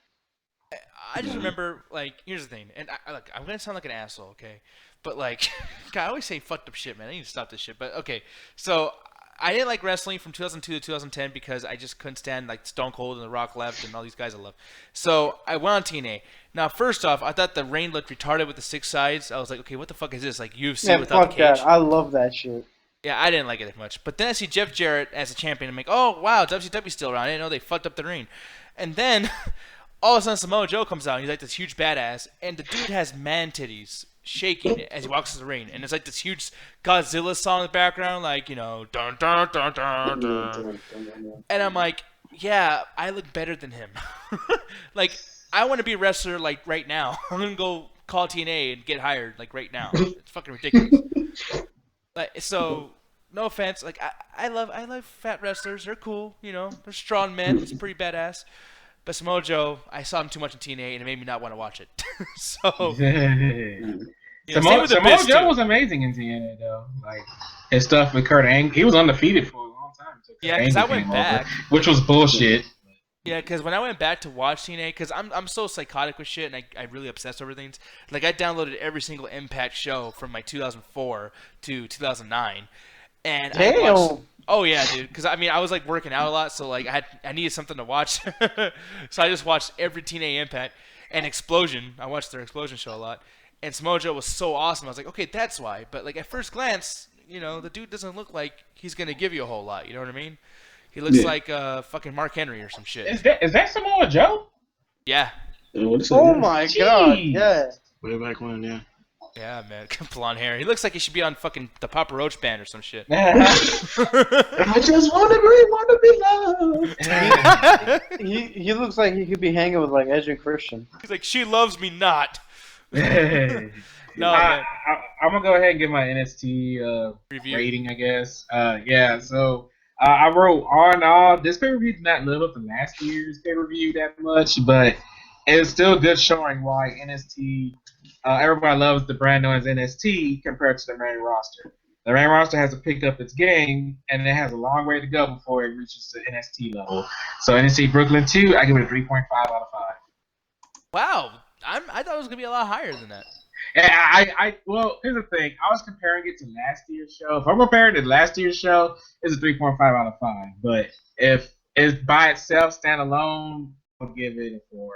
I just remember, like, here's the thing, and I'm gonna sound like an asshole, okay? But like, God, I always say fucked up shit, man. I need to stop this shit. But okay, so I didn't like wrestling from 2002 to 2010 because I just couldn't stand like Stone Cold and The Rock left and all these guys I love. So I went on TNA. Now, first off, I thought the reign looked retarded with the 6 sides. I was like, okay, what the fuck is this? Like UFC without the cage. That. I love that shit. Yeah, I didn't like it that much. But then I see Jeff Jarrett as a champion. I'm like, oh wow, WCW's still around. I didn't know they fucked up the reign. And then all of a sudden Samoa Joe comes out. And he's like this huge badass, and the dude has man titties shaking as he walks to the ring, and it's like this huge Godzilla song in the background, like dun dun dun dun dun. And I'm like, yeah, I look better than him. Like, I want to be a wrestler like right now. I'm gonna go call TNA and get hired like right now. It's fucking ridiculous. Like, so no offense, like I love fat wrestlers. They're cool, they're strong men. It's pretty badass. But Samoa Joe, I saw him too much in TNA, and it made me not want to watch it. So, Samoa Joe was amazing in TNA, though. Like, his stuff with Kurt Angle, he was undefeated for a long time. So yeah, because I went back. Which was bullshit. Yeah, because when I went back to watch TNA, because I'm so psychotic with shit, and I really obsess over things. Like, I downloaded every single Impact show from, 2004 to 2009. And damn. I watched... Oh yeah, dude. Because I was like working out a lot, so like I needed something to watch, so I just watched every TNA Impact and Explosion. I watched their Explosion show a lot, and Samoa Joe was so awesome. I was like, okay, that's why. But like at first glance, the dude doesn't look like he's gonna give you a whole lot. You know what I mean? He looks like fucking Mark Henry or some shit. Is that Samoa Joe? Yeah. Oh my god! Yeah. Way back when, yeah. Yeah, man, blonde hair. He looks like he should be on fucking the Papa Roach band or some shit. I just want to be loved. He looks like he could be hanging with like Edge and Christian. He's like, she loves me not. No, I'm gonna go ahead and give my NXT rating, I guess. So I wrote all in all, this pay-per-view did not live up to last year's pay-per-view that much, but it's still good showing why NXT. Everybody loves the brand known as NXT compared to the main roster. The main roster has to pick up its game, and it has a long way to go before it reaches the NXT level. So NXT Brooklyn II, I give it a 3.5 out of 5. Wow, I thought it was gonna be a lot higher than that. Yeah, well, here's the thing. I was comparing it to last year's show. If I'm comparing it to last year's show, it's a 3.5 out of 5. But if it's by itself, standalone, I'll give it a 4.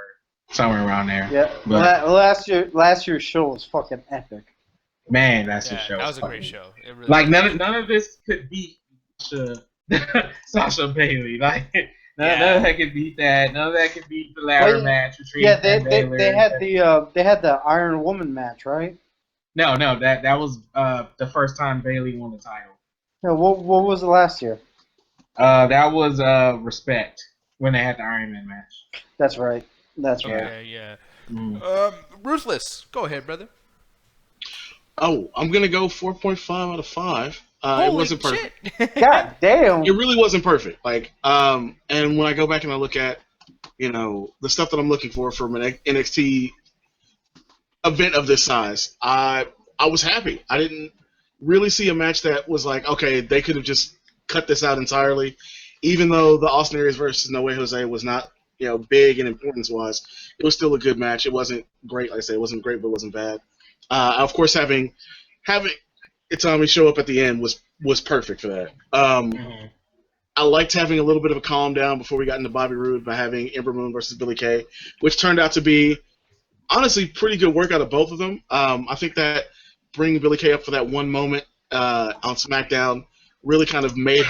Somewhere around there. Yeah. But, last year's show was fucking epic. Man, that's the show. That was a great show. It really like none of this could beat Sasha Bailey. Like none of that could beat that. None of that could beat the ladder match. Yeah, they had the Iron Woman match, right? No, that was the first time Bailey won the title. No, what was it last year? That was Respect when they had the Iron Man match. That's right. That's right. Okay, yeah. Ruthless, go ahead, brother. Oh, I'm gonna go 4.5 out of 5. It wasn't perfect. God damn. It really wasn't perfect. Like, and when I go back and I look at, the stuff that I'm looking for from an NXT event of this size, I was happy. I didn't really see a match that was like, okay, they could have just cut this out entirely, even though the Austin Aries versus No Way Jose was not, big in importance-wise. It was still a good match. It wasn't great, like I said. It wasn't great, but it wasn't bad. Of course, having Itami show up at the end was perfect for that. I liked having a little bit of a calm down before we got into Bobby Roode by having Ember Moon versus Billie Kay, which turned out to be, honestly, pretty good work out of both of them. I think that bringing Billie Kay up for that one moment on SmackDown really kind of made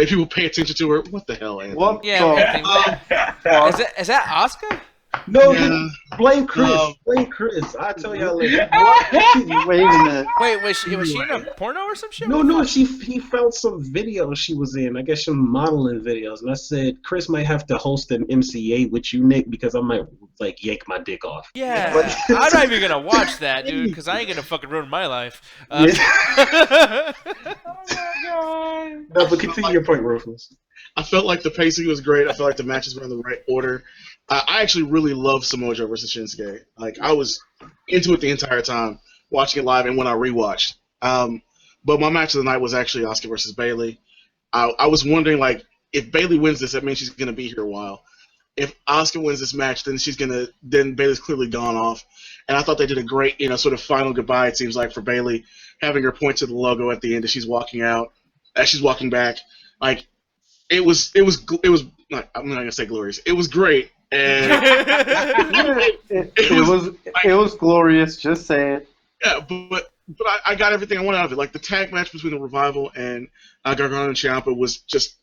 people pay attention to her. What the hell, Anthony? What? Yeah. Is that Asuka? No, Yeah. blame Chris. Blame Chris. I'll tell y'all later. Wait a minute. Wait, was she in a porno or some shit? No, he found some videos she was in. I guess some modeling videos, and I said Chris might have to host an MCA with you, Nick, because I might yank my dick off. Yeah, I'm not even gonna watch that, dude, because I ain't gonna fucking ruin my life. Oh my god! No, but continue your point, Rufus. I felt like the pacing was great. I felt like the matches were in the right order. I actually really loved Samoa Joe versus Shinsuke. Like, I was into it the entire time, watching it live and when I rewatched. But my match of the night was actually Asuka versus Bailey. I was wondering, like, if Bailey wins this, that means she's going to be here a while. If Asuka wins this match, then Bailey's clearly gone off. And I thought they did a great, sort of final goodbye, it seems like, for Bailey, having her point to the logo at the end as she's walking out, as she's walking back. Like, it was like, I'm not gonna say glorious. It was great, and it was glorious. Just say it. Yeah, but I got everything I wanted out of it. Like the tag match between the Revival and Gargano and Ciampa was just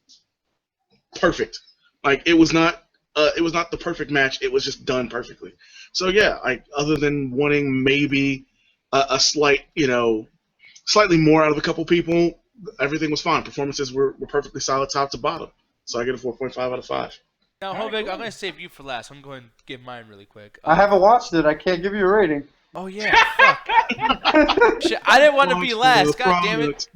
perfect. Like it was not it was not the perfect match. It was just done perfectly. So yeah, other than wanting maybe a slight, slightly more out of a couple people, everything was fine. Performances were perfectly solid top to bottom. So I get a 4.5 out of 5. Now, Hovig, I'm going to save you for last. I'm going to give mine really quick. I haven't watched it. I can't give you a rating. Oh, yeah. Fuck. Shit, I didn't want to be last. God damn it.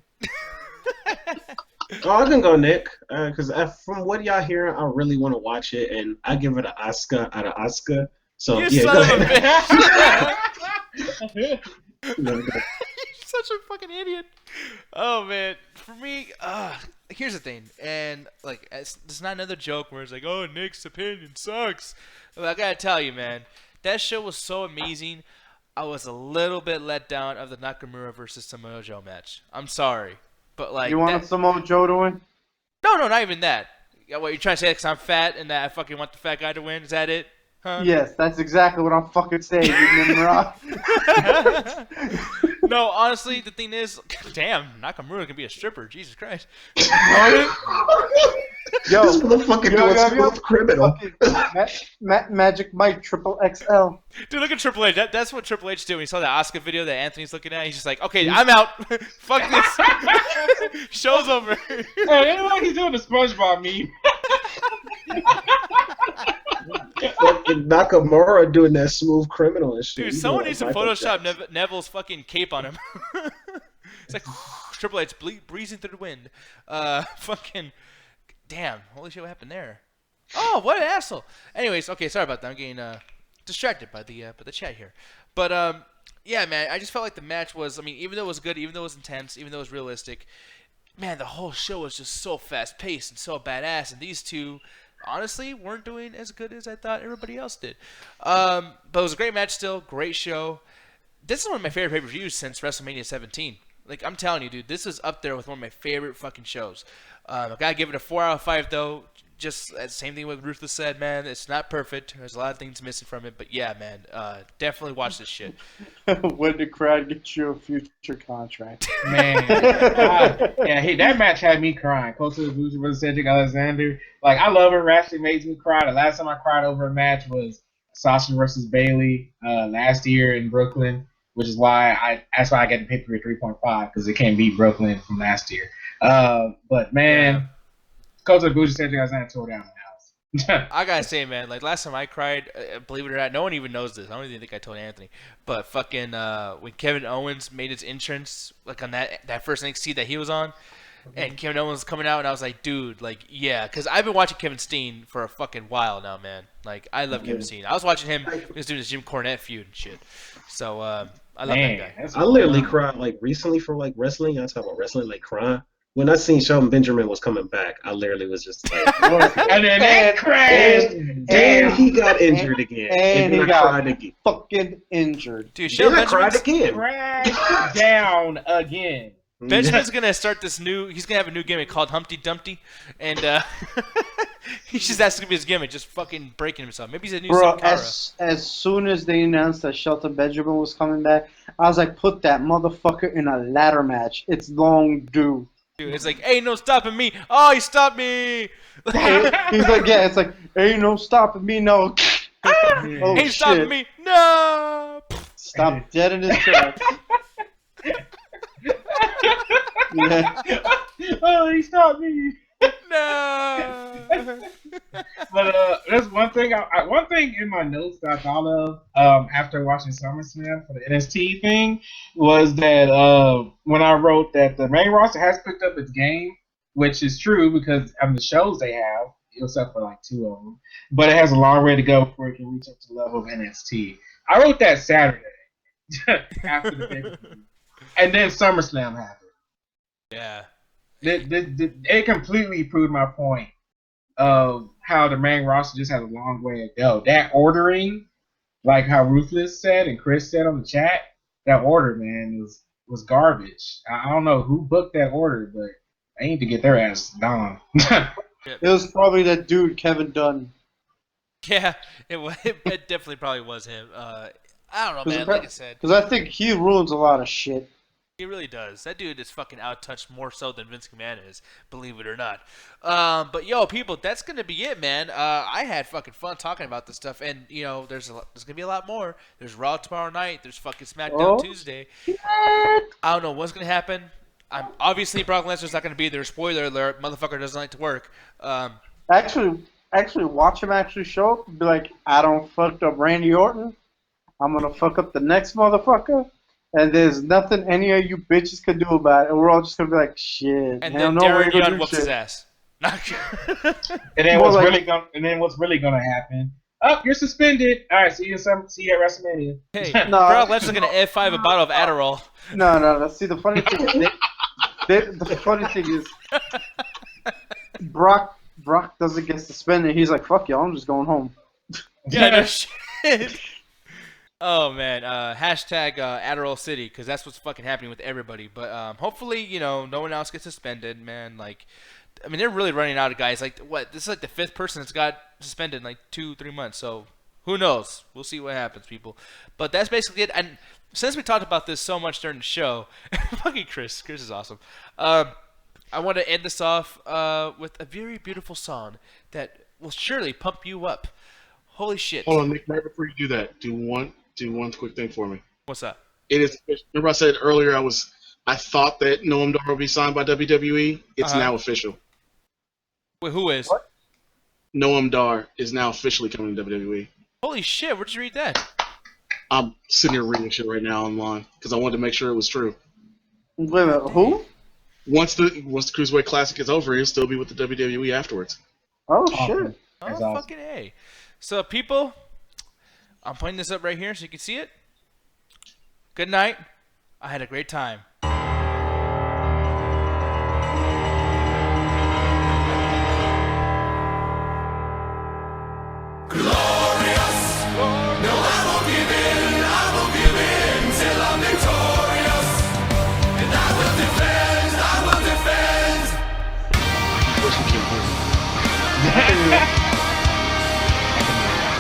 Oh, I can go, Nick. Because from what y'all hear, I really want to watch it, and I give it an Oscar out of Oscar. So, You yeah, son go of a ahead. bitch. You're such a fucking idiot. Oh, man. For me, here's the thing. And, like, it's not another joke where it's like, oh, Nick's opinion sucks. But I got to tell you, man, that show was so amazing. I was a little bit let down of the Nakamura versus Samoa Joe match. I'm sorry. But, like, you want Samoa Joe to win? No, not even that. What, you're trying to say because I'm fat and that I fucking want the fat guy to win? Is that it? Huh? Yes, that's exactly what I'm fucking saying, you Nimrod. No, honestly, the thing is, damn, Nakamura can be a stripper. Jesus Christ. Yo, this motherfucker doing smooth criminal. Magic Mike Triple XL. Dude, look at Triple H. That's what Triple H did when he saw that Oscar video that Anthony's looking at. He's just like, okay, I'm out. Fuck this. Show's over. Hey, it's like he's doing the SpongeBob meme. Nakamura doing that smooth criminal and shit. Dude, someone needs to Photoshop Neville's fucking cape on him. It's like Triple H breezing through the wind. Fucking damn! Holy shit! What happened there? Oh, what an asshole! Anyways, okay, sorry about that. I'm getting distracted by the chat here. But yeah, man, I just felt like the match was. I mean, even though it was good, even though it was intense, even though it was realistic, man, the whole show was just so fast paced and so badass. And these two, honestly, weren't doing as good as I thought everybody else did. But it was a great match still, great show. This is one of my favorite pay-per-views since WrestleMania 17. Like, I'm telling you, dude, this is up there with one of my favorite fucking shows. I gotta give it a 4 out of 5, though. Just the same thing what Ruthless said, man. It's not perfect. There's a lot of things missing from it. But, yeah, man, definitely watch this shit. When the crowd gets you a future contract. Man. That match had me crying. Close to the Bougie versus Cedric Alexander. Like, I love it. Wrestling makes me cry. The last time I cried over a match was Sasha versus Bayley last year in Brooklyn, which is why that's why I get the pay-per-view 3.5, because it can't beat Brooklyn from last year. But, man, Close to the Bougie Cedric Alexander tore down the house. I gotta say, man, like last time I cried, believe it or not, no one even knows this. I don't even think I told Anthony. But fucking when Kevin Owens made his entrance, like on that first NXT that he was on, and Kevin Owens was coming out, and I was like, dude, like, yeah, because I've been watching Kevin Steen for a fucking while now, man. Like, I love Kevin Steen. I was watching him when he was doing his Jim Cornette feud and shit. So I love that guy. I literally cried like recently for like wrestling. I talk about wrestling, like crying. When I seen Shelton Benjamin was coming back, I literally was just like, and then that crashed. And he got injured again. And he got again. fucking injured. Dude, Shelton cried again. Crashed down again. Benjamin's gonna start this he's gonna have a new gimmick called Humpty Dumpty, and that's gonna be his gimmick, just fucking breaking himself. Maybe he's a new Bro, Sin Cara. as soon as they announced that Shelton Benjamin was coming back, I was like, put that motherfucker in a ladder match. It's long due. Dude, it's like, ain't no stopping me. Oh, he stopped me. He's like, yeah, it's like, ain't no stopping me, no. Oh, ain't stopping me. No. Stop dead in his tracks. Yeah. Oh, he stopped me. No. But there's one thing in my notes that I thought of after watching SummerSlam for the NXT thing was that when I wrote that the main roster has picked up its game, which is true because of the shows they have, except for like 2 of them, but it has a long way to go before it can reach up to the level of NXT. I wrote that Saturday after the pay-per-view, and then SummerSlam happened. Yeah. It completely proved my point of how the main roster just has a long way to go. That ordering, like how Ruthless said and Chris said on the chat, that order, man, was garbage. I don't know who booked that order, but they need to get their ass gone. It was probably that dude, Kevin Dunn. Yeah, it definitely probably was him. I don't know, man. Like I said, because I think he ruins a lot of shit. He really does. That dude is fucking out-touched more so than Vince McMahon is, believe it or not. But yo, people, that's gonna be it, man. I had fucking fun talking about this stuff, and you know, there's gonna be a lot more. There's Raw tomorrow night. There's fucking SmackDown Tuesday. I don't know what's gonna happen. Obviously Brock Lesnar's not gonna be there. Spoiler alert: motherfucker doesn't like to work. Actually, watch him actually show up and be like, I don't fucked up Randy Orton. I'm gonna fuck up the next motherfucker. And there's nothing any of you bitches can do about it. And we're all just going to be like, shit. And then Darren Young whoops his ass. And then what's really going to happen? Oh, you're suspended. All right, see you at WrestleMania. Hey, Brock Lesnar's going to F5 a bottle of Adderall. No. See, the funny thing is, Brock doesn't get suspended. He's like, fuck y'all, I'm just going home. Yeah, no shit. Oh man, hashtag Adderall City, because that's what's fucking happening with everybody. But hopefully, you know, no one else gets suspended, man. Like, I mean, they're really running out of guys. Like, what? This is like the 5th person that's got suspended in like 2-3 months. So who knows? We'll see what happens, people. But that's basically it. And since we talked about this so much during the show, fucking Chris is awesome. I want to end this off with a very beautiful song that will surely pump you up. Holy shit! Hold on, Nick. Right before you do that, do one quick thing for me. What's that? It is. Remember, I said earlier I thought that Noam Dar would be signed by WWE. It's now official. Wait, who is? What? Noam Dar is now officially coming to WWE. Holy shit! Where'd you read that? I'm sitting here reading shit right now online because I wanted to make sure it was true. Wait a minute, who? Once the Cruiserweight Classic is over, he'll still be with the WWE afterwards. Oh shit! Oh fucking A. So people, I'm putting this up right here so you can see it. Good night. I had a great time.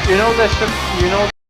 You know that shit. You know.